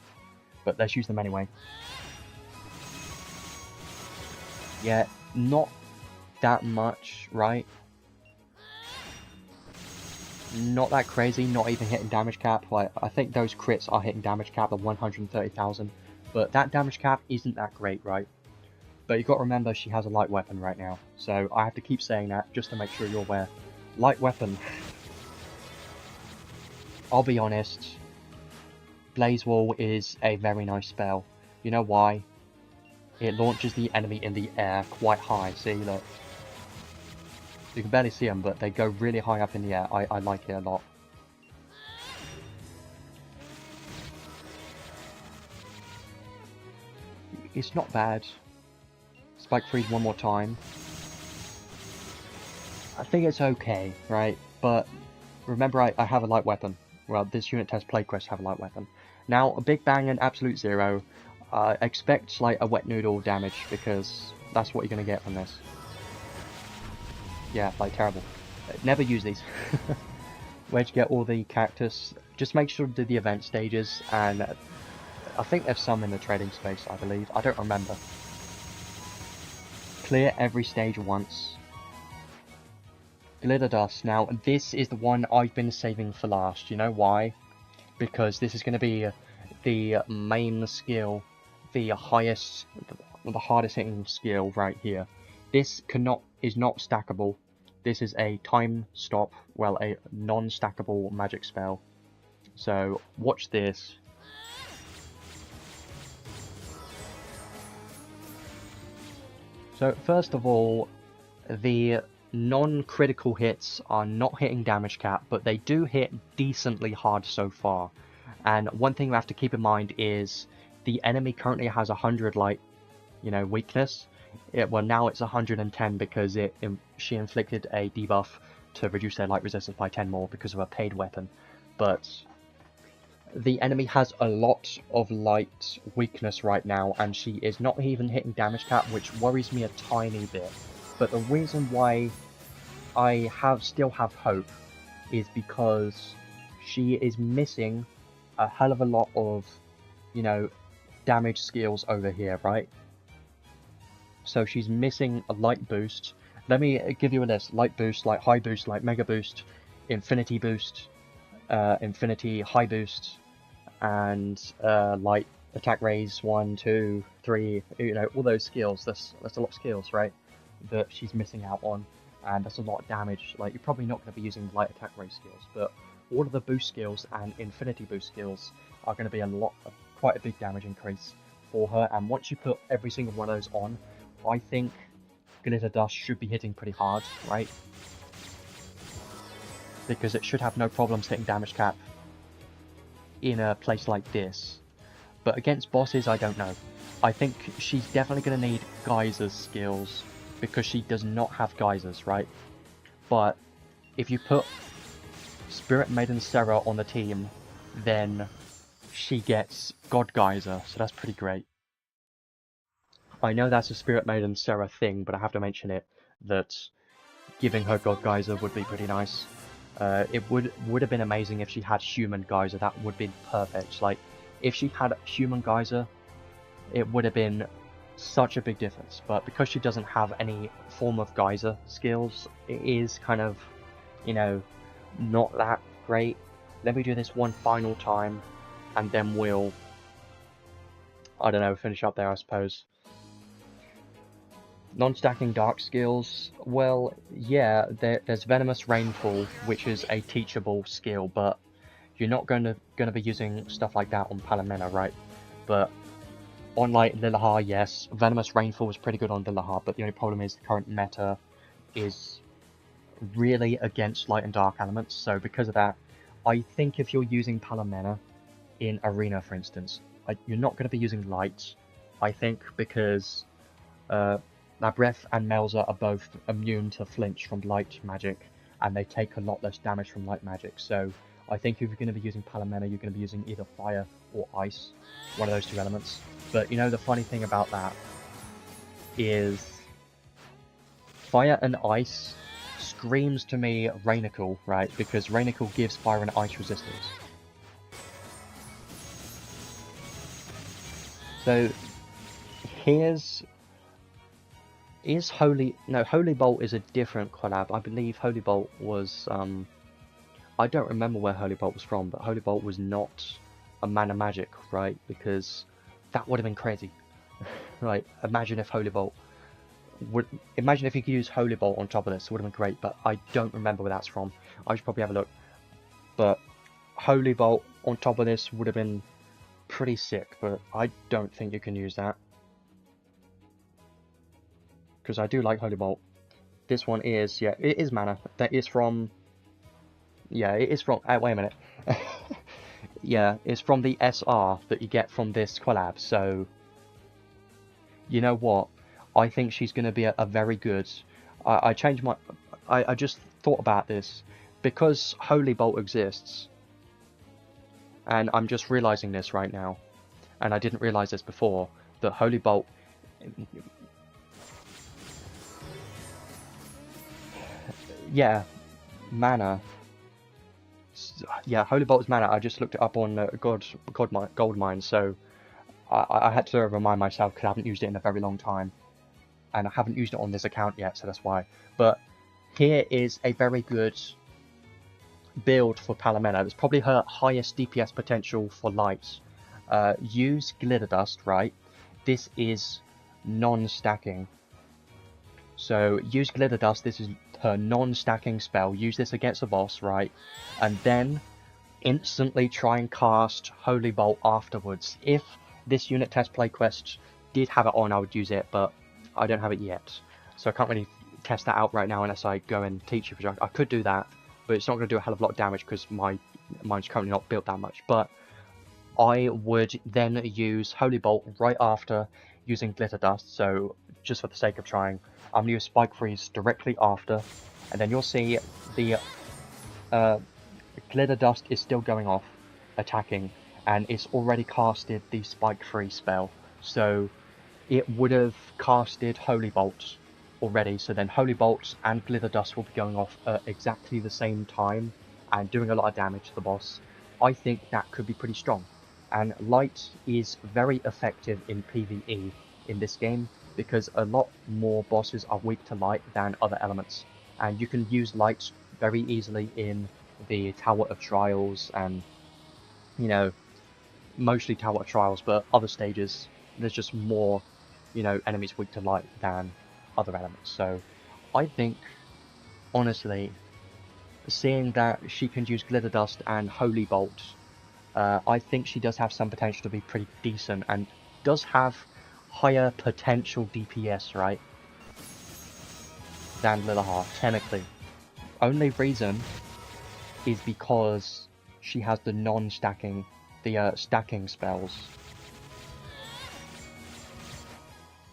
But let's use them anyway. Yeah, not that much, right? Not that crazy, not even hitting damage cap. Like, I think those crits are hitting damage cap of 130,000, but that damage cap isn't that great, right? But you've got to remember she has a light weapon right now, so I have to keep saying that just to make sure you're aware. Light weapon. I'll be honest, Blaze Wall is a very nice spell. You know why? It launches the enemy in the air quite high. See, look. You can barely see them, but they go really high up in the air. I like it a lot. It's not bad. Spike Freeze one more time. I think it's okay, right? But remember, I have a light weapon. Well, this unit has play quest have a light weapon. Now, a Big Bang and Absolute Zero. Expect like a wet noodle damage, because that's what you're going to get from this. Yeah, like terrible. Never use these. Where'd you get all the cactus? Just make sure to do the event stages, and I think there's some in the trading space, I believe. I don't remember. Clear every stage once. Glitter Dust. Now, this is the one I've been saving for last. You know why? Because this is going to be the main skill, the hardest hitting skill right here. This is not stackable. This is a time stop, well, a non-stackable magic spell. So watch this. So first of all, the non-critical hits are not hitting damage cap, but they do hit decently hard so far. And one thing you have to keep in mind is the enemy currently has 100 light, weakness. Well, now it's 110 because she inflicted a debuff to reduce their light resistance by 10 more because of a paid weapon. But the enemy has a lot of light weakness right now, and she is not even hitting damage cap, which worries me a tiny bit. But the reason why I still have hope is because she is missing a hell of a lot of, damage skills over here, right? So she's missing a light boost. Let me give you a list. Light boost, like high boost, like mega boost, infinity boost, infinity high boost, and light attack raise 1, 2, 3, all those skills. That's a lot of skills, right? That she's missing out on, and that's a lot of damage. Like, you're probably not going to be using light attack raise skills, but all of the boost skills and infinity boost skills are going to be quite a big damage increase for her. And once you put every single one of those on, I think Glitter Dust should be hitting pretty hard, right? Because it should have no problems hitting damage cap. in a place like this. But against bosses, I don't know. I think she's definitely going to need Geyser's skills, because she does not have Geysers, right? But if you put Spirit Maiden Sarah on the team, then she gets God Geyser, so that's pretty great. I know that's a Spirit Maiden Sarah thing, but I have to mention it, that giving her God Geyser would be pretty nice. It would have been amazing if she had Human Geyser. That would have been perfect. Like, if she had Human Geyser, it would have been such a big difference. But because she doesn't have any form of Geyser skills, it is kind of, you know, not that great. Let me do this one final time, and then we'll, I don't know, finish up there, I suppose. Non-stacking dark skills, well, yeah, there's Venomous Rainfall, which is a teachable skill, but you're not gonna be using stuff like that on Palamena, right? But on, like, Lilahar, yes, Venomous Rainfall was pretty good on Lilahar, but the only problem is the current meta is really against light and dark elements, so because of that, I think if you're using Palamena in Arena, for instance, you're not going to be using light, I think, because Labreth and Melza are both immune to flinch from light magic, and they take a lot less damage from light magic, so I think if you're going to be using Palamena, you're going to be using either fire or ice, one of those two elements. But you know, the funny thing about that is fire and ice screams to me Rainical, right? Because Rainical gives fire and ice resistance. So Holy Bolt is a different collab. I believe Holy Bolt was I don't remember where Holy Bolt was from, but Holy Bolt was not a mana magic, right? Because that would have been crazy. Right, imagine if Holy Bolt imagine if you could use Holy Bolt on top of this, it would have been great, but I don't remember where that's from. I should probably have a look. But Holy Bolt on top of this would have been pretty sick, but I don't think you can use that. Because I do like Holy Bolt. This one is, yeah, it is mana. That is from, yeah, it is from, wait a minute. Yeah, it's from the SR that you get from this collab, so, you know what? I think she's going to be a very good, I changed my, I just thought about this, because Holy Bolt exists, and I'm just realizing this right now, and I didn't realize this before, that Holy Bolt, yeah, mana, yeah, Holy Bolt is mana. I just looked it up on Gold Mine, so I had to remind myself because I haven't used it in a very long time, and I haven't used it on this account yet, so that's why. But here is a very good build for Palamena. It's probably her highest DPS potential for light. Use Glitter Dust, right? This is non-stacking. So use Glitter Dust, this is her non-stacking spell. Use this against the boss, right? And then instantly try and cast Holy Bolt afterwards. If this unit test play quest did have it on, I would use it, but I don't have it yet. So I can't really test that out right now unless I go and teach it. I could do that, but it's not going to do a hell of a lot of damage because mine's currently not built that much. But I would then use Holy Bolt right after using Glitter Dust, so just for the sake of trying, I'm going to use Spike Freeze directly after, and then you'll see the Glitter Dust is still going off, attacking, and it's already casted the Spike Freeze spell, so it would have casted Holy Bolt already, so then Holy Bolt and Glitter Dust will be going off at exactly the same time, and doing a lot of damage to the boss. I think that could be pretty strong. And light is very effective in PvE in this game because a lot more bosses are weak to light than other elements, and you can use light very easily in the Tower of Trials and, you know, mostly Tower of Trials, but other stages there's just more, you know, enemies weak to light than other elements. So I think, honestly, seeing that she can use Glitter Dust and Holy Bolt, I think she does have some potential to be pretty decent and does have higher potential DPS, right, than Lilahar, technically. Only reason is because she has the non-stacking the stacking spells.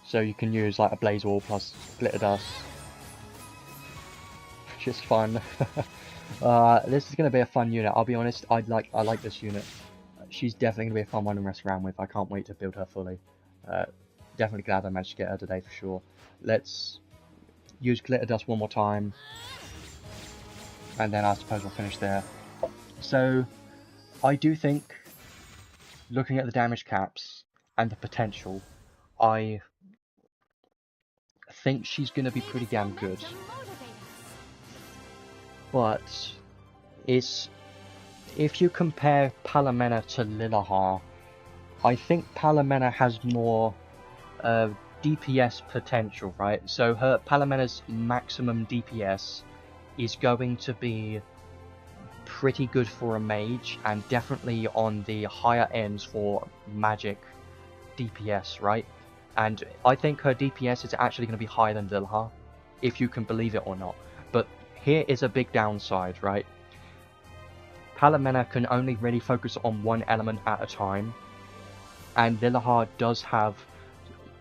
So you can use like a Blaze Wall plus Glitter Dust, which is fun. This is going to be a fun unit. I'll be honest, I like this unit. She's definitely going to be a fun one to mess around with. I can't wait to build her fully. Definitely glad I managed to get her today for sure. Let's use Glitter Dust one more time, and then I suppose we'll finish there. So, I do think, looking at the damage caps and the potential, I think she's going to be pretty damn good. But if you compare Palamena to Lilahar, I think Palamena has more DPS potential, right? So her Palamena's maximum DPS is going to be pretty good for a mage, and definitely on the higher ends for magic DPS, right? And I think her DPS is actually going to be higher than Lilahar, if you can believe it or not. But here is a big downside, right? Palamena can only really focus on one element at a time, and Lilahar does have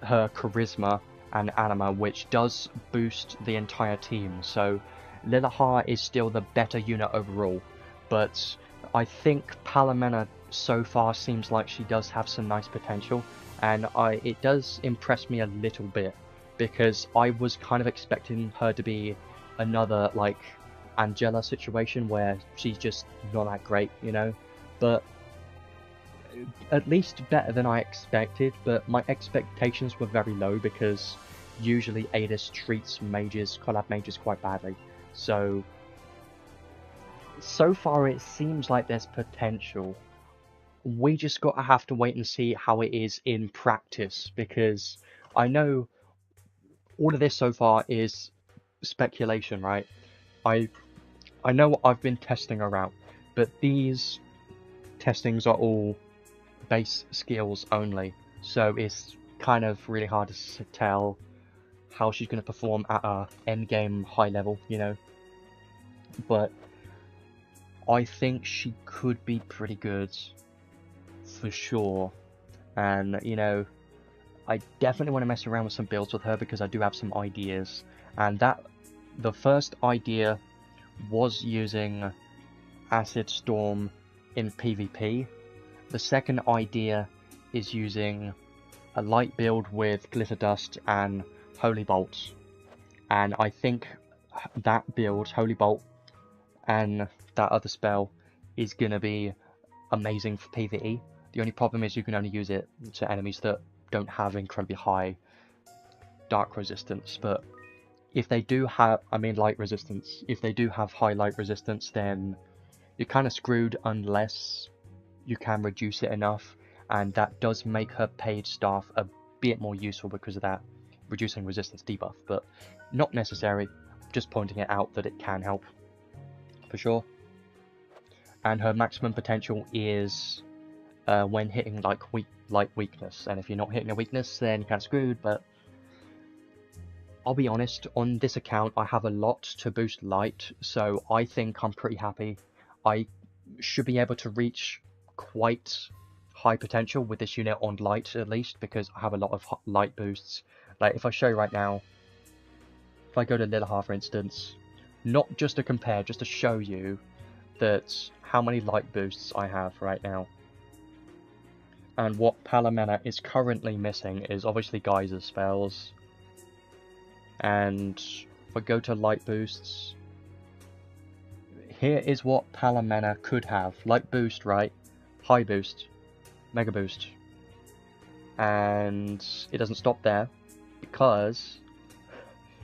her charisma and anima, which does boost the entire team. So Lilahar is still the better unit overall, but I think Palamena so far seems like she does have some nice potential, and it does impress me a little bit, because I was kind of expecting her to be another like Angela situation where she's just not that great, you know, but at least better than I expected. But my expectations were very low, because usually Adis treats mages, collab mages, quite badly. So far it seems like there's potential. We just gotta have to wait and see how it is in practice, because I know all of this so far is speculation, right? I know I've been testing her out, but these testings are all base skills only, so it's kind of really hard to tell how she's going to perform at a endgame high level, you know. But I think she could be pretty good for sure, and you know, I definitely want to mess around with some builds with her, because I do have some ideas. And the first idea was using Acid Storm in PvP. The second idea is using a light build with Glitter Dust and Holy Bolt. And I think that build, Holy Bolt, and that other spell is going to be amazing for PvE. The only problem is you can only use it to enemies that don't have incredibly high dark resistance. But if they do have, light resistance, if they do have high light resistance, then you're kind of screwed unless you can reduce it enough, and that does make her paid staff a bit more useful because of that reducing resistance debuff, but not necessary, just pointing it out that it can help, for sure. And her maximum potential is when hitting like light weakness, and if you're not hitting a weakness, then you're kind of screwed. But I'll be honest, on this account I have a lot to boost light, so I think I'm pretty happy. I should be able to reach quite high potential with this unit on light, at least, because I have a lot of light boosts. Like if I show you right now, if I go to Lilahar for instance, not just to compare, just to show you that how many light boosts I have right now. And what Palamena is currently missing is obviously Geyser spells. And if I go to light boosts, here is what Palamena could have. Light boost, right? High boost, mega boost. And it doesn't stop there, because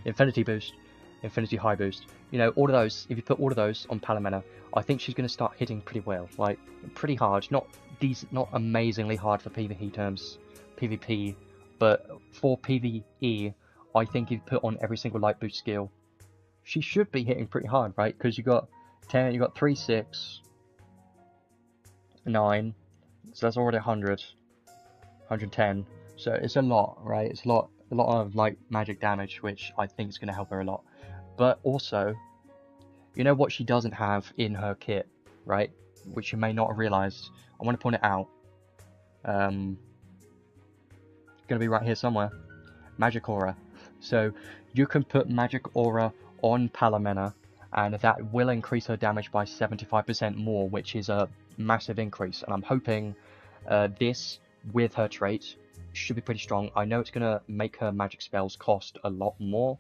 infinity boost, infinity high boost. You know, all of those, if you put all of those on Palamena, I think she's going to start hitting pretty well. Like, pretty hard. Not decent, not amazingly hard for PvE terms, PvP, but for PvE, I think if you put on every single light boost skill, she should be hitting pretty hard, right? Because you got 10, you got 3, 6, 9, so that's already 100, 110. So it's a lot, right? It's a lot of like magic damage, which I think is going to help her a lot. But also, you know what she doesn't have in her kit, right? which you may not have realised. I want to point it out. It's going to be right here somewhere. Magic Aura. So you can put Magic Aura on Palamena, and that will increase her damage by 75% more, which is a massive increase. And I'm hoping this, with her trait, should be pretty strong. I know it's going to make her magic spells cost a lot more,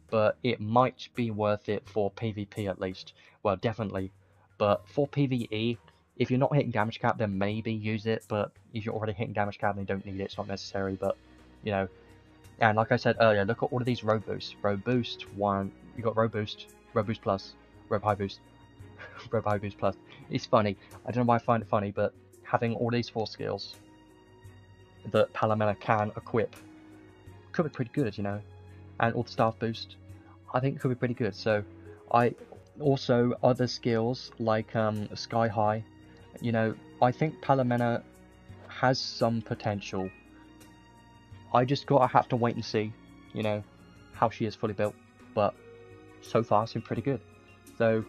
but it might be worth it for PvP at least. Well, definitely. But for PvE, if you're not hitting damage cap, then maybe use it. But if you're already hitting damage cap, then you don't need it. It's not necessary. But, you know. And like I said earlier, look at all of these robe boosts. Robe boost 1. You got robe boost plus, robe high boost, robe high boost plus. It's funny. I don't know why I find it funny, but having all these 4 skills that Palamena can equip could be pretty good, you know. And all the staff boost, I think could be pretty good. So I also other skills like Sky High, you know, I think Palamena has some potential. I just gotta have to wait and see, you know, how she is fully built. But so far, it's been pretty good. So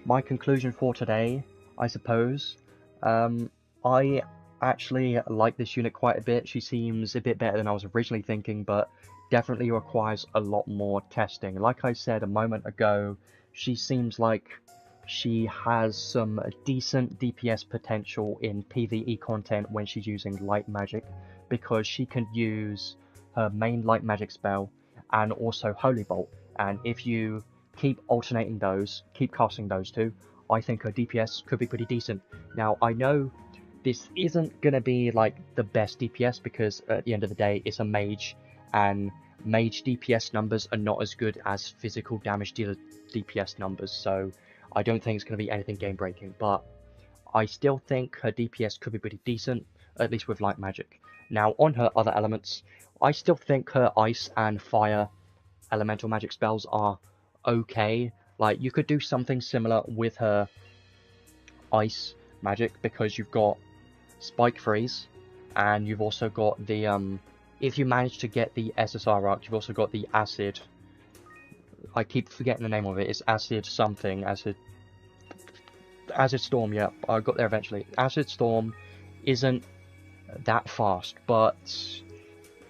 my conclusion for today, I suppose, I actually like this unit quite a bit. She seems a bit better than I was originally thinking, but definitely requires a lot more testing. Like I said a moment ago, she seems like she has some decent DPS potential in PvE content when she's using light magic, because she can use her main light magic spell and also Holy Bolt, and if you keep alternating those, keep casting those two, I think her DPS could be pretty decent. Now, I know this isn't going to be like the best DPS, because at the end of the day, it's a mage, and mage DPS numbers are not as good as physical damage dealer DPS numbers, so I don't think it's going to be anything game breaking, but I still think her DPS could be pretty decent, at least with light magic. Now, on her other elements, I still think her ice and fire elemental magic spells are okay. Like, you could do something similar with her ice magic, because you've got Spike Freeze, and you've also got the, if you manage to get the SSR arc, you've also got the Acid. I keep forgetting the name of it. It's Acid something. Acid Storm, yeah. I got there eventually. Acid Storm isn't that fast, but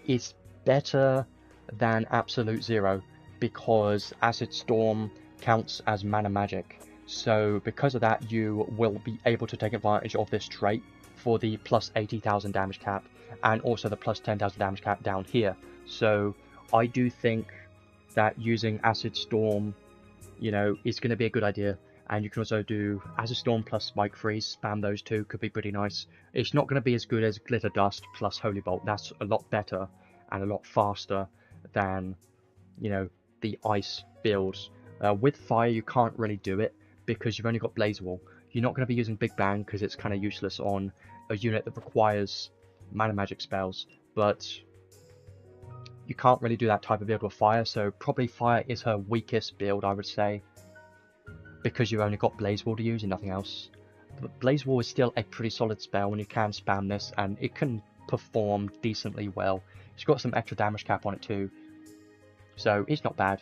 it's better than Absolute Zero, because Acid Storm counts as mana magic. So because of that, you will be able to take advantage of this trait for the plus 80,000 damage cap, and also the plus 10,000 damage cap down here. So I do think that using Acid Storm, you know, is going to be a good idea. And you can also do Acid Storm plus Spike Freeze, spam those two, could be pretty nice. It's not going to be as good as Glitter Dust plus Holy Bolt. That's a lot better and a lot faster than, you know, the ice builds. With fire, you can't really do it, because you've only got Blaze Wall. You're not going to be using Big Bang, because it's kind of useless on a unit that requires mana magic spells, but you can't really do that type of build with fire, so probably fire is her weakest build, I would say, because you've only got Blaze Wall to use and nothing else. But Blaze Wall is still a pretty solid spell when you can spam this, and it can perform decently well. It's got some extra damage cap on it too, so it's not bad.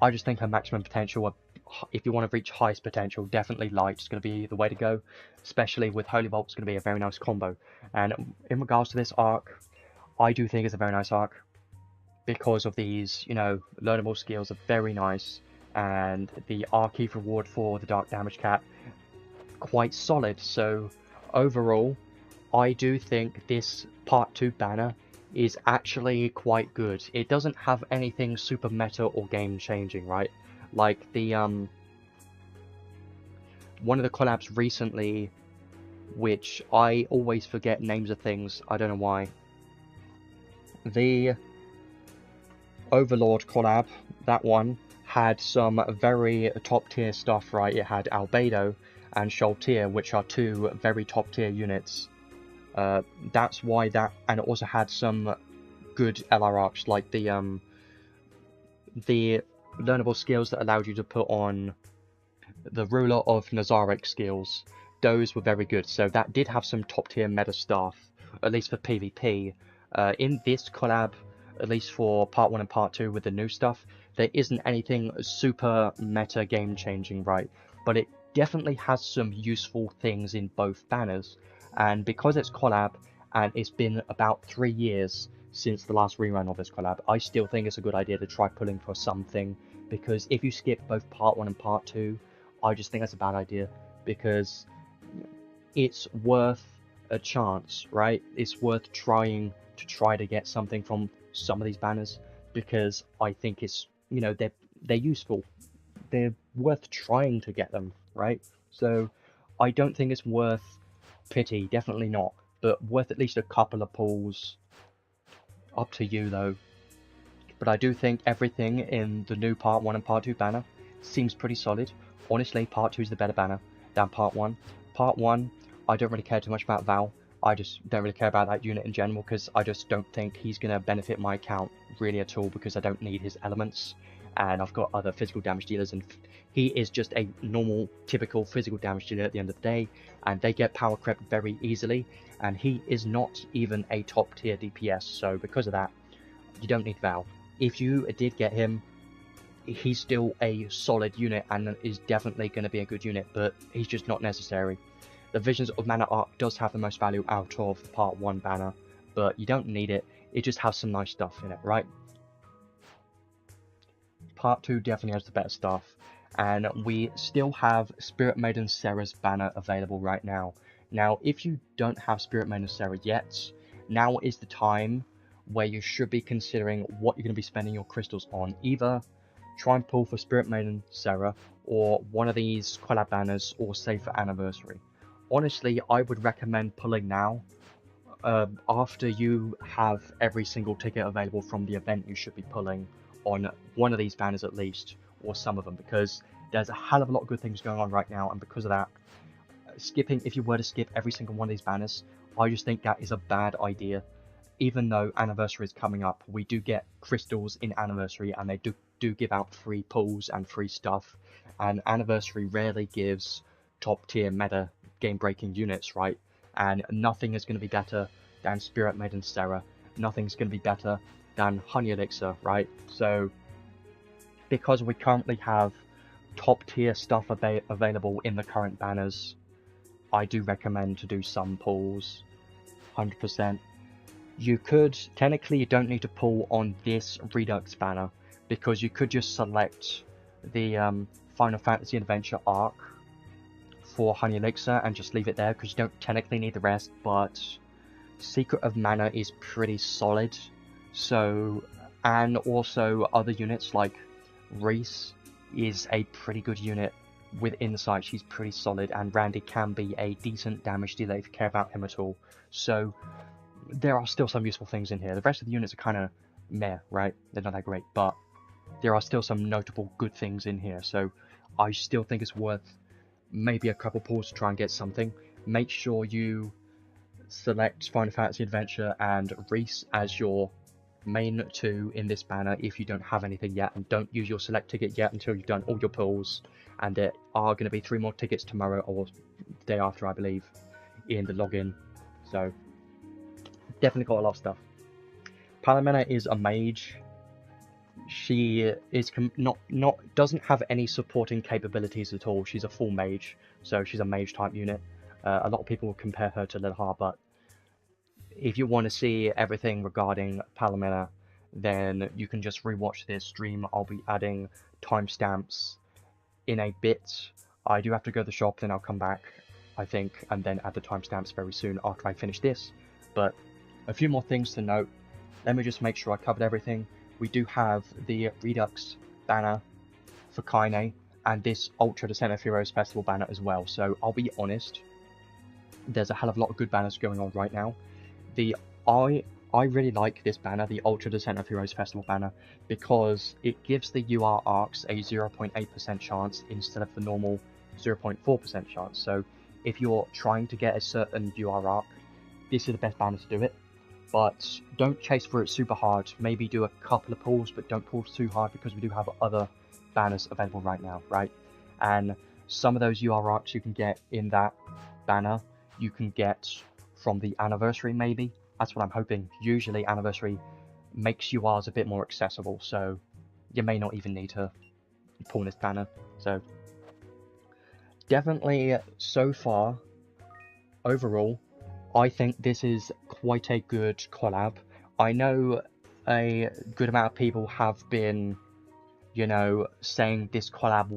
I just think her maximum potential, if you want to reach highest potential, definitely light is going to be the way to go, especially with Holy Bolt. It's going to be a very nice combo. And in regards to this arc, I do think it's a very nice arc, because of these, you know, learnable skills are very nice, and the Archive reward for the dark damage cap, quite solid. So overall, I do think this part 2 banner is actually quite good. It doesn't have anything super meta or game changing, right? Like the one of the collabs recently, which I always forget names of things, I don't know why. The Overlord collab, that one, had some very top tier stuff, right? It had Albedo and Sholtir, which are 2 very top tier units. That's why that, and it also had some good LR arcs, like the learnable skills that allowed you to put on the Ruler of Nazarick skills. Those were very good, so that did have some top tier meta stuff, at least for PvP. In this collab, at least for part 1 and part 2 with the new stuff, there isn't anything super meta game changing, right? But it definitely has some useful things in both banners, and because it's collab and it's been about 3 years since the last rerun of this collab, I still think it's a good idea to try pulling for something, because if you skip both part 1 and part 2, I just think that's a bad idea, because it's worth a chance, right? It's worth trying to get something from some of these banners, because I think it's, you know, they're useful. They're worth trying to get them, right? So I don't think it's worth pity, definitely not, but worth at least a couple of pulls. Up to you though. But I do think everything in the new part 1 and part 2 banner seems pretty solid. Honestly, part 2 is the better banner than part 1. Part 1, I don't really care too much about Val. I just don't really care about that unit in general, because I just don't think he's going to benefit my account really at all, because I don't need his elements. And I've got other physical damage dealers, and he is just a normal, typical physical damage dealer at the end of the day, and they get power crept very easily, and he is not even a top tier DPS, so because of that, you don't need Val. If you did get him, he's still a solid unit and is definitely going to be a good unit, but he's just not necessary. The Visions of Mana arc does have the most value out of the part 1 banner, but you don't need it. It just has some nice stuff in it, right? Part 2 definitely has the better stuff, and we still have Spirit Maiden Serra's banner available right now. Now, if you don't have Spirit Maiden Serra yet, now is the time where you should be considering what you're going to be spending your crystals on. Either try and pull for Spirit Maiden Serra, or one of these collab banners, or save for Anniversary. Honestly, I would recommend pulling now, after you have every single ticket available from the event. You should be pulling on one of these banners at least, or some of them, because there's a hell of a lot of good things going on right now, and because of that, skipping, if you were to skip every single one of these banners, I just think that is a bad idea. Even though Anniversary is coming up, we do get crystals in Anniversary, and they do give out free pulls and free stuff, and Anniversary rarely gives top tier meta game breaking units, right? And nothing is going to be better than Spirit Maiden Serra, nothing's going to be better than Honey Elixir, right? So because we currently have top tier stuff available in the current banners, I do recommend to do some pulls, 100%. You could, technically you don't need to pull on this Redux banner, because you could just select the Final Fantasy Adventure arc for Honey Elixir and just leave it there, because you don't technically need the rest, but Secret of Mana is pretty solid. So, and also other units like Reese is a pretty good unit with Insight. She's pretty solid, and Randy can be a decent damage dealer if you care about him at all. So there are still some useful things in here. The rest of the units are kind of meh, right? They're not that great, but there are still some notable good things in here. So I still think it's worth maybe a couple pulls to try and get something. Make sure you select Final Fantasy Adventure and Reese as your main two in this banner if you don't have anything yet, and don't use your select ticket yet until you've done all your pulls. And there are going to be 3 more tickets tomorrow, or the day after, I believe, in the login. So definitely got a lot of stuff. Palamena is a mage. She is doesn't have any supporting capabilities at all. She's a full mage, so she's a mage type unit. A lot of people will compare her to Lilha, but if you want to see everything regarding Palamena, then you can just rewatch this stream. I'll be adding timestamps in a bit. I do have to go to the shop, then I'll come back, I think, and then add the timestamps very soon after I finish this. But a few more things to note. Let me just make sure I covered everything. We do have the Redux banner for Kaine, and this Ultra Descent of Heroes Festival banner as well. So I'll be honest, there's a hell of a lot of good banners going on right now. I really like this banner, the Ultra Descent of Heroes Festival banner, because it gives the UR arcs a 0.8% chance instead of the normal 0.4% chance. So if you're trying to get a certain UR arc, this is the best banner to do it. But don't chase for it super hard. Maybe do a couple of pulls, but don't pull too hard, because we do have other banners available right now, right? And some of those UR arcs you can get in that banner, you can get from the Anniversary maybe. That's what I'm hoping. Usually Anniversary makes URs a bit more accessible, so you may not even need to pull this banner. So definitely, so far, overall, I think this is quite a good collab. I know a good amount of people have been, you know, saying this collab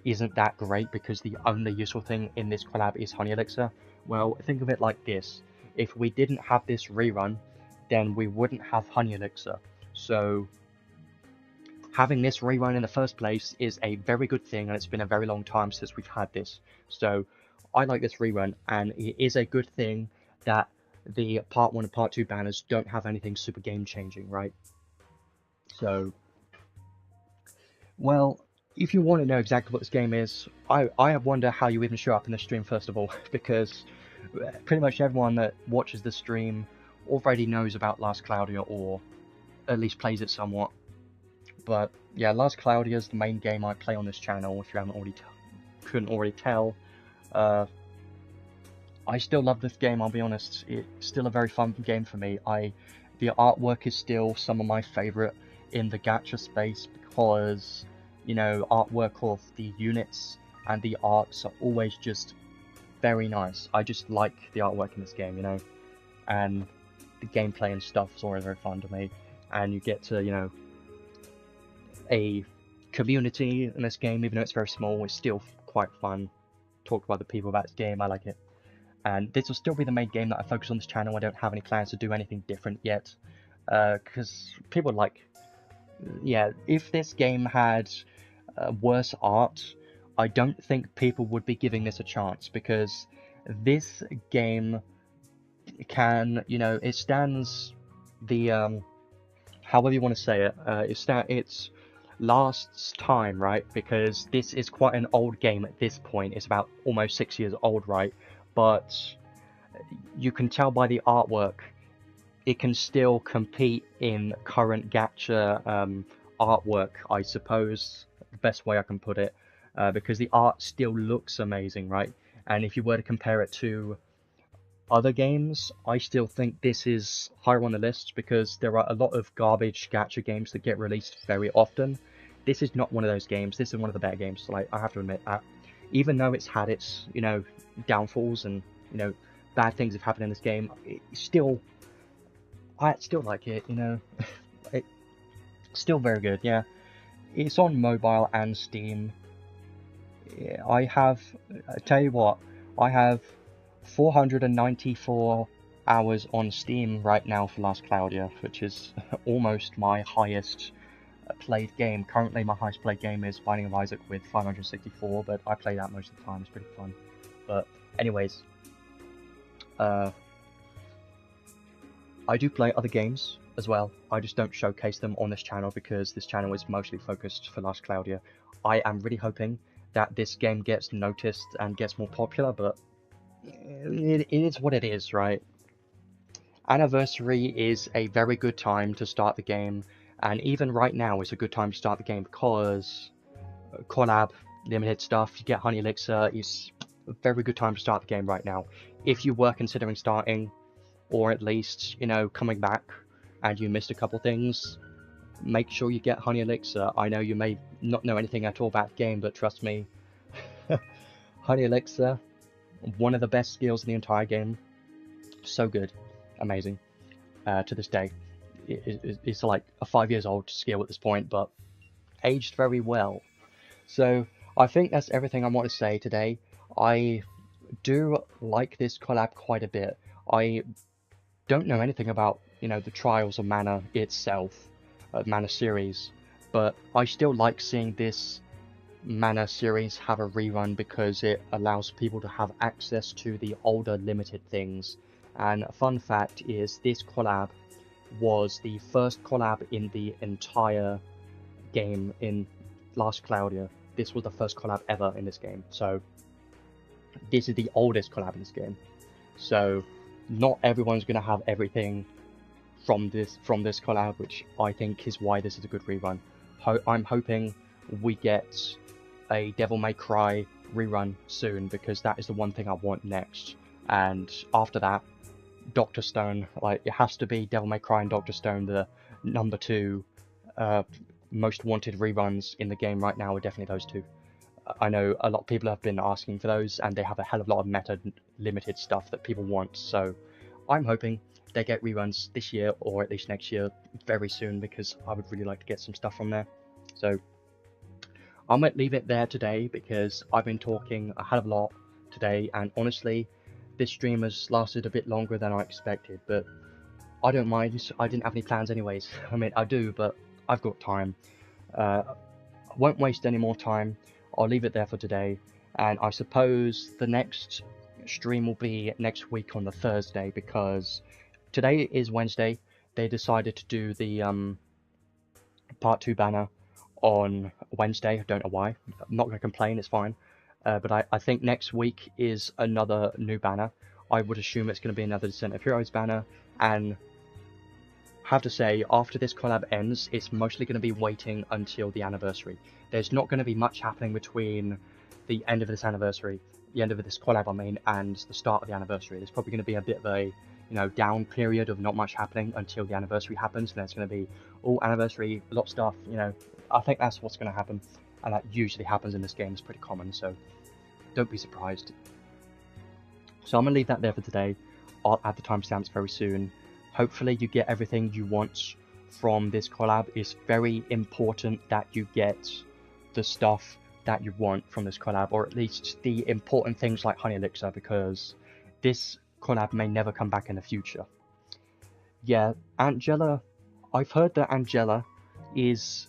isn't that great because the only useful thing in this collab is Honey Elixir. Well, think of it like this. If we didn't have this rerun, then we wouldn't have Honey Elixir. So having this rerun in the first place is a very good thing, and it's been a very long time since we've had this. So I like this rerun, and it is a good thing that the Part 1 and Part 2 banners don't have anything super game-changing, right? So, well, if you want to know exactly what this game is, I wonder how you even show up in the stream, first of all, because pretty much everyone that watches the stream already knows about Last Cloudia, or at least plays it somewhat. But yeah, Last Cloudia is the main game I play on this channel, if you haven't already couldn't already tell. I still love this game, I'll be honest. It's still a very fun game for me. The artwork is still some of my favourite in the gacha space because, you know, artwork of the units and the arts are always just very nice. I just like the artwork in this game, you know, and the gameplay and stuff is always very fun to me. And you get to, you know, a community in this game, even though it's very small, it's still quite fun. Talk to other people about this game, I like it. And this will still be the main game that I focus on this channel. I don't have any plans to do anything different yet. Because people like... Yeah, if this game had worse art, I don't think people would be giving this a chance. Because this game can, you know, it stands the... however you want to say it. It's last time, right? Because this is quite an old game at this point. It's about almost 6 years old, right? But you can tell by the artwork, it can still compete in current gacha artwork, I suppose, the best way I can put it, because the art still looks amazing, right? And if you were to compare it to other games, I still think this is higher on the list because there are a lot of garbage gacha games that get released very often. This is not one of those games. This is one of the better games, like, I have to admit that. Even though it's had its, you know, downfalls and, you know, bad things have happened in this game, I still like it, you know. It's still very good, yeah. It's on mobile and Steam. I tell you what, I have 494 hours on Steam right now for Last Cloudia, which is almost my highest played game. Currently, my highest played game is Binding of Isaac with 564, but I play that most of the time. It's pretty fun. But anyways, I do play other games as well. I just don't showcase them on this channel because this channel is mostly focused for Last Cloudia. I am really hoping that this game gets noticed and gets more popular, but it is what it is, right? Anniversary is a very good time to start the game, and even right now is a good time to start the game because collab, limited stuff, you get Honey Elixir, is a very good time to start the game right now. If you were considering starting, or at least, you know, coming back, and you missed a couple things, make sure you get Honey Elixir. I know you may not know anything at all about the game, but trust me, Honey Elixir, one of the best skills in the entire game. So good. Amazing. To this day. It's like a 5 years old skill at this point, but aged very well. So, I think that's everything I want to say today. I do like this collab quite a bit. I don't know anything about, you know, the Trials of Mana itself, Mana series, but I still like seeing this Mana series have a rerun because it allows people to have access to the older limited things. And a fun fact is this collab was the first collab in the entire game in Last Cloudia. This was the first collab ever in this game. So this is the oldest collab in this game. So not everyone's going to have everything from this collab, which I think is why this is a good rerun. I'm hoping we get a Devil May Cry rerun soon because that is the one thing I want next. And after that, Dr. Stone, like, it has to be Devil May Cry and Dr. Stone, the number 2 most wanted reruns in the game right now are definitely those two. I know a lot of people have been asking for those, and they have a hell of a lot of meta limited stuff that people want, so I'm hoping they get reruns this year, or at least next year, very soon, because I would really like to get some stuff from there. So I might leave it there today, because I've been talking a hell of a lot today, and honestly, this stream has lasted a bit longer than I expected, but I don't mind. I didn't have any plans anyways. I mean, I do, but I've got time. I won't waste any more time. I'll leave it there for today, and I suppose the next stream will be next week on the Thursday, because today is Wednesday. They decided to do the part 2 banner on Wednesday. I don't know why. I'm not going to complain, it's fine. But I think next week is another new banner. I would assume it's going to be another Descent of Heroes banner, and have to say, after this collab ends, it's mostly going to be waiting until the anniversary. There's not going to be much happening between the end of this anniversary, the end of this collab I mean, and the start of the anniversary. There's probably going to be a bit of a, down period of not much happening until the anniversary happens, and then it's going to be all anniversary, a lot of stuff, I think that's what's going to happen, and that usually happens in this game. It's pretty common, so don't be surprised. So I'm going to leave that there for today. I'll add the timestamps very soon. Hopefully you get everything you want from this collab. It's very important that you get the stuff that you want from this collab, or at least the important things like Honey Elixir, because this collab may never come back in the future. Yeah, Angela, I've heard that Angela is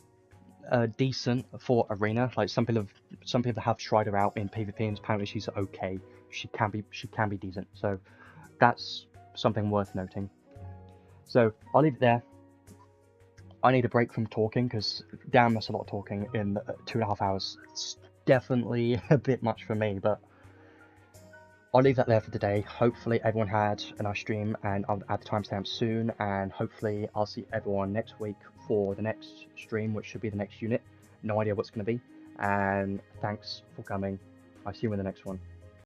decent for Arena. Like some people have tried her out in PvP, and apparently she's okay. She can be decent. So that's something worth noting. So I'll leave it there. I need a break from talking, because damn, that's a lot of talking in 2.5 hours. It's definitely a bit much for me, but I'll leave that there for today. Hopefully everyone had a nice stream, and I'll add the timestamp soon, and hopefully I'll see everyone next week for the next stream, which should be the next unit. No idea what's going to be, and thanks for coming. I'll see you in the next one.